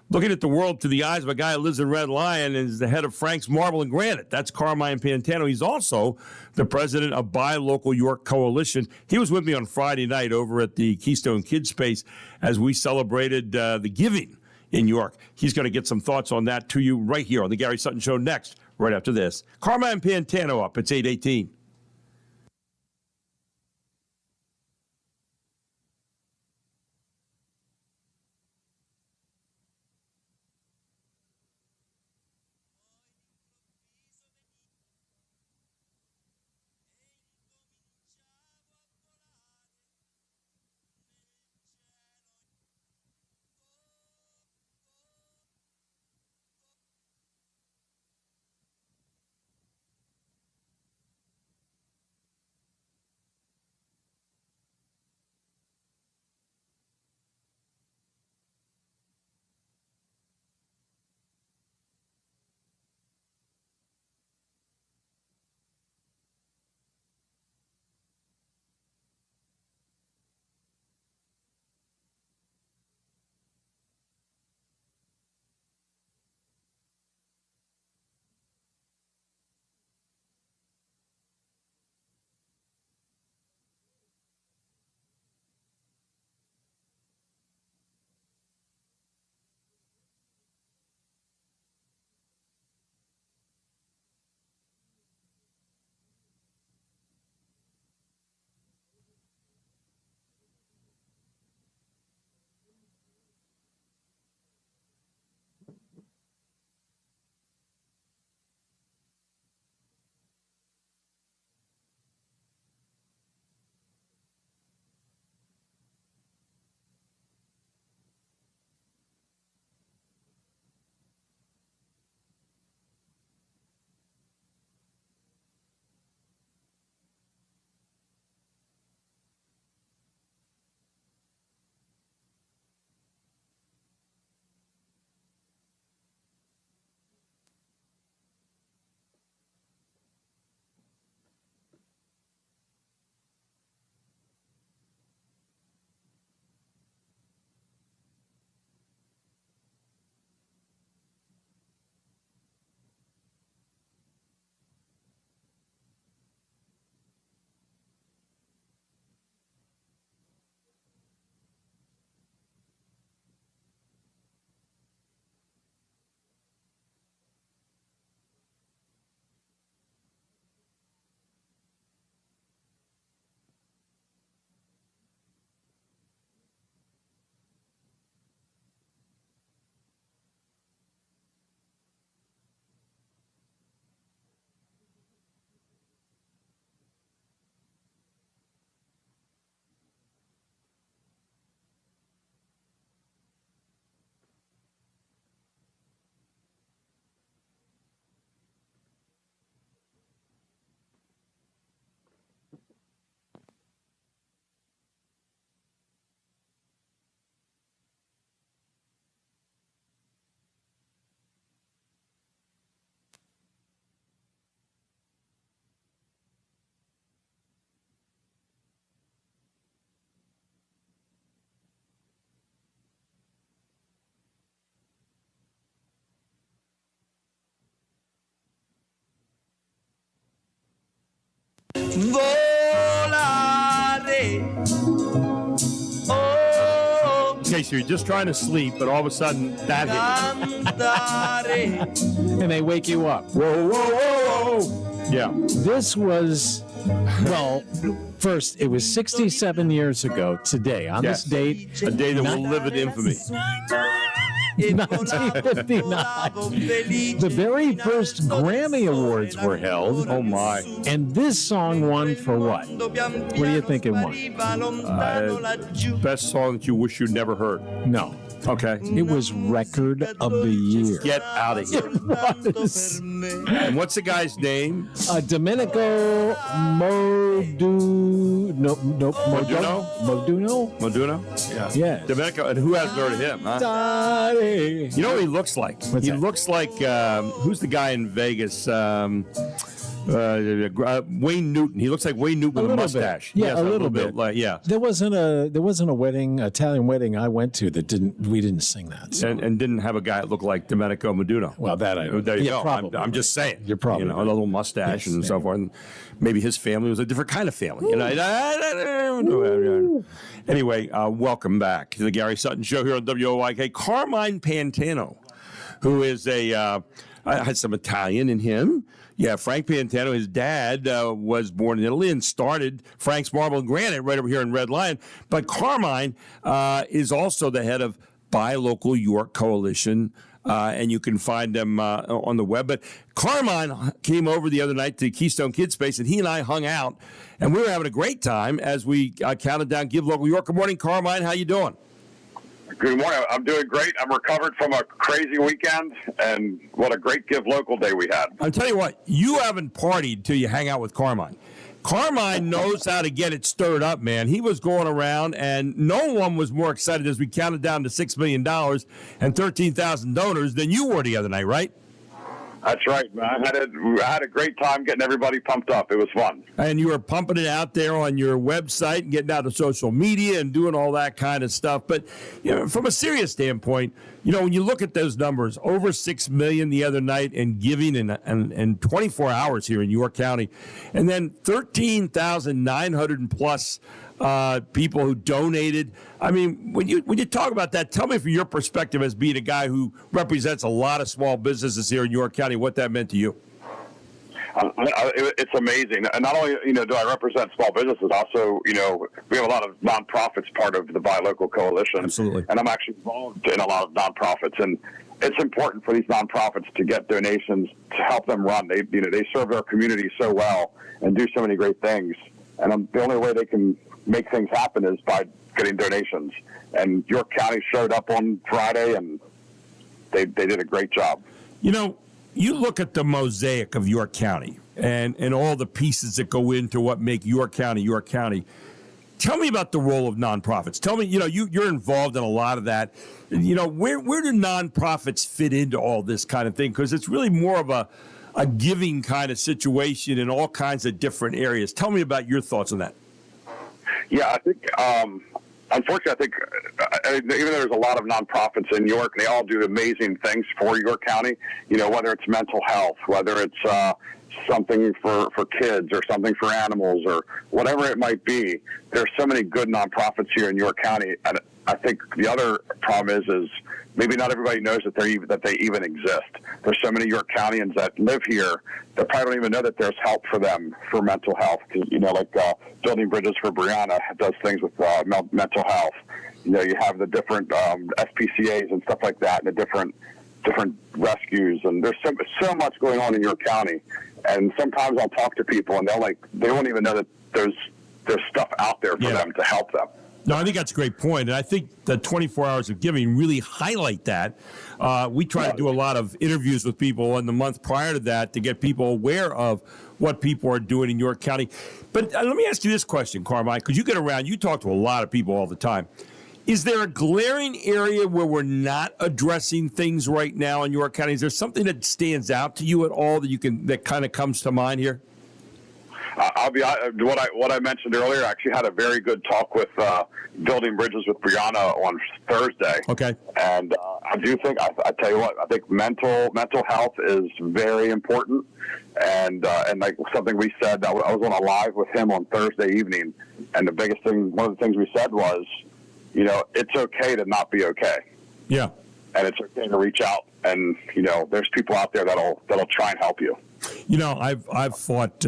S3: looking at the world through the eyes of a guy who lives in Red Lion and is the head of Frank's Marble and Granite. That's Carmine Pantano. He's also the president of Buy Local York Coalition. He was with me on Friday night over at the Keystone Kids Space as we celebrated the giving in York. He's going to get some thoughts on that to you right here on the Gary Sutton Show next, right after this. Carmine Pantano up. It's 8:18. Okay, so you're just trying to sleep, but all of a sudden that hits.
S6: And they wake you up.
S3: Whoa, whoa, whoa, whoa. Yeah.
S6: This was, well, first, it was 67 years ago today, on this date.
S3: A day that will live in infamy.
S6: 1959. The very first Grammy Awards were held.
S3: Oh, my.
S6: And this song won for what? What do you think it won?
S3: Best song that you wish you'd never heard.
S6: No.
S3: Okay.
S6: It was Record of the Year.
S3: Get out of here.
S6: It was.
S3: And what's the guy's name?
S6: Domenico Moduno.
S3: Yeah.
S6: Yeah.
S3: Domenico, and who hasn't heard of him, huh? You know what he looks like?
S6: What's
S3: he
S6: that?
S3: looks like, who's the guy in Vegas? Wayne Newton. He looks like Wayne Newton with a mustache.
S6: Yeah,
S3: Yes,
S6: a little bit.
S3: Like, yeah.
S6: There wasn't a wedding, Italian wedding I went to that we didn't sing that. So.
S3: And didn't have a guy that looked like Domenico Moduno.
S6: Well, that I
S3: There you
S6: yeah,
S3: go.
S6: probably.
S3: I'm just saying.
S6: You're probably
S3: a
S6: right.
S3: little mustache and so forth. And maybe his family was a different kind of family. Anyway, welcome back to the Gary Sutton Show here on WOYK. Carmine Pantano, who is had some Italian in him. Yeah, Frank Pantano, his dad was born in Italy and started Frank's Marble and Granite right over here in Red Lion. But Carmine is also the head of Buy Local York Coalition, and you can find them on the web. But Carmine came over the other night to Keystone Kids Space, and he and I hung out, and we were having a great time as we counted down Give Local York. Good morning, Carmine. How you doing?
S19: Good morning. I'm doing great. I'm recovered from a crazy weekend, and what a great Give Local day we had.
S3: I'll tell you what, you haven't partied till you hang out with Carmine. Carmine knows how to get it stirred up, man. He was going around, and no one was more excited as we counted down to $6 million and 13,000 donors than you were the other night, right?
S19: That's right, man. I had a great time getting everybody pumped up. It was fun.
S3: And you were pumping it out there on your website and getting out to social media and doing all that kind of stuff. But from a serious standpoint, when you look at those numbers, over $6 million the other night in giving in 24 hours here in York County, and then 13,900 plus people who donated. I mean, when you talk about that, tell me from your perspective as being a guy who represents a lot of small businesses here in York County, what that meant to you.
S19: It's amazing. And not only, do I represent small businesses, also, we have a lot of nonprofits part of the Buy Local Coalition.
S3: Absolutely.
S19: And I'm actually involved in a lot of nonprofits. And it's important for these nonprofits to get donations to help them run. They serve their community so well and do so many great things. And the only way they can make things happen is by getting donations. And York County showed up on Friday, and they did a great job.
S3: You look at the mosaic of York County and all the pieces that go into what make York County, York County. Tell me about the role of nonprofits. Tell me, you're involved in a lot of that. Where do nonprofits fit into all this kind of thing? Because it's really more of a giving kind of situation in all kinds of different areas. Tell me about your thoughts on that.
S19: Yeah, I think, unfortunately, even though there's a lot of nonprofits in York, they all do amazing things for York County, whether it's mental health, whether it's something for kids or something for animals or whatever it might be. There's so many good nonprofits here in York County. And I think the other problem is maybe not everybody knows that they even exist. There's so many York Countyans that live here that probably don't even know that there's help for them for mental health. Like Building Bridges for Brianna does things with mental health. You have the different SPCAs and stuff like that, and the different rescues. And there's so much going on in York County. And sometimes I'll talk to people, and they won't even know that there's stuff out there for them to help them.
S3: No, I think that's a great point. And I think the 24 hours of giving really highlight that. We try to do a lot of interviews with people in the month prior to that to get people aware of what people are doing in York County. But let me ask you this question, Carmine, because you get around, you talk to a lot of people all the time. Is there a glaring area where we're not addressing things right now in York County? Is there something that stands out to you at all that kind of comes to mind here?
S19: I'll be what I mentioned earlier. I actually had a very good talk with Building Bridges with Brianna on Thursday.
S3: Okay.
S19: And I do think I tell you what, I think mental health is very important, and like something we said, I was on a live with him on Thursday evening, and the biggest thing, one of the things we said was, it's okay to not be okay.
S3: Yeah.
S19: And it's okay to reach out, and there's people out there that'll try and help you.
S3: I've fought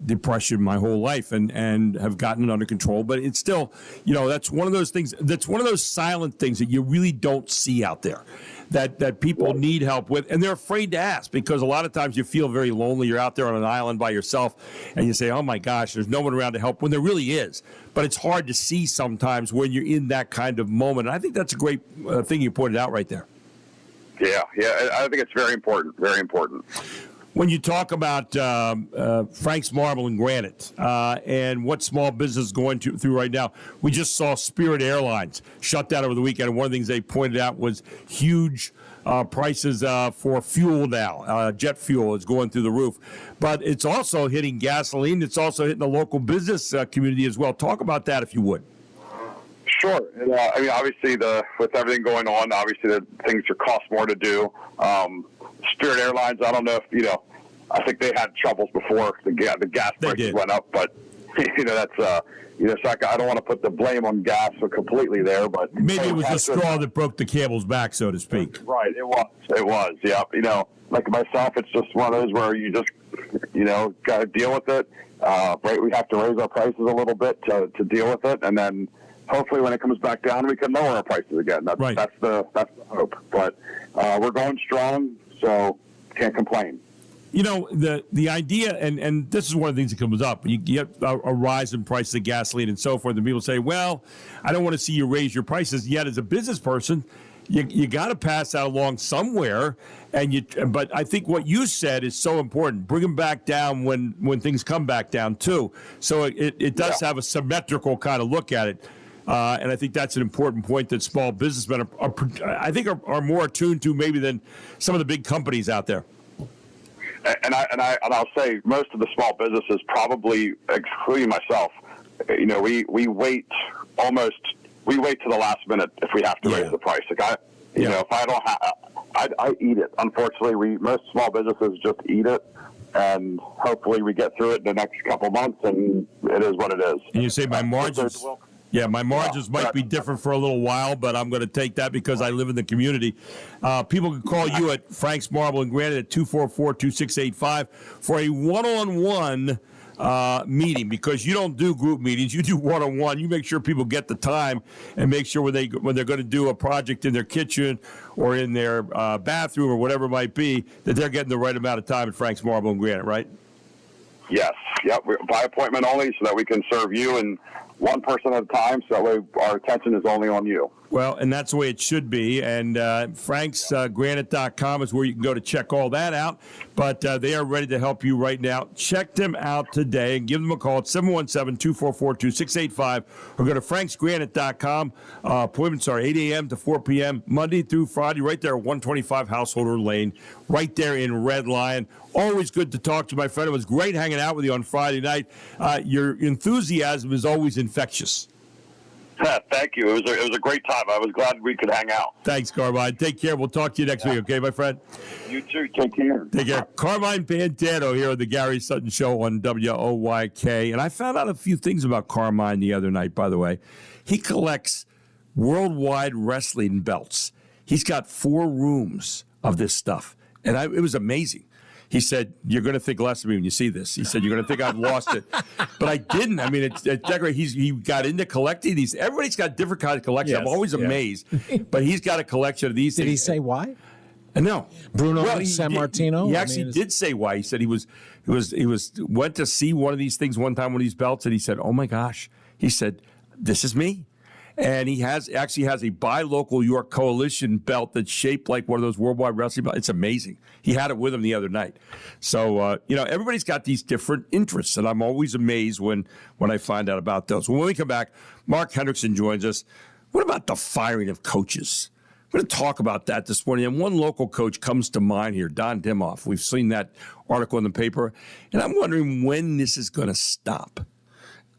S3: depression my whole life and have gotten it under control, but it's still, that's one of those things. That's one of those silent things that you really don't see out there, that people need help with, and they're afraid to ask because a lot of times you feel very lonely. You're out there on an island by yourself, and you say, "Oh my gosh, there's no one around to help," when there really is. But it's hard to see sometimes when you're in that kind of moment. And I think that's a great thing you pointed out right there.
S19: Yeah, I think it's very important. Very important.
S3: When you talk about Frank's Marble and Granite and what small business is going through right now, we just saw Spirit Airlines shut down over the weekend. And one of the things they pointed out was huge prices for fuel now. Jet fuel is going through the roof. But it's also hitting gasoline. It's also hitting the local business community as well. Talk about that if you would.
S19: Sure. And, obviously, with everything going on, obviously the things cost more to do. Spirit Airlines, I don't know if, I think they had troubles before the gas prices went up, but, that's, so I don't want to put the blame on gas completely there, but.
S3: Maybe it was the straw that broke the camel's back, so to speak.
S19: Right. It was. Yeah. Like myself, it's just one of those where you just, got to deal with it. Right. We have to raise our prices a little bit to deal with it. And then, hopefully, when it comes back down, we can lower our prices again. That's the hope. But we're going strong, so can't complain.
S3: The idea, and this is one of the things that comes up. You get a rise in prices of gasoline and so forth, and people say, "Well, I don't want to see you raise your prices." Yet, as a business person, you got to pass that along somewhere. But I think what you said is so important. Bring them back down when things come back down too. So it does have a symmetrical kind of look at it. And I think that's an important point that small businessmen are more attuned to maybe than some of the big companies out there.
S19: And I'll say most of the small businesses, probably excluding myself, we wait to the last minute if we have to raise the price. Like if I don't I eat it. Unfortunately, most small businesses just eat it. And hopefully we get through it in the next couple months, and it is what it is.
S3: And you say my margins. Yeah, my margins might be different for a little while, but I'm going to take that because I live in the community. People can call you at Frank's Marble and Granite at 244-2685 for a one-on-one meeting, because you don't do group meetings. You do one-on-one. You make sure people get the time and make sure when they're going to do a project in their kitchen or in their bathroom or whatever it might be, that they're getting the right amount of time at Frank's Marble and Granite, right?
S19: Yes. Yep. By appointment only, so that we can serve you and one person at a time, so that way our attention is only on you.
S3: Well, and that's the way it should be. And franksgranite.com is where you can go to check all that out. But they are ready to help you right now. Check them out today and give them a call at 717-244-2685 or go to franksgranite.com. Appointments are 8 a.m. to 4 p.m. Monday through Friday, right there at 125 Householder Lane, right there in Red Lion. Always good to talk to my friend. It was great hanging out with you on Friday night. Your enthusiasm is always infectious.
S19: Thank you. It was a great time. I was glad we could hang out.
S3: Thanks, Carmine. Take care. We'll talk to you next week, okay, my friend?
S19: You too. Take care.
S3: Take care. Carmine Pantano here on the Gary Sutton Show on WOYK. And I found out a few things about Carmine the other night, by the way. He collects worldwide wrestling belts. He's got 4 rooms of this stuff. And it was amazing. He said, "You're going to think less of me when you see this." He said, "You're going to think I've lost it." But I didn't. I mean, it's great. He got into collecting these. Everybody's got different kinds of collections. I'm always amazed. But he's got a collection of these things.
S6: Did he say why?
S3: No.
S6: Bruno San Martino?
S3: He actually did say why. He said he went to see one of these things one time, one of these belts, and he said, "Oh my gosh." He said, "This is me." And he actually has a Buy Local York Coalition belt that's shaped like one of those worldwide wrestling belts. It's amazing. He had it with him the other night. So, everybody's got these different interests, and I'm always amazed when I find out about those. When we come back, Mark Hendrickson joins us. What about the firing of coaches? We're going to talk about that this morning. And one local coach comes to mind here, Don Dimoff. We've seen that article in the paper. And I'm wondering when this is going to stop.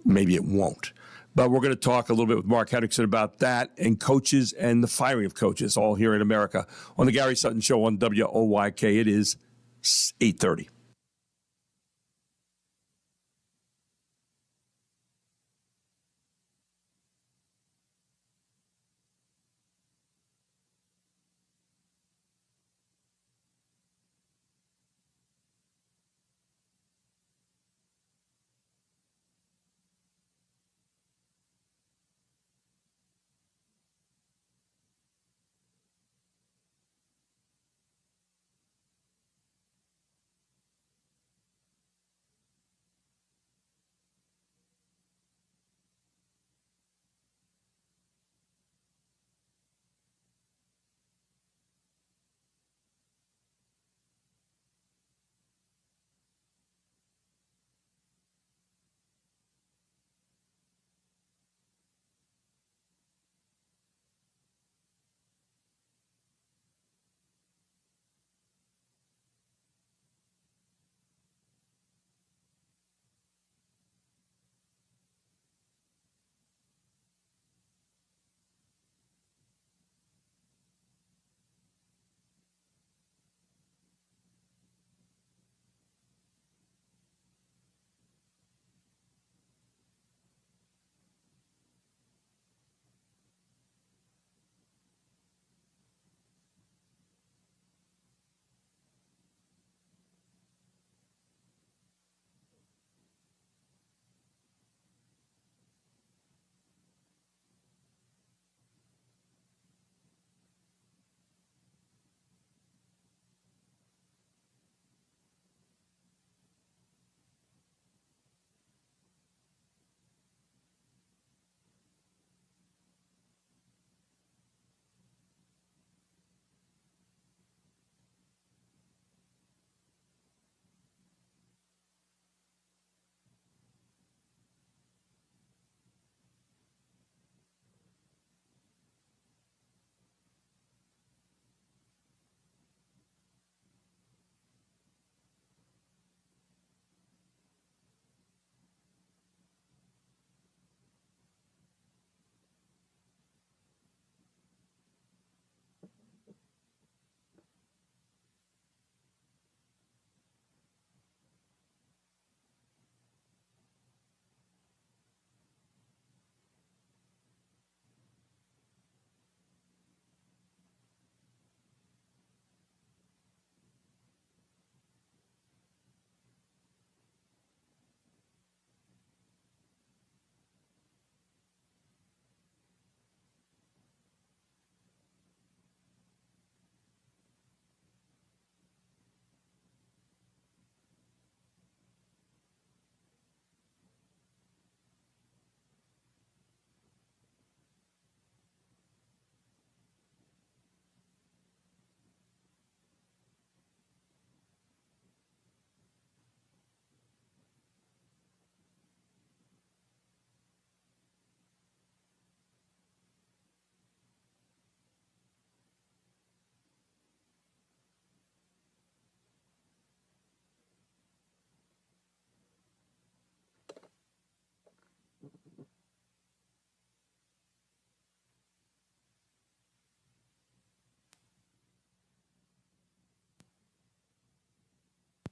S3: Maybe it won't. But we're going to talk a little bit with Mark Henriksen about that and coaches and the firing of coaches all here in America on the Gary Sutton Show on WOYK. It is 8:30.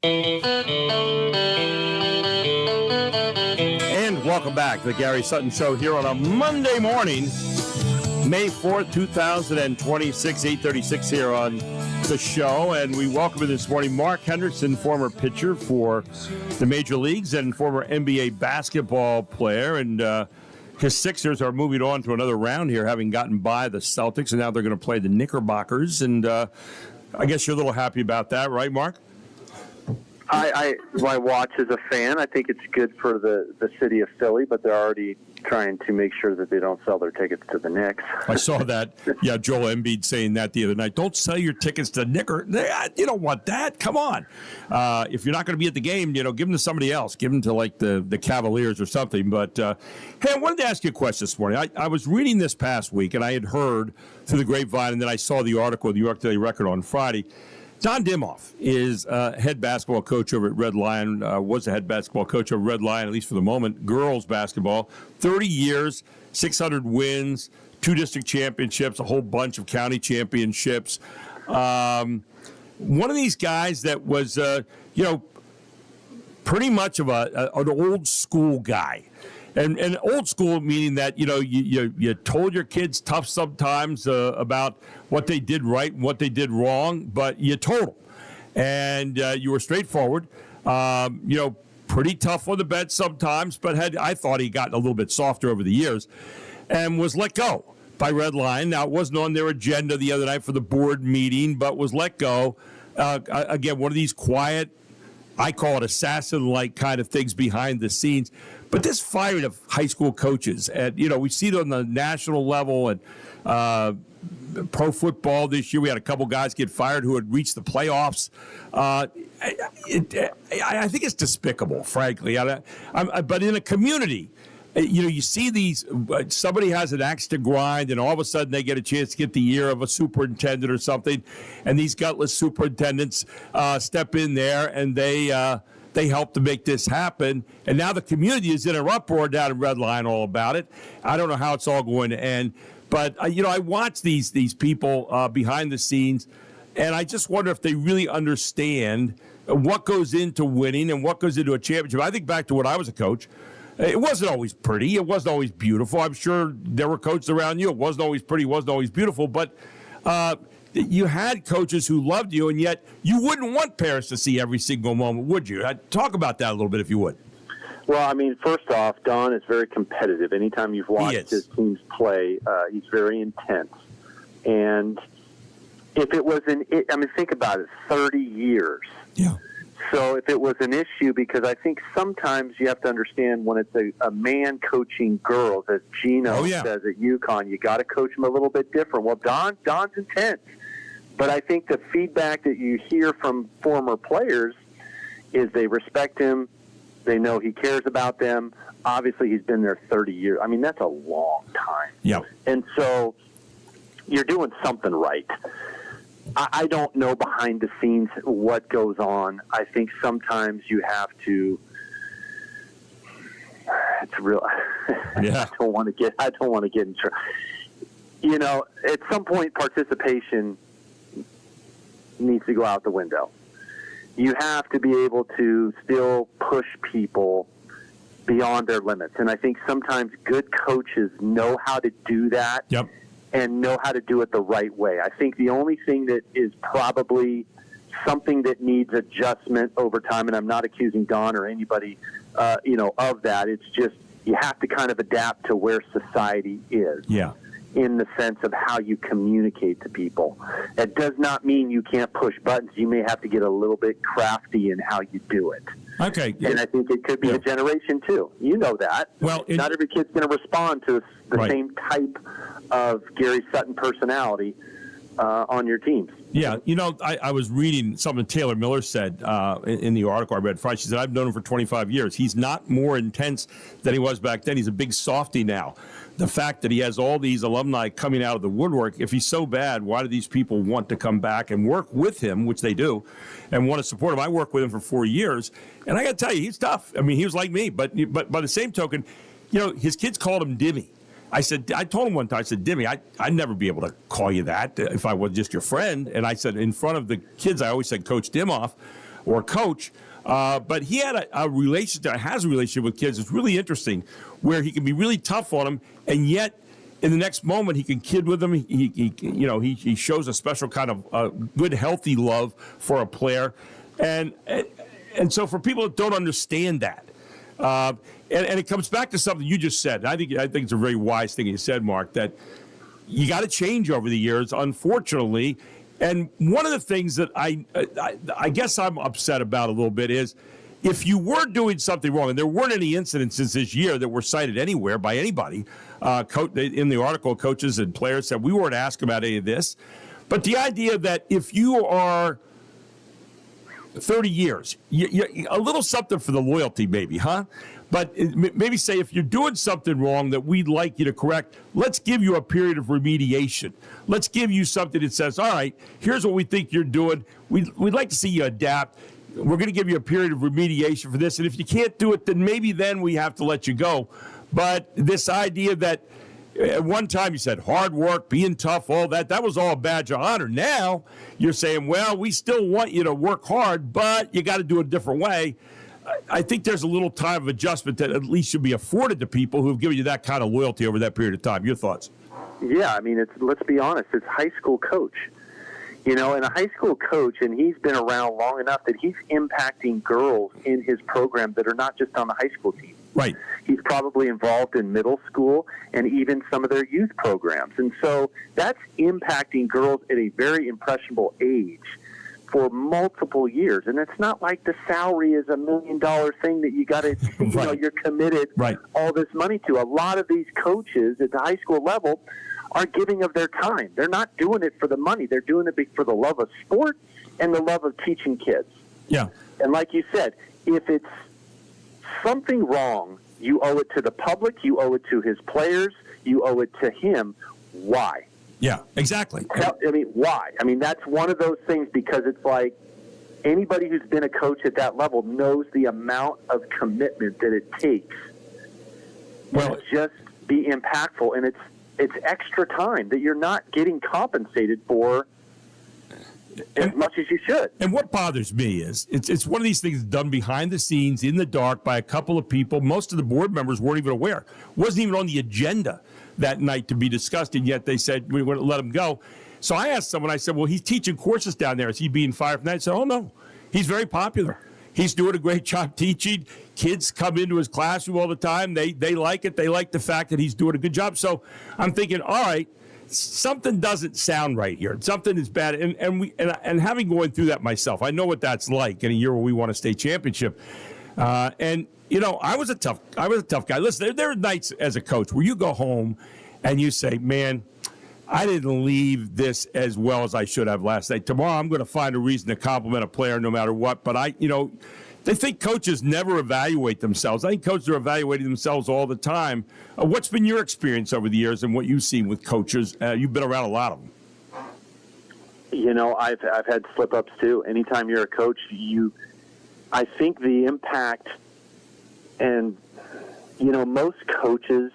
S3: And welcome back to the Gary Sutton Show here on a Monday morning, May 4th, 2026, 8:36 here on the show. And we welcome this morning Mark Henriksen, former pitcher for the major leagues and former NBA basketball player. And his Sixers are moving on to another round here, having gotten by the Celtics, and now they're going to play the Knickerbockers. And I guess you're a little happy about that, right, Mark?
S2: I watch as a fan. I think it's good for the city of Philly, but they're already trying to make sure that they don't sell their tickets to the Knicks.
S3: I saw that. Yeah, Joel Embiid saying that the other night. Don't sell your tickets to Knicks. You don't want that. Come on. If you're not going to be at the game, give them to somebody else. Give them to like the Cavaliers or something. But hey, I wanted to ask you a question this morning. I was reading this past week, and I had heard through the grapevine, and then I saw the article in the New York Daily Record on Friday. Don Dimoff is head basketball coach over at Red Lion, was the head basketball coach over Red Lion, at least for the moment, girls basketball. 30 years, 600 wins, 2 district championships, a whole bunch of county championships. One of these guys that was, pretty much of an old school guy. And old school meaning that, you told your kids tough sometimes about what they did right and what they did wrong, but you told them. And you were straightforward, pretty tough on the bench sometimes, but I thought he got a little bit softer over the years and was let go by Red Lion. Now, it wasn't on their agenda the other night for the board meeting, but was let go. Again, one of these quiet, I call it assassin-like kind of things behind the scenes. But this firing of high school coaches, and we see it on the national level and pro football this year. We had a couple guys get fired who had reached the playoffs. I think it's despicable, frankly. But in a community, you see these. Somebody has an axe to grind, and all of a sudden they get a chance to get the ear of a superintendent or something, and these gutless superintendents step in there and they help to make this happen, and now the community is in an uproar down in Red Lion all about it. I don't know how it's all going to end, but I watch these people behind the scenes, and I just wonder if they really understand what goes into winning and what goes into a championship. I think back to when I was a coach. It wasn't always pretty. It wasn't always beautiful. I'm sure there were coaches around you. It wasn't always pretty. It wasn't always beautiful, but you had coaches who loved you, and yet you wouldn't want parents to see every single moment, would you? Talk about that a little bit, if you would.
S2: Well, I mean, first off, Don is very competitive. Anytime you've watched his teams play, he's very intense. And if it was think about it, 30 years.
S3: Yeah.
S2: So if it was an issue, because I think sometimes you have to understand when it's a man coaching girls, as Gino says at UConn, you got to coach them a little bit different. Well, Don's intense. But I think the feedback that you hear from former players is they respect him. They know he cares about them. Obviously, he's been there 30 years. I mean, that's a long time.
S3: Yeah.
S2: And so you're doing something right. I don't know behind the scenes what goes on. I think sometimes you have to. It's real.
S3: Yeah.
S2: I don't want to get in trouble. At some point, participation needs to go out the window. You have to be able to still push people beyond their limits, and I think sometimes good coaches know how to do that.
S3: Yep.
S2: And know how to do it the right way. I think the only thing that is probably something that needs adjustment over time, and I'm not accusing Don or anybody, of that. It's just you have to kind of adapt to where society is.
S3: Yeah.
S2: In the sense of how you communicate to people. That does not mean you can't push buttons. You may have to get a little bit crafty in how you do it.
S3: Okay.
S2: And I think it could be a generation, too. You know that.
S3: Well,
S2: not every kid's going to respond to the same type of Gary Sutton personality on your teams.
S3: Yeah, I was reading something Taylor Miller said in the article I read Friday. She said, I've known him for 25 years. He's not more intense than he was back then. He's a big softy now. The fact that he has all these alumni coming out of the woodwork, if he's so bad, why do these people want to come back and work with him, which they do, and want to support him? I worked with him for 4 years, and I got to tell you, he's tough. I mean, he was like me, but by the same token, his kids called him Dimmy. I told him one time, I said, Dimmy, I'd never be able to call you that if I was just your friend. And I said, in front of the kids, I always said Coach Dimoff or Coach. But he had a relationship, has a relationship with kids. It's really interesting where he can be really tough on them. And yet, in the next moment, he can kid with them. He shows a special kind of good, healthy love for a player. And so for people that don't understand that, and it comes back to something you just said. I think it's a very wise thing you said, Mark, that you got to change over the years, unfortunately. And one of the things that I guess I'm upset about a little bit is if you were doing something wrong, and there weren't any incidences this year that were cited anywhere by anybody, in the article, coaches and players said we weren't asked about any of this. But the idea that if you are 30 years, a little something for the loyalty, maybe, huh? But maybe say if you're doing something wrong that we'd like you to correct, let's give you a period of remediation. Let's give you something that says, all right, here's what we think you're doing. We'd like to see you adapt. We're going to give you a period of remediation for this. And if you can't do it, then maybe then we have to let you go. But this idea that at one time you said hard work, being tough, all that was all a badge of honor. Now you're saying, well, we still want you to work hard, but you got to do it a different way. I think there's a little time of adjustment that at least should be afforded to people who've given you that kind of loyalty over that period of time. Your thoughts?
S2: Yeah, I mean, let's be honest, it's high school coach. And a high school coach, and he's been around long enough that he's impacting girls in his program that are not just on the high school team.
S3: Right.
S2: He's probably involved in middle school and even some of their youth programs. And so that's impacting girls at a very impressionable age for multiple years. And it's not like the salary is $1 million thing that you got to, you're committed all this money to. A lot of these coaches at the high school level are giving of their time. They're not doing it for the money. They're doing it for the love of sport and the love of teaching kids.
S3: Yeah.
S2: And like you said, if it's something wrong, you owe it to the public, you owe it to his players, you owe it to him. Why?
S3: Yeah, exactly.
S2: Why? I mean, that's one of those things because it's like anybody who's been a coach at that level knows the amount of commitment that it takes to just be impactful. And it's extra time that you're not getting compensated for as much as you should.
S3: And what bothers me is it's one of these things done behind the scenes in the dark by a couple of people. Most of the board members weren't even aware. Wasn't even on the agenda that night to be discussed, and yet they said we wouldn't let him go. So I asked someone, I said, well, he's teaching courses down there. Is he being fired from that? I said, oh, no. He's very popular. He's doing a great job teaching. Kids come into his classroom all the time. They like it. They like the fact that he's doing a good job. So I'm thinking, all right, something doesn't sound right here. Something is bad. And having going through that myself, I know what that's like in a year where we won a state championship. I was a tough guy. Listen, there are nights as a coach where you go home and you say, man, I didn't leave this as well as I should have last night. Tomorrow I'm going to find a reason to compliment a player no matter what. But they think coaches never evaluate themselves. I think coaches are evaluating themselves all the time. What's been your experience over the years and what you've seen with coaches? You've been around a lot of them.
S2: I've had slip-ups too. Anytime you're a coach, I think the impact, and most coaches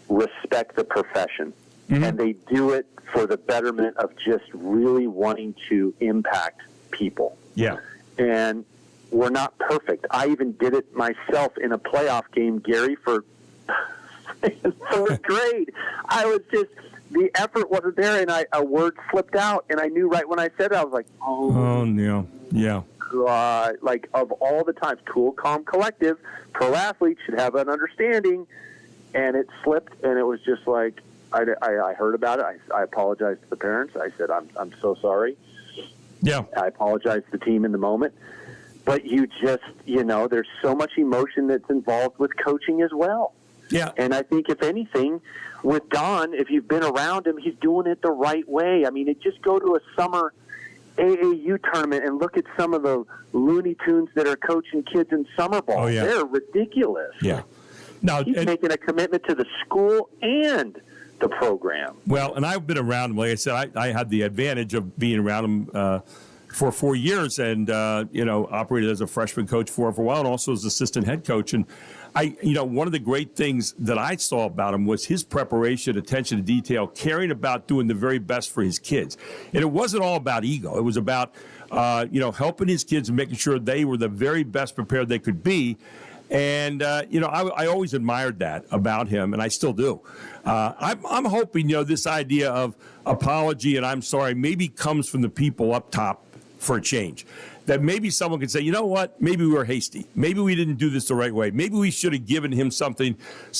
S2: respect the profession, and they do it for the betterment of just really wanting to impact people.
S3: Yeah.
S2: And we're not perfect. I even did it myself in a playoff game, Gary, for third grade. I was just, the effort wasn't there, and a word slipped out, and I knew right when I said it, I was like,
S3: oh no. Yeah.
S2: God, like of all the times, cool, calm, collective, pro athletes should have an understanding, and it slipped, and it was just like, I heard about it. I apologized to the parents. I said, I'm so sorry.
S3: Yeah.
S2: I apologized to the team in the moment. But you just, there's so much emotion that's involved with coaching as well.
S3: Yeah.
S2: And I think, if anything, with Don, if you've been around him, he's doing it the right way. I mean, just go to a summer AAU tournament and look at some of the Looney Tunes that are coaching kids in summer ball.
S3: Oh, yeah.
S2: They're ridiculous.
S3: Yeah. Now,
S2: he's making a commitment to the school and the program.
S3: Well, and I've been around him. Like I said, I had the advantage of being around him for 4 years and, operated as a freshman coach for a while and also as assistant head coach. And one of the great things that I saw about him was his preparation, attention to detail, caring about doing the very best for his kids. And it wasn't all about ego. It was about, helping his kids and making sure they were the very best prepared they could be. And, I always admired that about him, and I still do. I'm hoping, this idea of apology and I'm sorry maybe comes from the people up top for a change. That maybe someone could say, you know what, maybe we were hasty. Maybe we didn't do this the right way. Maybe we should have given him some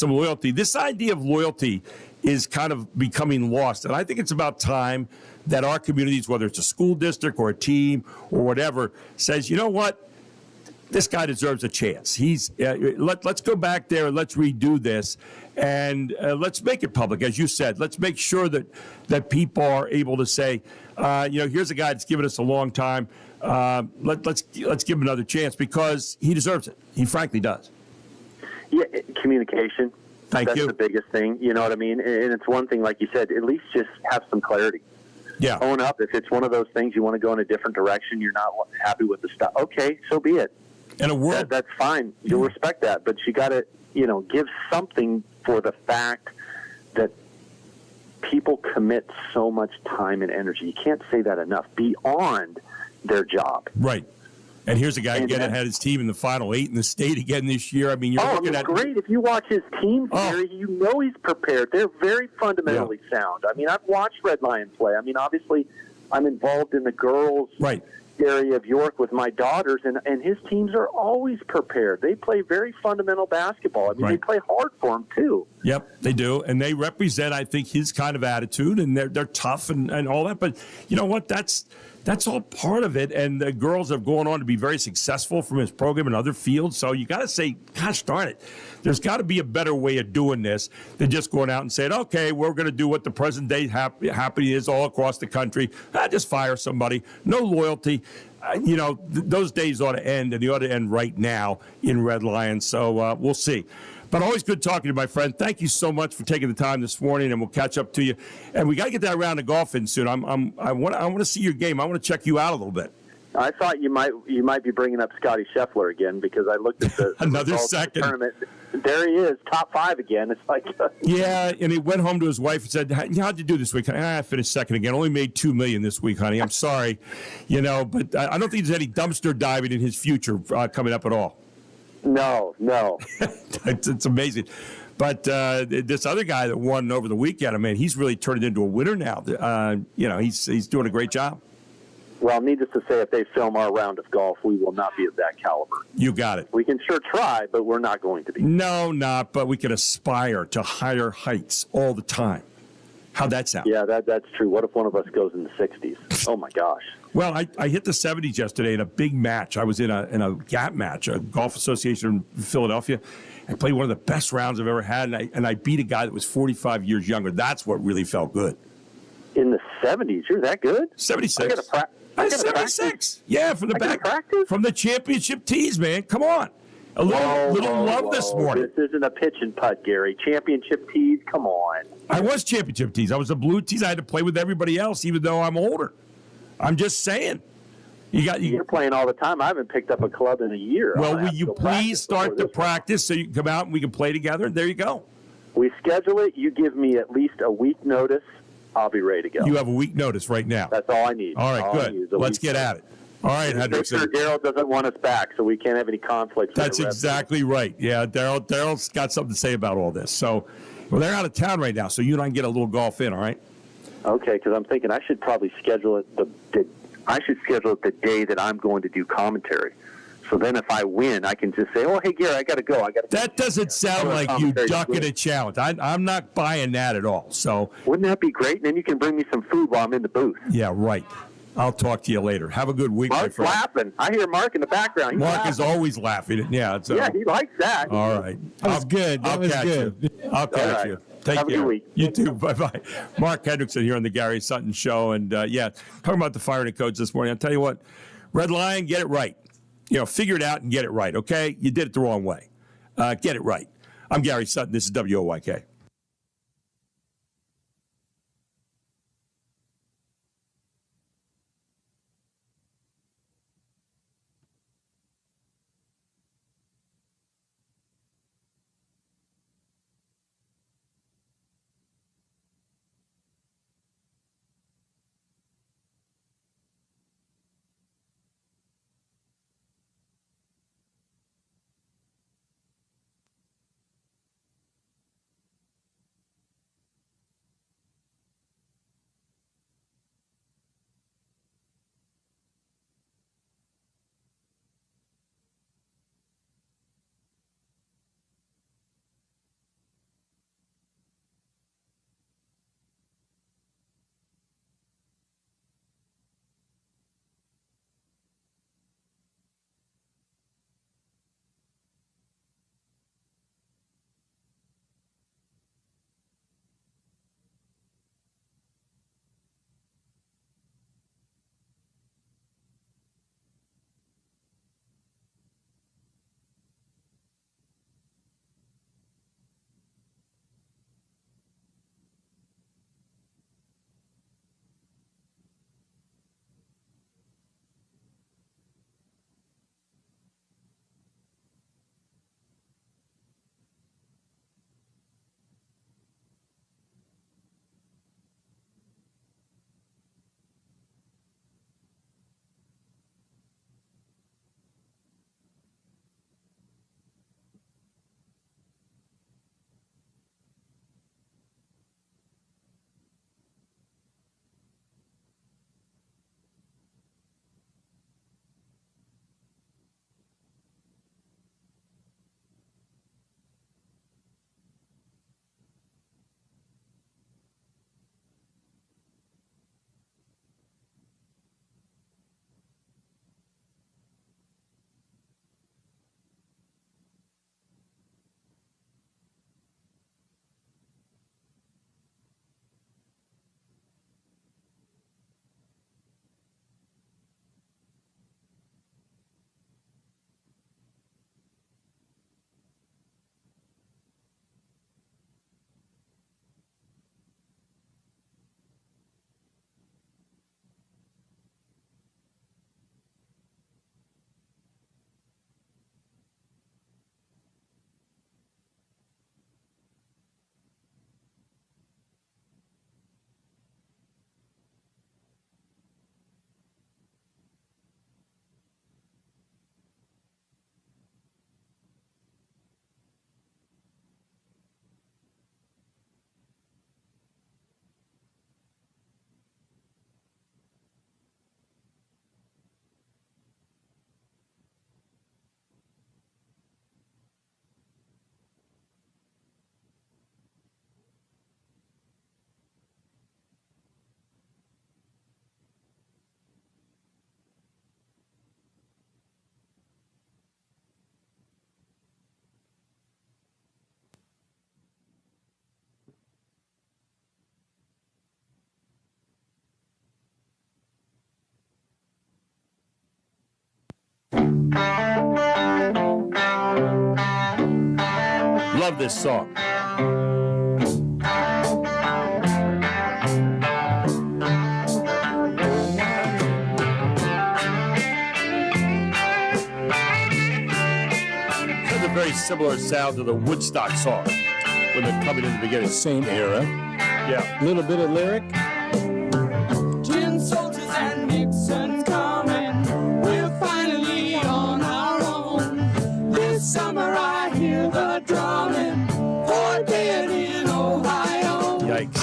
S3: loyalty. This idea of loyalty is kind of becoming lost. And I think it's about time that our communities, whether it's a school district or a team or whatever, says, you know what, this guy deserves a chance. Let's go back there and let's redo this, and let's make it public, as you said. Let's make sure that people are able to say, here's a guy that's given us a long time. Let's give him another chance because he deserves it. He frankly does.
S2: Yeah, communication.
S3: That's
S2: the biggest thing. You know what I mean? And it's one thing, like you said, at least just have some clarity.
S3: Yeah.
S2: Own up. If it's one of those things you want to go in a different direction, you're not happy with the stuff. Okay, so be it.
S3: In a world,
S2: that's fine. You'll respect that, but you got to, give something for the fact that people commit so much time and energy. You can't say that enough beyond their job.
S3: Right. And here's a guy again that had his team in the Final 8 in the state again this year. I mean, you're looking at
S2: great. If you watch his team, Gary, you know he's prepared. They're very fundamentally sound. I mean, I've watched Red Lion play. I mean, obviously, I'm involved in the girls' area of York with my daughters, and his teams are always prepared. They play very fundamental basketball. I mean, they play hard for him, too.
S3: Yep, they do. And they represent, I think, his kind of attitude, and they're tough and all that. But you know what? That's all part of it, and the girls have gone on to be very successful from his program in other fields. So you got to say, gosh darn it, there's got to be a better way of doing this than just going out and saying, okay, we're going to do what the present day happening is all across the country. Just fire somebody. No loyalty. Those days ought to end, and they ought to end right now in Red Lion. So we'll see. But always good talking to you, my friend. Thank you so much for taking the time this morning, and we'll catch up to you. And we got to get that round of golf in soon. I want to see your game. I want to check you out a little bit.
S2: I thought you might be bringing up Scotty Scheffler again because I looked at the
S3: another second
S2: tournament. There he is, top 5 again. It's like
S3: yeah, and he went home to his wife and said, "How'd you do this week?" I finished second again. Only made $2 million this week, honey. I'm sorry, but I don't think there's any dumpster diving in his future coming up at all.
S2: No.
S3: It's amazing. But this other guy that won over the weekend, I mean, he's really turned into a winner now. He's doing a great job.
S2: Well, needless to say, if they film our round of golf, we will not be of that caliber.
S3: You got it.
S2: We can sure try, but we're not going to be.
S3: No, not. But we can aspire to higher heights all the time. How'd that sound?
S2: Yeah, that's true. What if one of us goes in the 60s? Oh, my gosh.
S3: Well, I hit the 70s yesterday in a big match. I was in a GAP match, a golf association in Philadelphia. I played one of the best rounds I've ever had, and I beat a guy that was 45 years younger. That's what really felt good.
S2: In the 70s? You're that good?
S3: 76.
S2: I got
S3: 76.
S2: Practice?
S3: Yeah, from the back. From the championship tees, man. Come on. A little love this morning.
S2: This isn't a pitch and putt, Gary. Championship tees, come on.
S3: I was championship tees. I was a blue tees. I had to play with everybody else, even though I'm older. I'm just saying. You're
S2: playing all the time. I haven't picked up a club in a year.
S3: Well, will you please start the practice so you can come out and we can play together? There you go.
S2: We schedule it. You give me at least a week notice. I'll be ready to go.
S3: You have a week notice right now.
S2: That's all I need.
S3: All right, good. Let's get at it. All right, Hendrickson.
S2: Make sure Daryl doesn't want us back, so we can't have any conflicts.
S3: That's exactly right. Yeah, Daryl's got something to say about all this. So, well, they're out of town right now, so you and I can get a little golf in, all right?
S2: Okay, because I'm thinking I should probably schedule it the day that I'm going to do commentary. So then if I win, I can just say, oh, hey, Gary, I got to go.
S3: That doesn't sound like you ducking a challenge. I'm not buying that at all. So
S2: wouldn't that be great? And then you can bring me some food while I'm in the booth.
S3: Yeah, right. I'll talk to you later. Have a good week,
S2: Mark's
S3: my friend.
S2: laughing. I hear Mark in the background.
S3: Mark is always laughing. Yeah,
S2: he likes that.
S3: All right.
S6: That was good.
S3: I'll catch you. Take
S2: Have
S3: care.
S2: A good week.
S3: You too. Bye-bye. Mark Hendrickson here on the Gary Sutton Show. And, talking about the firing coach this morning. I'll tell you what, Red Lion, get it right. Figure it out and get it right, okay? You did it the wrong way. Get it right. I'm Gary Sutton. This is WOYK. love this song. Has a very similar sound to the Woodstock song when they're coming in the beginning.
S6: Same era.
S3: Yeah.
S6: Little bit of lyric.
S11: Tin soldiers and Nixon's coming. We're finally on our own. This summer I hear the drumming. For dead in Ohio.
S3: Yikes.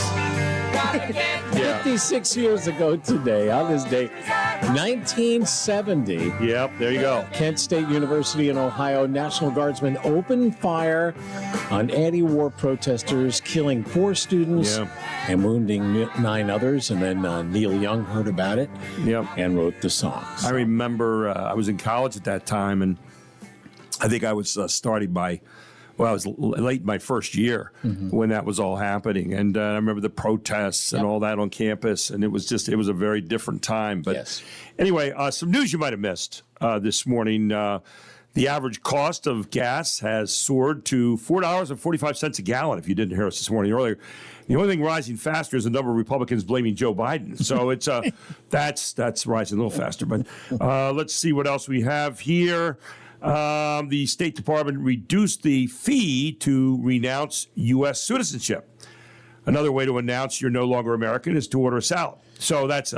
S6: Yeah. 56 years ago today, on this day, 1970.
S3: Yep, there you go.
S6: Kent State University in Ohio, National Guardsmen opened fire on anti-war protesters, killing 4 students and wounding 9 others. And then Neil Young heard about it and wrote the songs.
S3: I remember I was in college at that time, and I think I was starting I was late in my first year when that was all happening. And I remember the protests and all that on campus. And it was a very different time. But anyway, some news you might have missed this morning. The average cost of gas has soared to $4.45 a gallon, if you didn't hear us this morning earlier. The only thing rising faster is the number of Republicans blaming Joe Biden. So it's that's rising a little faster. But let's see what else we have here. The State Department reduced the fee to renounce U.S. citizenship. Another way to announce you're no longer American is to order a salad. So that's,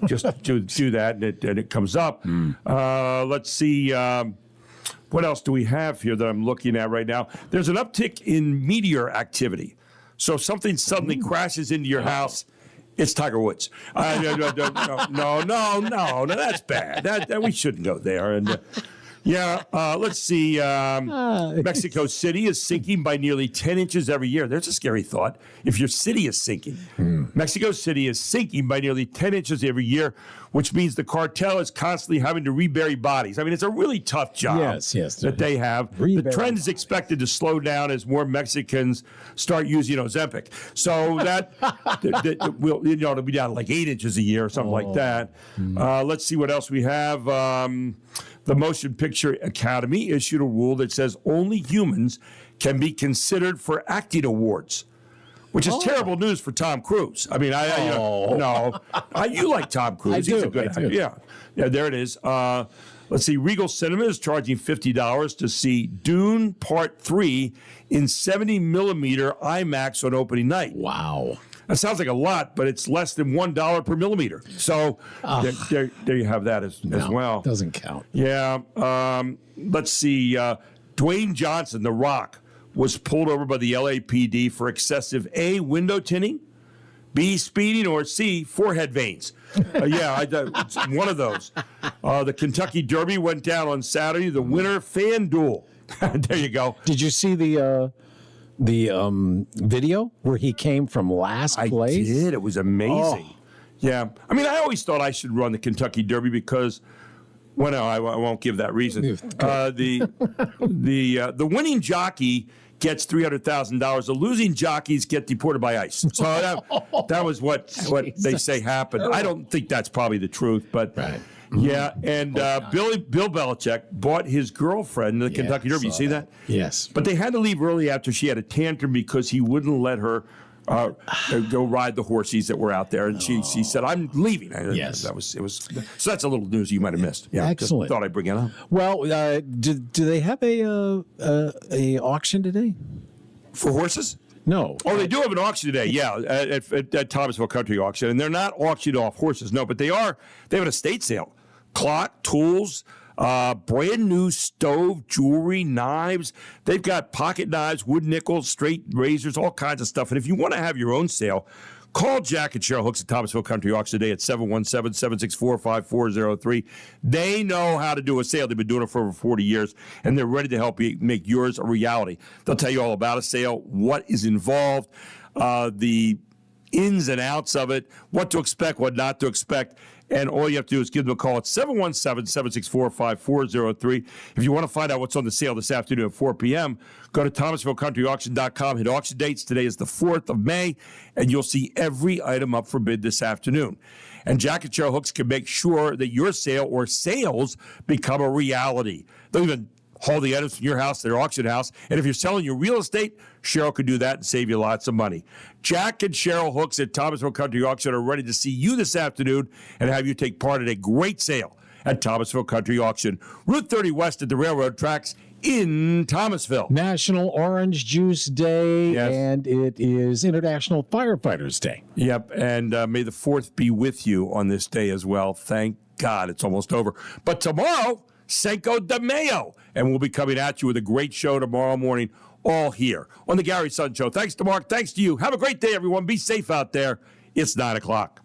S3: just do that and it comes up. Let's see. What else do we have here that I'm looking at right now? There's an uptick in meteor activity. So if something suddenly crashes into your house, it's Tiger Woods. No, that's bad. That we shouldn't go there. And let's see. Mexico City is sinking by nearly 10 inches every year. There's a scary thought. If your city is sinking, Mexico City is sinking by nearly 10 inches every year, which means the cartel is constantly having to rebury bodies. I mean, it's a really tough job that they have. The trend is expected to slow down as more Mexicans start using Ozempic. So will it'll be down to like 8 inches a year or something like that. Let's see what else we have. The Motion Picture Academy issued a rule that says only humans can be considered for acting awards, which is terrible news for Tom Cruise. I mean, you like Tom Cruise.
S6: I
S3: He's
S6: do.
S3: a good actor. Yeah, there it is. Let's see. Regal Cinema is charging $50 to see Dune Part 3 in 70-millimeter IMAX on opening night.
S6: Wow.
S3: That sounds like a lot, but it's less than $1 per millimeter. So there you have that as well.
S6: Doesn't count.
S3: Yeah. Let's see. Dwayne Johnson, The Rock, was pulled over by the LAPD for excessive A, window tinting, B, speeding, or C, forehead veins. It's one of those. The Kentucky Derby went down on Saturday. The winner, FanDuel. There you go.
S6: Did you see the video where he came from last place?
S3: I did. It was amazing. Yeah. I mean, I always thought I should run the Kentucky Derby because, well, no, I won't give that reason. The winning jockey gets $300,000. The losing jockeys get deported by ICE. So that was what they say happened. I don't think that's probably the truth, but yeah. And Bill Belichick bought his girlfriend the Kentucky Derby. You see that?
S6: Yes.
S3: But they had to leave early after she had a tantrum because he wouldn't let her go ride the horses that were out there, and she said, "I'm leaving."
S6: Yes,
S3: it was. So that's a little news you might have missed. Yeah,
S6: excellent.
S3: Just thought I'd bring it up.
S6: Well, do they have a auction today
S3: for horses?
S6: No.
S3: Oh, they do have an auction today. Yeah, at Thomasville Country Auction, and they're not auctioning off horses. No, but they are. They have an estate sale. Clock, tools. Brand new stove, jewelry, knives. They've got pocket knives, wood nickels, straight razors, all kinds of stuff. And if you want to have your own sale, call Jack and Cheryl Hooks at Thomasville Country Auction today at 717-764-5403. They know how to do a sale. They've been doing it for over 40 years, and they're ready to help you make yours a reality. They'll tell you all about a sale, what is involved, the ins and outs of it, what to expect, what not to expect. And all you have to do is give them a call at 717-764-5403. If you want to find out what's on the sale this afternoon at 4 p.m., go to thomasvilleCountryAuction.com. Hit auction dates. Today is the 4th of May, and you'll see every item up for bid this afternoon. And Jack and Cheryl Hooks can make sure that your sale or sales become a reality. They'll even haul the items from your house to their auction house. And if you're selling your real estate, Cheryl could do that and save you lots of money. Jack and Cheryl Hooks at Thomasville Country Auction are ready to see you this afternoon and have you take part in a great sale at Thomasville Country Auction, Route 30 West at the railroad tracks in Thomasville.
S6: National Orange Juice Day, and it is International Firefighters Day.
S3: Yep, and may the 4th be with you on this day as well. Thank God it's almost over. But tomorrow, Cinco de Mayo, and we'll be coming at you with a great show tomorrow morning, all here on the Gary Sutton Show. Thanks to Mark. Thanks to you. Have a great day, everyone. Be safe out there. It's 9 o'clock.